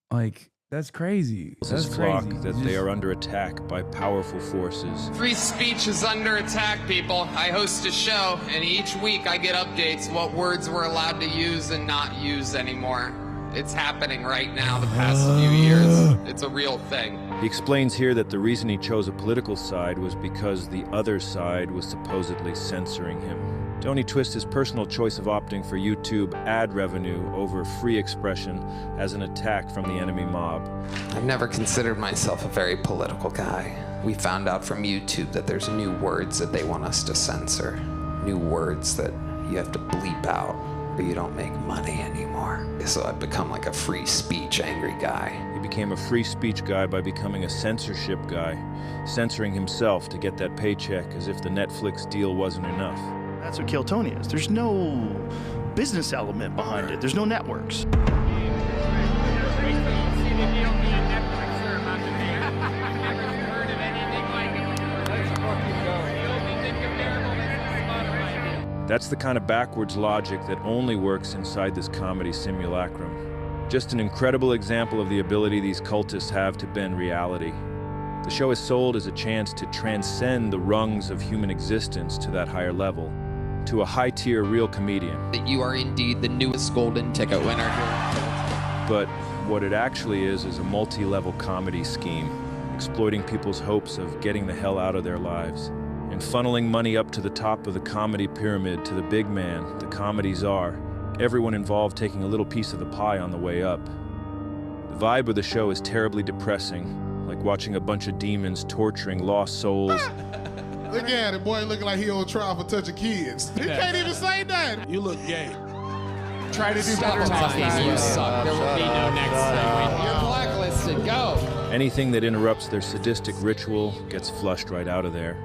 Like, that's crazy. his flock that they are under attack by powerful forces. Free speech is under attack, people. I host a show, and each week I get updates what words we're allowed to use and not use anymore. It's happening right now the past few years. It's a real thing. He explains here that the reason he chose a political side was because the other side was supposedly censoring him. Tony twists his personal choice of opting for YouTube ad revenue over free expression as an attack from the enemy mob. I've never considered myself a very political guy. We found out from YouTube that there's new words that they want us to censor. New words that you have to bleep out or you don't make money anymore. So I've become like a free speech angry guy. He became a free speech guy by becoming a censorship guy, censoring himself to get that paycheck as if the Netflix deal wasn't enough. That's what Kill Tony is. There's no business element behind it. There's no networks. That's the kind of backwards logic that only works inside this comedy simulacrum. Just an incredible example of the ability these cultists have to bend reality. The show is sold as a chance to transcend the rungs of human existence to that higher level, to a high-tier real comedian. That you are indeed the newest golden ticket winner. But what it actually is a multi-level comedy scheme, exploiting people's hopes of getting the hell out of their lives, and funneling money up to the top of the comedy pyramid to the big man, the comedy czar, everyone involved taking a little piece of the pie on the way up. The vibe of the show is terribly depressing, like watching a bunch of demons torturing lost souls. Look at it, boy, looking like he on trial for touching kids. He can't even say that. You look gay. Try to do better next time. You suck. There will be no next segment. You're blacklisted. Go. Anything that interrupts their sadistic ritual gets flushed right out of there.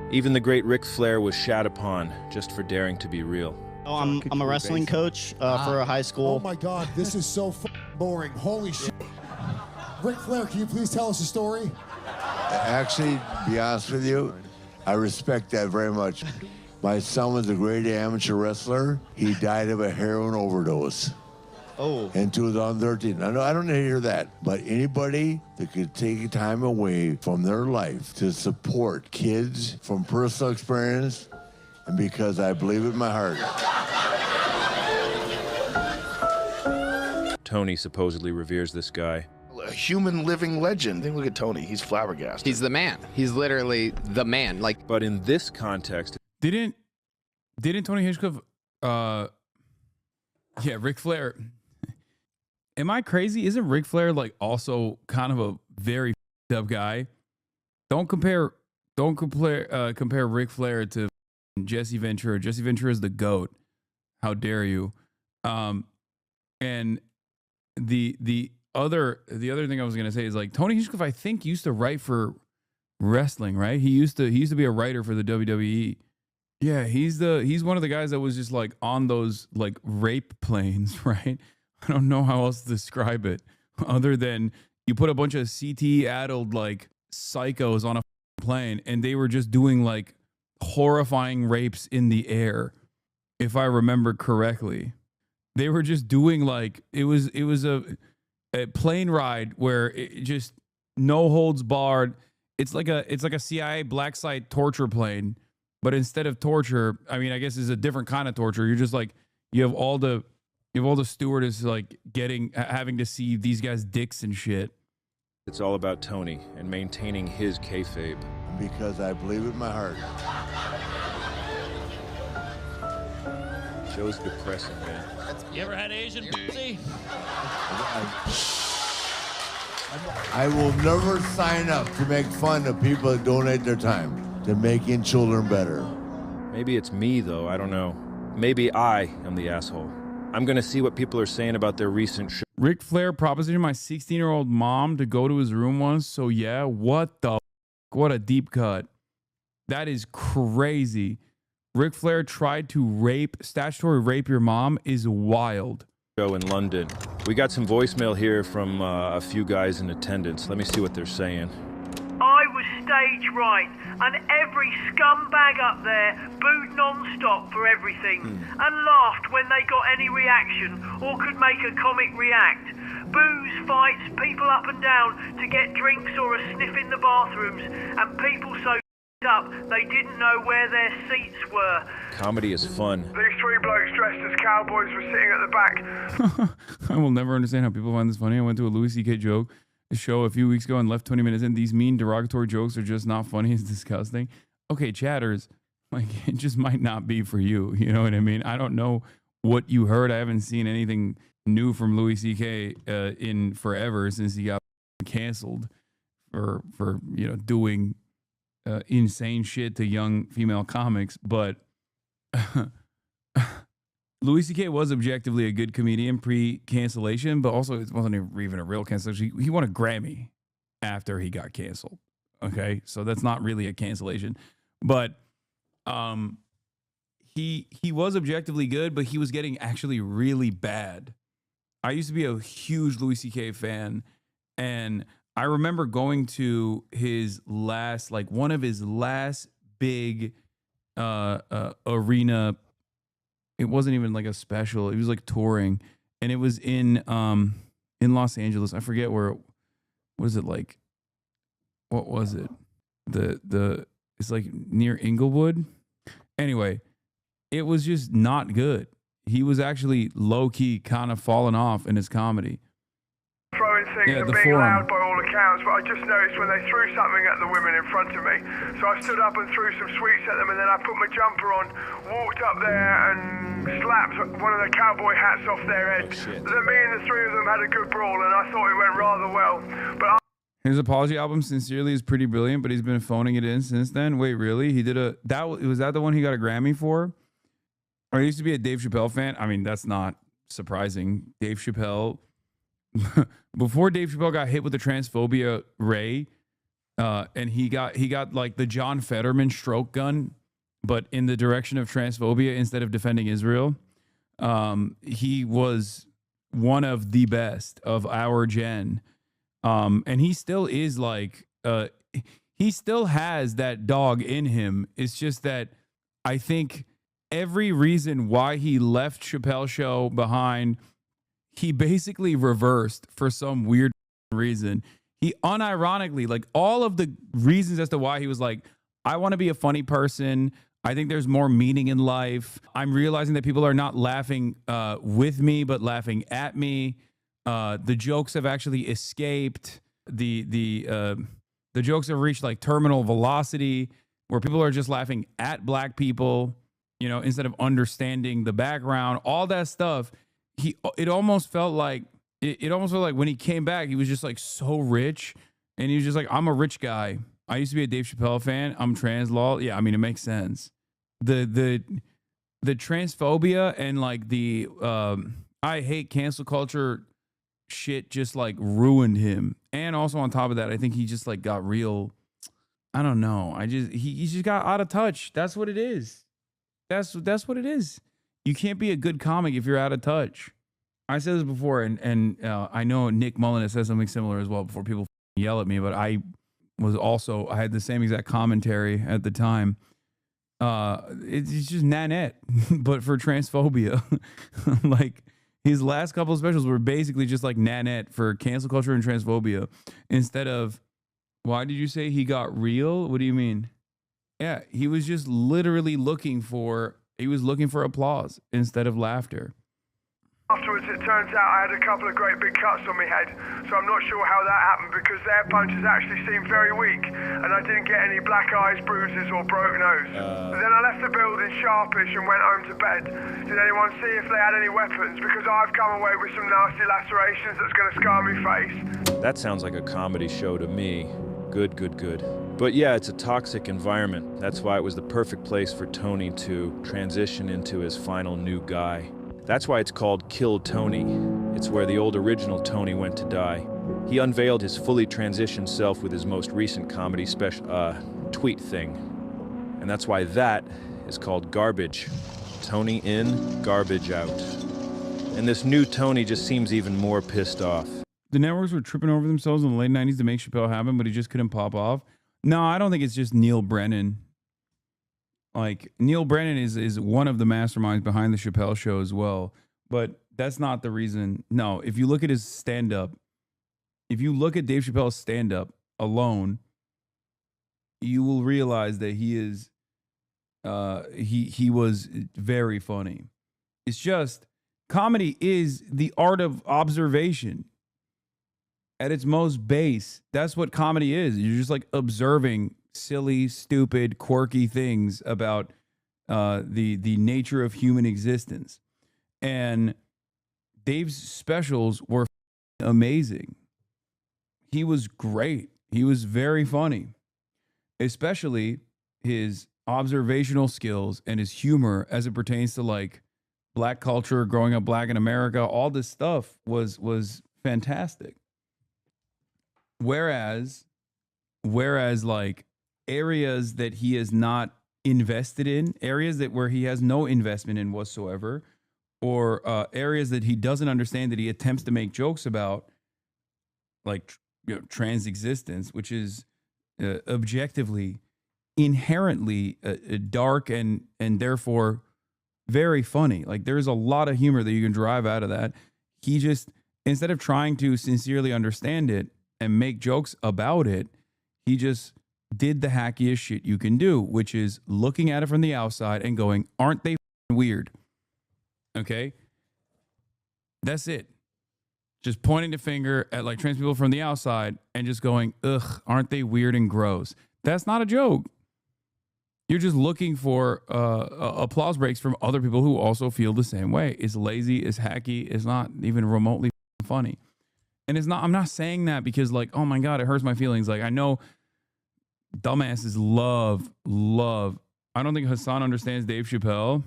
Even the great Ric Flair was shat upon just for daring to be real. Oh, I'm a wrestling coach for a high school. Oh my God, this is so boring. Holy shit. Ric Flair, can you please tell us a story? Actually, to be honest with you, I respect that very much. My son was a great amateur wrestler. He died of a heroin overdose. Oh. In 2013. I don't need to hear that, but anybody that could take time away from their life to support kids from personal experience, and because I believe it in my heart. Tony supposedly reveres this guy. A human living legend. Look at Tony. He's flabbergasted. He's the man. He's literally the man. Like, but in this context, didn't Tony Hinchcliffe? Ric Flair. Am I crazy? Isn't Ric Flair like also kind of a very up guy? Don't compare Ric Flair to Jesse Ventura. Jesse Ventura is the GOAT. How dare you? And the other thing I was gonna say is like Tony Hinchcliffe, I think, used to write for wrestling, right? He used to be a writer for the WWE. Yeah, he's one of the guys that was just like on those like rape planes, right? I don't know how else to describe it other than you put a bunch of CTE-addled like psychos on a plane and they were just doing like horrifying rapes in the air, if I remember correctly. They were just doing like it was a plane ride where it just no holds barred. It's like a CIA black site torture plane, but instead of torture, I mean, I guess it's a different kind of torture. You're just like you have all the stewardess like having to see these guys' dicks and shit. It's all about Tony and maintaining his kayfabe. Because I believe it in my heart. Show's depressing, man. You ever had Asian pussy? I will never sign up to make fun of people that donate their time to making children better. Maybe it's me, though. I don't know. maybe I am the asshole. I'm gonna see what people are saying about their recent show. Ric Flair propositioned my 16-year-old mom to go to his room once. So yeah, what the what a deep cut. That is crazy. Ric Flair tried to statutory rape your mom is wild. Show in London. We got some voicemail here from a few guys in attendance. Let me see what they're saying. I was stage right, and every scumbag up there booed non-stop for everything, and laughed when they got any reaction, or could make a comic react. Booze, fights, people up and down to get drinks or a sniff in the bathrooms, and people so up they didn't know where their seats were. Comedy is fun. These three blokes dressed as cowboys were sitting at the back. I will never understand how people find this funny. I went to a Louis C.K. joke show a few weeks ago and left 20 minutes in. These mean derogatory jokes are just not funny. It's disgusting. Okay, chatters, like it just might not be for you. You know what I mean? I don't know what you heard. I haven't seen anything new from Louis C.K. In forever since he got canceled for doing insane shit to young female comics. But Louis C.K. was objectively a good comedian pre-cancellation, but also it wasn't even a real cancellation. He won a Grammy after he got canceled. Okay, so that's not really a cancellation, but he was objectively good, but he was getting actually really bad. I used to be a huge Louis C.K. fan, and I remember going to his last, like one of his last big arena. It wasn't even like a special. It was like touring, and it was in Los Angeles. I forget where. What is it like? What was it? It's like near Inglewood. Anyway, it was just not good. He was actually low key, kind of falling off in his comedy. Throwing things and being loud by all accounts, but I just noticed when they threw something at the women in front of me. So I stood up and threw some sweets at them, and then I put my jumper on, walked up there and slapped one of the cowboy hats off their head. Then me and the three of them had a good brawl, and I thought it went rather well. But his apology album, Sincerely, is pretty brilliant, but he's been phoning it in since then. Wait, really? He did was that the one he got a Grammy for? I used to be a Dave Chappelle fan. I mean, that's not surprising. Dave Chappelle, before Dave Chappelle got hit with the transphobia ray, and he got like the John Fetterman stroke gun, but in the direction of transphobia instead of defending Israel. He was one of the best of our gen. And he still is like, he still has that dog in him. It's just that I think every reason why he left Chappelle's show behind, he basically reversed for some weird reason. He unironically, like all of the reasons as to why he was like, I want to be a funny person. I think there's more meaning in life. I'm realizing that people are not laughing with me, but laughing at me. The jokes have actually escaped. The jokes have reached like terminal velocity where people are just laughing at black people, you know, instead of understanding the background, all that stuff. It almost felt like when he came back, he was just like so rich, and he was just like, I'm a rich guy. I used to be a Dave Chappelle fan. I'm trans law. Yeah, I mean, it makes sense. The transphobia and like the I hate cancel culture shit just like ruined him. And also on top of that, I think he just like got real, I don't know. He just got out of touch. That's what it is. That's what it is. You can't be a good comic if you're out of touch. I said this before, and I know Nick Mullen has said something similar as well before people yell at me, but I had the same exact commentary at the time. It's just Nanette, but for transphobia. Like, his last couple of specials were basically just like Nanette for cancel culture and transphobia. Instead of, why did you say he got real? What do you mean? Yeah, he was just literally looking for applause instead of laughter. afterwards, it turns out I had a couple of great big cuts on my head, so I'm not sure how that happened because their punches actually seemed very weak, and I didn't get any black eyes, bruises, or broke nose. Then I left the building sharpish and went home to bed. Did anyone see if they had any weapons? Because I've come away with some nasty lacerations that's going to scar me face. That sounds like a comedy show to me. Good, good, good. But yeah, it's a toxic environment. That's why it was the perfect place for Tony to transition into his final new guy. That's why it's called Kill Tony. It's where the old original Tony went to die. He unveiled his fully transitioned self with his most recent comedy tweet thing. And that's why that is called Garbage. Tony in, garbage out. And this new Tony just seems even more pissed off. The networks were tripping over themselves in the late 90s to make Chappelle happen, but he just couldn't pop off. No, I don't think it's just Neil Brennan. Like, Neil Brennan is one of the masterminds behind the Chappelle Show as well. But that's not the reason. No, if you look at his stand-up, if you look at Dave Chappelle's stand-up alone, you will realize that he is, he was very funny. It's just, comedy is the art of observation. At its most base, that's what comedy is. You're just like observing silly, stupid, quirky things about the nature of human existence. And Dave's specials were amazing. He was great. He was very funny, especially his observational skills and his humor as it pertains to like black culture, growing up black in America. All this stuff was fantastic. Whereas like areas that he is not invested in, areas that where he has no investment in whatsoever, or areas that he doesn't understand that he attempts to make jokes about, like trans existence, which is objectively, inherently dark and therefore very funny. Like there's a lot of humor that you can derive out of that. He just, instead of trying to sincerely understand it and make jokes about it, he just did the hackiest shit you can do, which is looking at it from the outside and going, aren't they weird? Okay? That's it. Just pointing the finger at like trans people from the outside and just going, ugh, aren't they weird and gross? That's not a joke. You're just looking for applause breaks from other people who also feel the same way. It's lazy, it's hacky, it's not even remotely funny. And it's not, I'm not saying that because like, oh my God, it hurts my feelings. Like I know dumbasses love. I don't think Hasan understands Dave Chappelle.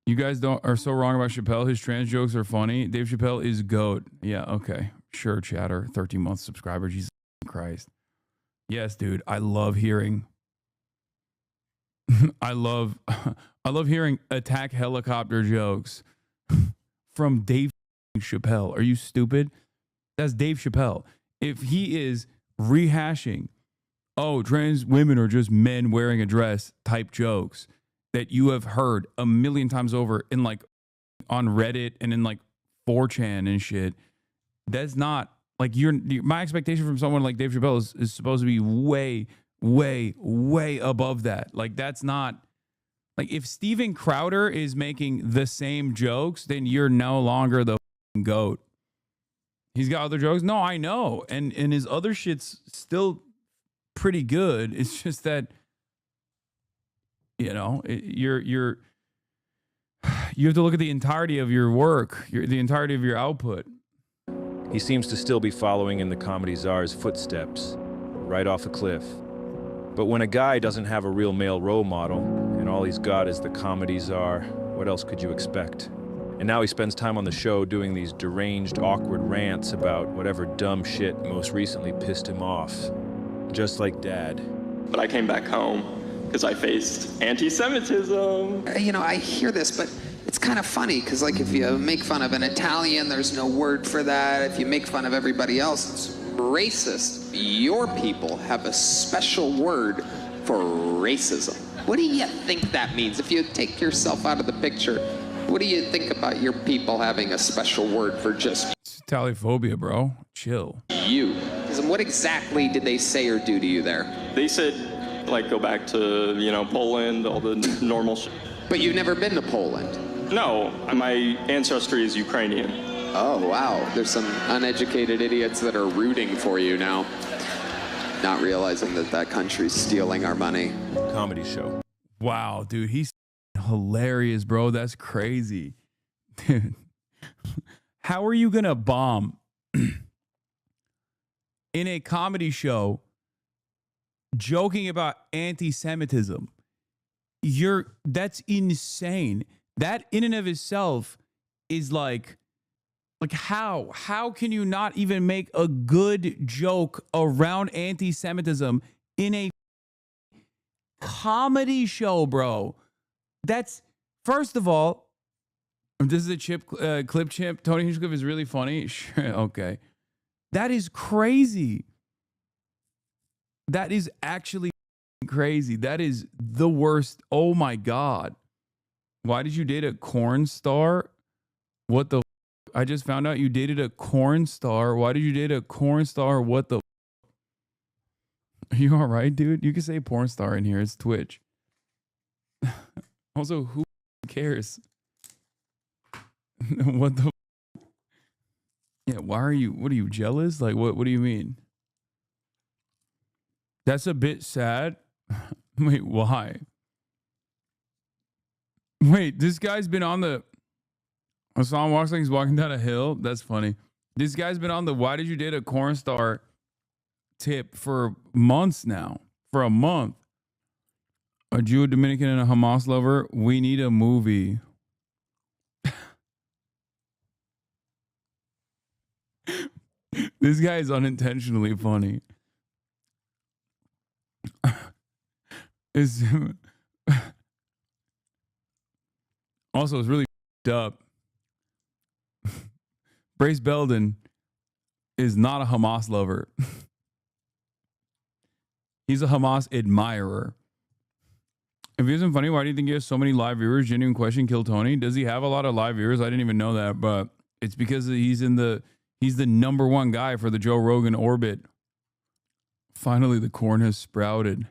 You guys are so wrong about Chappelle. His trans jokes are funny. Dave Chappelle is GOAT. Yeah, okay. Sure, chatter. 13-month subscriber. Jesus Christ. Yes, dude. I love hearing I love hearing attack helicopter jokes from Dave Chappelle. Are you stupid? That's Dave Chappelle. If he is rehashing, oh, trans women are just men wearing a dress type jokes that you have heard a million times over in like on Reddit and in like 4chan and shit, that's not like my expectation from someone like Dave Chappelle is supposed to be way above that. Like that's not like if Steven Crowder is making the same jokes, then you're no longer the GOAT. He's got other jokes. No, I know. And his other shit's still pretty good. It's just that, you know, you have to look at the entirety of your work, the entirety of your output. He seems to still be following in the comedy czar's footsteps, right off a cliff. But when a guy doesn't have a real male role model, and all he's got is the comedy czar, what else could you expect? And now he spends time on the show doing these deranged, awkward rants about whatever dumb shit most recently pissed him off. Just like Dad. But I came back home because I faced anti-Semitism. You know, I hear this, but it's kind of funny because, like, if you make fun of an Italian, there's no word for that. If you make fun of everybody else, it's racist. Your people have a special word for racism. What do you think that means? If you take yourself out of the picture, what do you think about your people having a special word for just it's Italophobia, bro? Chill. You. What exactly did they say or do to you there? They said, like, go back to, you know, Poland, all the normal shit. But you've never been to Poland? No, my ancestry is Ukrainian. Oh, wow. There's some uneducated idiots that are rooting for you now, not realizing that that country's stealing our money. Comedy show. Wow, dude, he's hilarious, bro. That's crazy. Dude, how are you going to bomb in a comedy show joking about anti-Semitism. That's insane. That in and of itself is like how can you not even make a good joke around anti-Semitism in a comedy show, bro? That's, first of all, this is a clip chimp. Tony Hinchcliffe is really funny. Sure, okay. That is crazy. That is actually crazy. That is the worst. Oh my God. Why did you date a corn star? What the? I just found out you dated a corn star. Why did you date a corn star? What the? Are you all right, dude? You can say porn star in here. It's Twitch. Also, who cares? What the? Yeah, why are you? What are you, jealous? Like, what do you mean? That's a bit sad. Wait, why? Wait, this guy's been on the. I saw him walks like he's walking down a hill. That's funny. This guy's been on the why did you date a corn star tip for months now. For a month. A Jew, a Dominican, and a Hamas lover. We need a movie. This guy is unintentionally funny. Also, it's really up. Brace Belden is not a Hamas lover. He's a Hamas admirer. If he isn't funny, why do you think he has so many live viewers? Genuine question, Kill Tony. Does he have a lot of live viewers? I didn't even know that, but it's because he's the #1 guy for the Joe Rogan orbit. Finally, the corn has sprouted.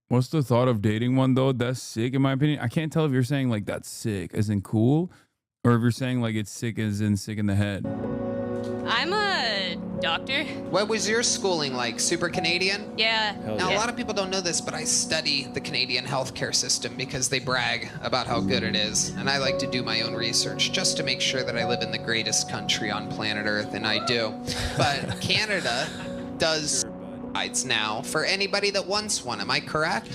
What's the thought of dating one, though? That's sick, in my opinion. I can't tell if you're saying, like, that's sick, as in cool, or if you're saying, like, it's sick, as in sick in the head. I'm a doctor. What was your schooling like? Super Canadian? Yeah. Now, a lot of people don't know this, but I study the Canadian healthcare system because they brag about how good it is. And I like to do my own research just to make sure that I live in the greatest country on planet Earth, and I do. But Canada does rides now for anybody that wants one. Am I correct?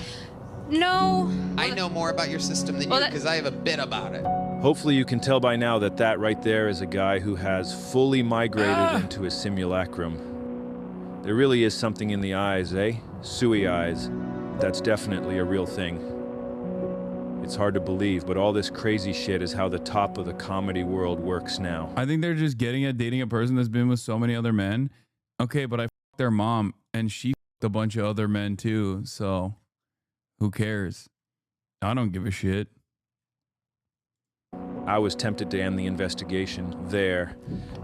No. I know more about your system than you because I have a bit about it. Hopefully you can tell by now that that right there is a guy who has fully migrated into a simulacrum. There really is something in the eyes, eh? Suey eyes. That's definitely a real thing. It's hard to believe, but all this crazy shit is how the top of the comedy world works now. I think they're just getting at dating a person that's been with so many other men. Okay, but I fucked their mom, and she fucked a bunch of other men too, so who cares? I don't give a shit. I was tempted to end the investigation there,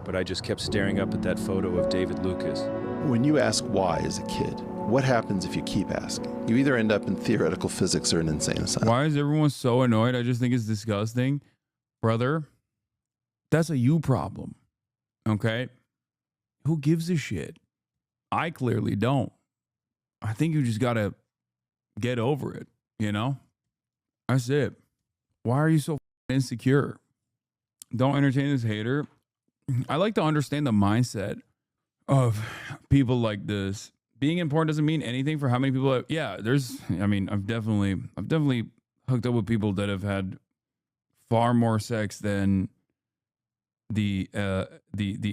but I just kept staring up at that photo of David Lucas. When you ask why as a kid, what happens if you keep asking? You either end up in theoretical physics or an insane asylum. Why is everyone so annoyed? I just think it's disgusting. Brother, that's a you problem. Okay? Who gives a shit? I clearly don't. I think you just gotta get over it, you know? That's it. Why are you so insecure? Don't entertain this hater. I like to understand the mindset of people like this. Being important doesn't mean anything for how many people I've definitely hooked up with people that have had far more sex than the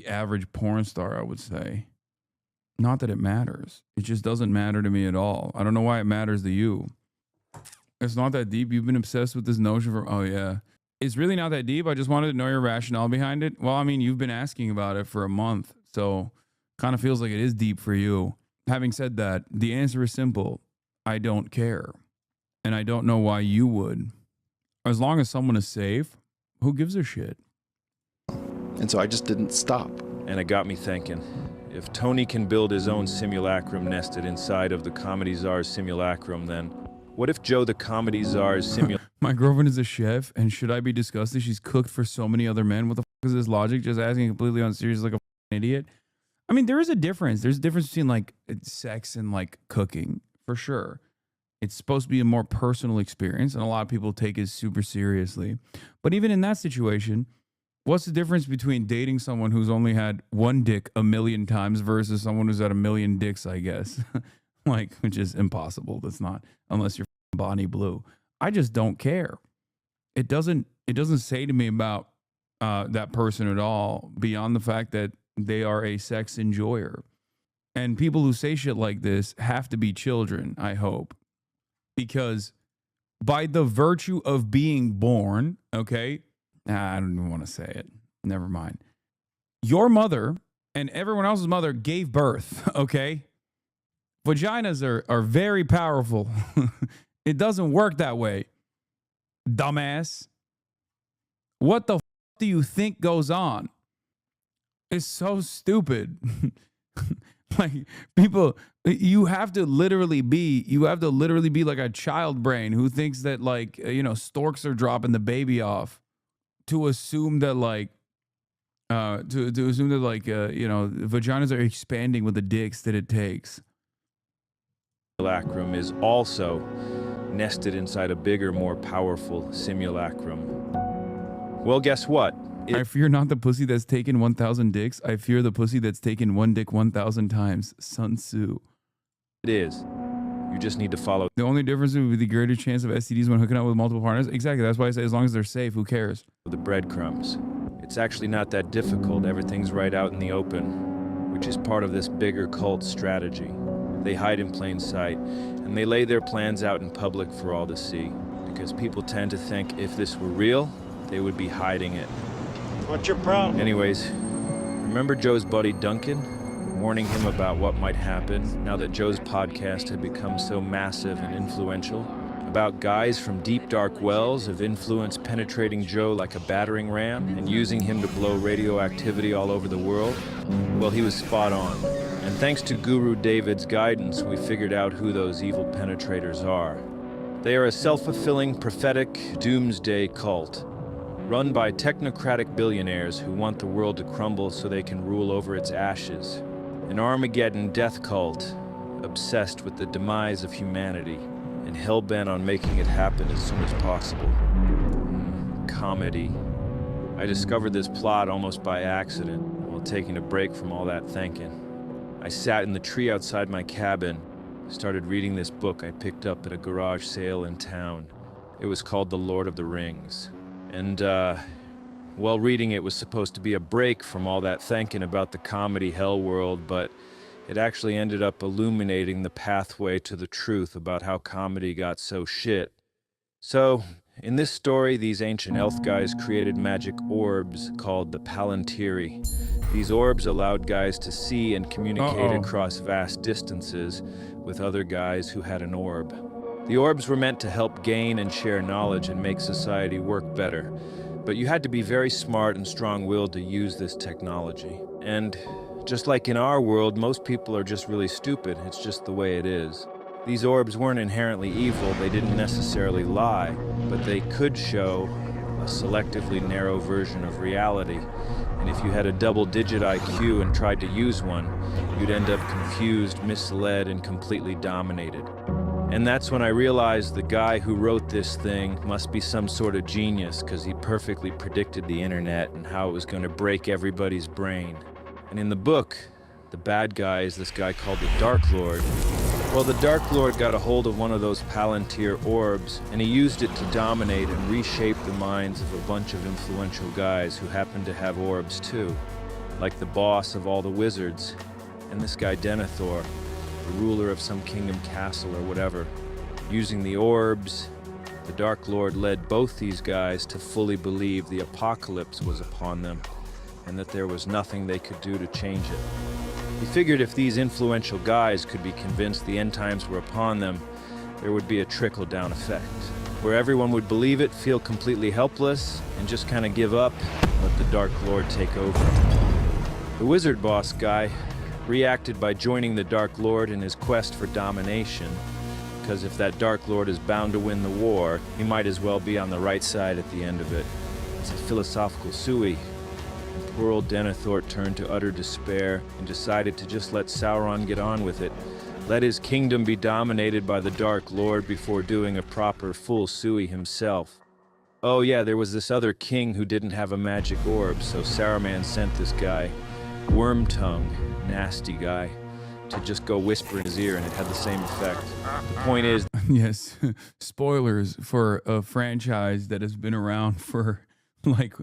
average porn star, I would say. Not that it matters. It just doesn't matter to me at all. I don't know why it matters to you. It's not that deep. You've been obsessed with this notion for, oh yeah. It's really not that deep. I just wanted to know your rationale behind it. Well, I mean, you've been asking about it for a month, so kind of feels like it is deep for you. Having said that, the answer is simple. I don't care. And I don't know why you would. As long as someone is safe, who gives a shit? And so I just didn't stop. And it got me thinking. If Tony can build his own simulacrum nested inside of the Comedy Czar's simulacrum, then what if Joe the Comedy Czar's simulacrum... My girlfriend is a chef, and should I be disgusted? She's cooked for so many other men. What the fuck is this logic? Just asking completely unserious like a idiot. I mean, there is a difference. There's a difference between like sex and like cooking, for sure. It's supposed to be a more personal experience, and a lot of people take it super seriously. But even in that situation, what's the difference between dating someone who's only had one dick 1,000,000 times versus someone who's had 1,000,000 dicks, I guess? like, which is impossible. That's not, unless you're Bonnie Blue. I just don't care. It doesn't say to me about that person at all, beyond the fact that they are a sex enjoyer. And people who say shit like this have to be children, I hope. Because by the virtue of being born, okay, I don't even want to say it. Never mind. Your mother and everyone else's mother gave birth, okay? Vaginas are very powerful. It doesn't work that way, dumbass. What the f do you think goes on? It's so stupid. Like, people, you have to literally be like a child brain who thinks that, like, storks are dropping the baby off to assume that, like, vaginas are expanding with the dicks that it takes. Simulacrum is also nested inside a bigger, more powerful simulacrum. Well, guess what? I fear not the pussy that's taken 1,000 dicks. I fear the pussy that's taken one dick 1,000 times. Sun Tzu. It is. You just need to follow. The only difference would be the greater chance of STDs when hooking up with multiple partners. Exactly. That's why I say as long as they're safe, who cares? The breadcrumbs. It's actually not that difficult. Everything's right out in the open, which is part of this bigger cult strategy. They hide in plain sight, and they lay their plans out in public for all to see, because people tend to think if this were real, they would be hiding it. What's your problem? Anyways, remember Joe's buddy Duncan? Warning him about what might happen now that Joe's podcast had become so massive and influential? About guys from deep dark wells of influence penetrating Joe like a battering ram and using him to blow radioactivity all over the world? Well, he was spot on. And thanks to Guru David's guidance, we figured out who those evil penetrators are. They are a self-fulfilling, prophetic doomsday cult, run by technocratic billionaires who want the world to crumble so they can rule over its ashes. An Armageddon death cult, obsessed with the demise of humanity, and hell-bent on making it happen as soon as possible. Comedy. I discovered this plot almost by accident while taking a break from all that thinking. I sat in the tree outside my cabin, started reading this book I picked up at a garage sale in town. It was called The Lord of the Rings. And, while reading it was supposed to be a break from all that thinking about the comedy hell world, but it actually ended up illuminating the pathway to the truth about how comedy got so shit. So, in this story, these ancient elf guys created magic orbs called the Palantiri. These orbs allowed guys to see and communicate across vast distances with other guys who had an orb. The orbs were meant to help gain and share knowledge and make society work better, but you had to be very smart and strong-willed to use this technology. And just like in our world, most people are just really stupid. It's just the way it is. These orbs weren't inherently evil. They didn't necessarily lie, but they could show a selectively narrow version of reality. And if you had a double-digit IQ and tried to use one, you'd end up confused, misled, and completely dominated. And that's when I realized the guy who wrote this thing must be some sort of genius, because he perfectly predicted the internet and how it was going to break everybody's brain. And in the book, the bad guy is this guy called the Dark Lord. Well, the Dark Lord got a hold of one of those Palantir orbs, and he used it to dominate and reshape the minds of a bunch of influential guys who happened to have orbs too, like the boss of all the wizards, and this guy Denethor, the ruler of some kingdom castle or whatever. Using the orbs, the Dark Lord led both these guys to fully believe the apocalypse was upon them, and that there was nothing they could do to change it. He figured if these influential guys could be convinced the end times were upon them, there would be a trickle-down effect, where everyone would believe it, feel completely helpless, and just kind of give up, and let the Dark Lord take over. The wizard boss guy reacted by joining the Dark Lord in his quest for domination, because if that Dark Lord is bound to win the war, he might as well be on the right side at the end of it. It's a philosophical suey. Poor old Denethor turned to utter despair and decided to just let Sauron get on with it. Let his kingdom be dominated by the Dark Lord before doing a proper full suey himself. Oh yeah, there was this other king who didn't have a magic orb, so Saruman sent this guy, Wormtongue, nasty guy, to just go whisper in his ear, and it had the same effect. The point is... Yes, spoilers for a franchise that has been around for like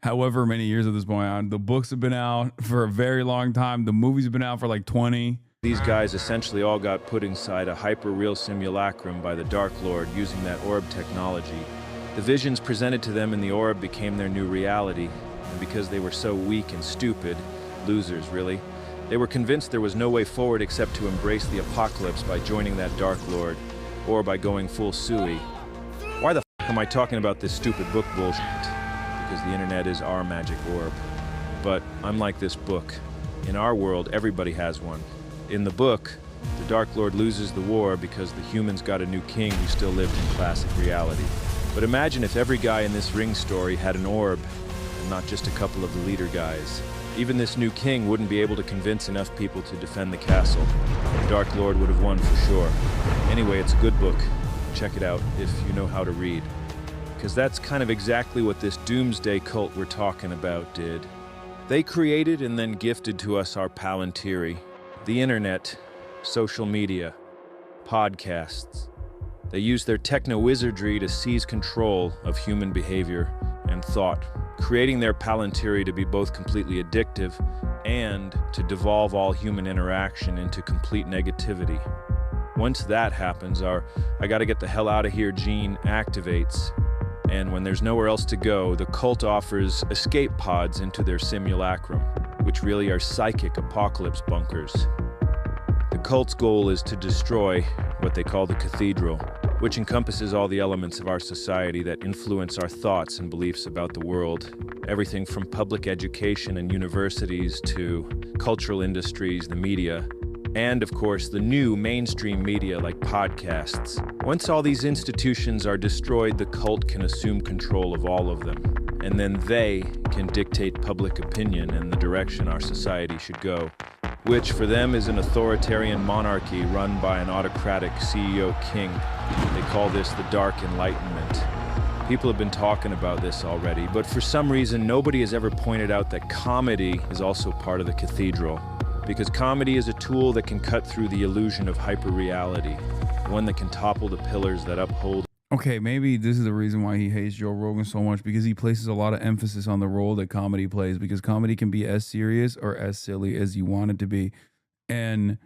however many years at this point on. The books have been out for a very long time. The movies have been out for like 20. These guys essentially all got put inside a hyper-real simulacrum by the Dark Lord using that orb technology. The visions presented to them in the orb became their new reality, and because they were so weak and stupid, losers really, they were convinced there was no way forward except to embrace the apocalypse by joining that Dark Lord, or by going full Sui. Why the f am I talking about this stupid book bullshit? Because the internet is our magic orb. But unlike this book, in our world everybody has one. In the book, the Dark Lord loses the war because the humans got a new king who still lived in classic reality. But imagine if every guy in this Ring story had an orb, and not just a couple of the leader guys. Even this new king wouldn't be able to convince enough people to defend the castle. The Dark Lord would have won for sure. Anyway, it's a good book. Check it out if you know how to read. Because that's kind of exactly what this Doomsday cult we're talking about did. They created and then gifted to us our Palantiri, the internet, social media, podcasts. They used their techno-wizardry to seize control of human behavior and thought, creating their Palantiri to be both completely addictive and to devolve all human interaction into complete negativity. Once that happens, our I gotta get the hell out of here gene activates, and when there's nowhere else to go, the cult offers escape pods into their simulacrum, which really are psychic apocalypse bunkers. The cult's goal is to destroy what they call the cathedral, which encompasses all the elements of our society that influence our thoughts and beliefs about the world. Everything from public education and universities to cultural industries, the media, and of course the new mainstream media like podcasts. Once all these institutions are destroyed, the cult can assume control of all of them. And then they can dictate public opinion and the direction our society should go, which for them is an authoritarian monarchy run by an autocratic CEO king. They call this the Dark Enlightenment. People have been talking about this already, but for some reason nobody has ever pointed out that comedy is also part of the cathedral. Because comedy is a tool that can cut through the illusion of hyperreality, one that can topple the pillars that uphold. Okay, maybe this is the reason why he hates Joe Rogan so much, because he places a lot of emphasis on the role that comedy plays, because comedy can be as serious or as silly as you want it to be. And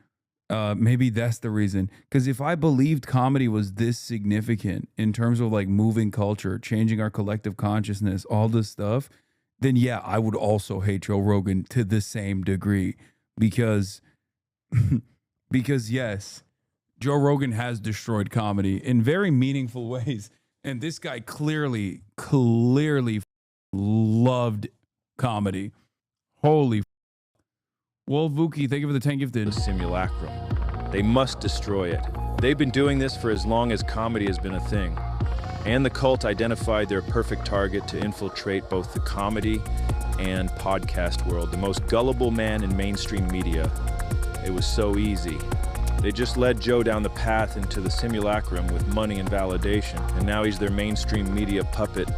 maybe that's the reason. Because if I believed comedy was this significant in terms of like moving culture, changing our collective consciousness, all this stuff, then yeah, I would also hate Joe Rogan to the same degree. Because yes, Joe Rogan has destroyed comedy in very meaningful ways. And this guy clearly loved comedy. Holy. Well, Vuki, thank you for the 10 gifted. The simulacrum. They must destroy it. They've been doing this for as long as comedy has been a thing. And the cult identified their perfect target to infiltrate both the comedy and podcast world, the most gullible man in mainstream media. It was so easy. They just led Joe down the path into the simulacrum with money and validation, and now he's their mainstream media puppet.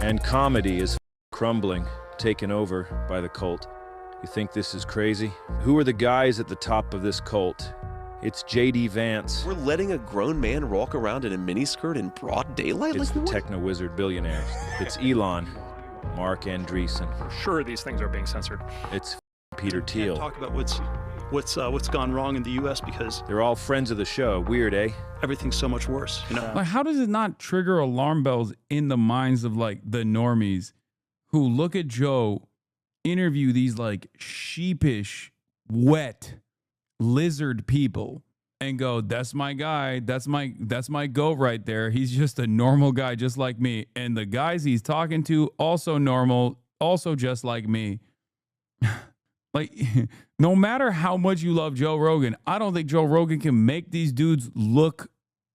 And comedy is crumbling, taken over by the cult. You think this is crazy? Who are the guys at the top of this cult? It's J.D. Vance. We're letting a grown man walk around in a miniskirt in broad daylight? It's the techno-wizard billionaires. It's Elon, Mark Andreessen. For sure these things are being censored. It's Peter Thiel. Talk about what's gone wrong in the U.S. because they're all friends of the show. Weird, eh? Everything's so much worse. You know? Like, how does it not trigger alarm bells in the minds of like the normies who look at Joe interview these like sheepish, wet lizard people and go, "That's my guy. That's my goat right there. He's just a normal guy, just like me." And the guys he's talking to also normal, also just like me. Like, no matter how much you love Joe Rogan, I don't think Joe Rogan can make these dudes look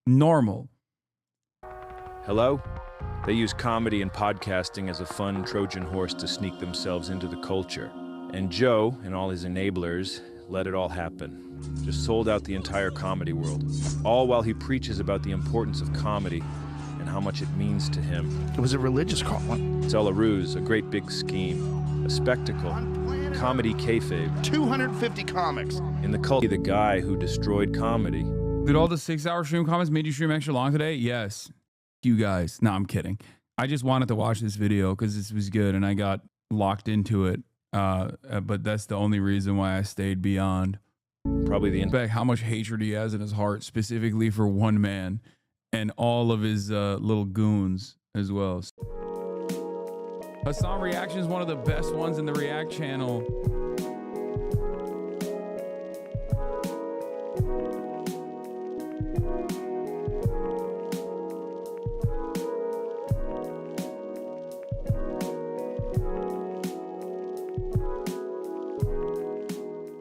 normal. Hello? They use comedy and podcasting as a fun Trojan horse to sneak themselves into the culture. And Joe and all his enablers let it all happen. Just sold out the entire comedy world. All while he preaches about the importance of comedy and how much it means to him. It was a religious calling. It's all a ruse, a great big scheme. A a spectacle, comedy kayfabe. 250 comics. In the cult, the guy who destroyed comedy. Did all the 6-hour stream comments made you stream extra long today? Yes. You guys. No, I'm kidding. I just wanted to watch this video because this was good and I got locked into it. But that's the only reason why I stayed beyond. Probably the impact, how much hatred he has in his heart, specifically for one man and all of his little goons as well. Hasan Reaction is one of the best ones in the React channel.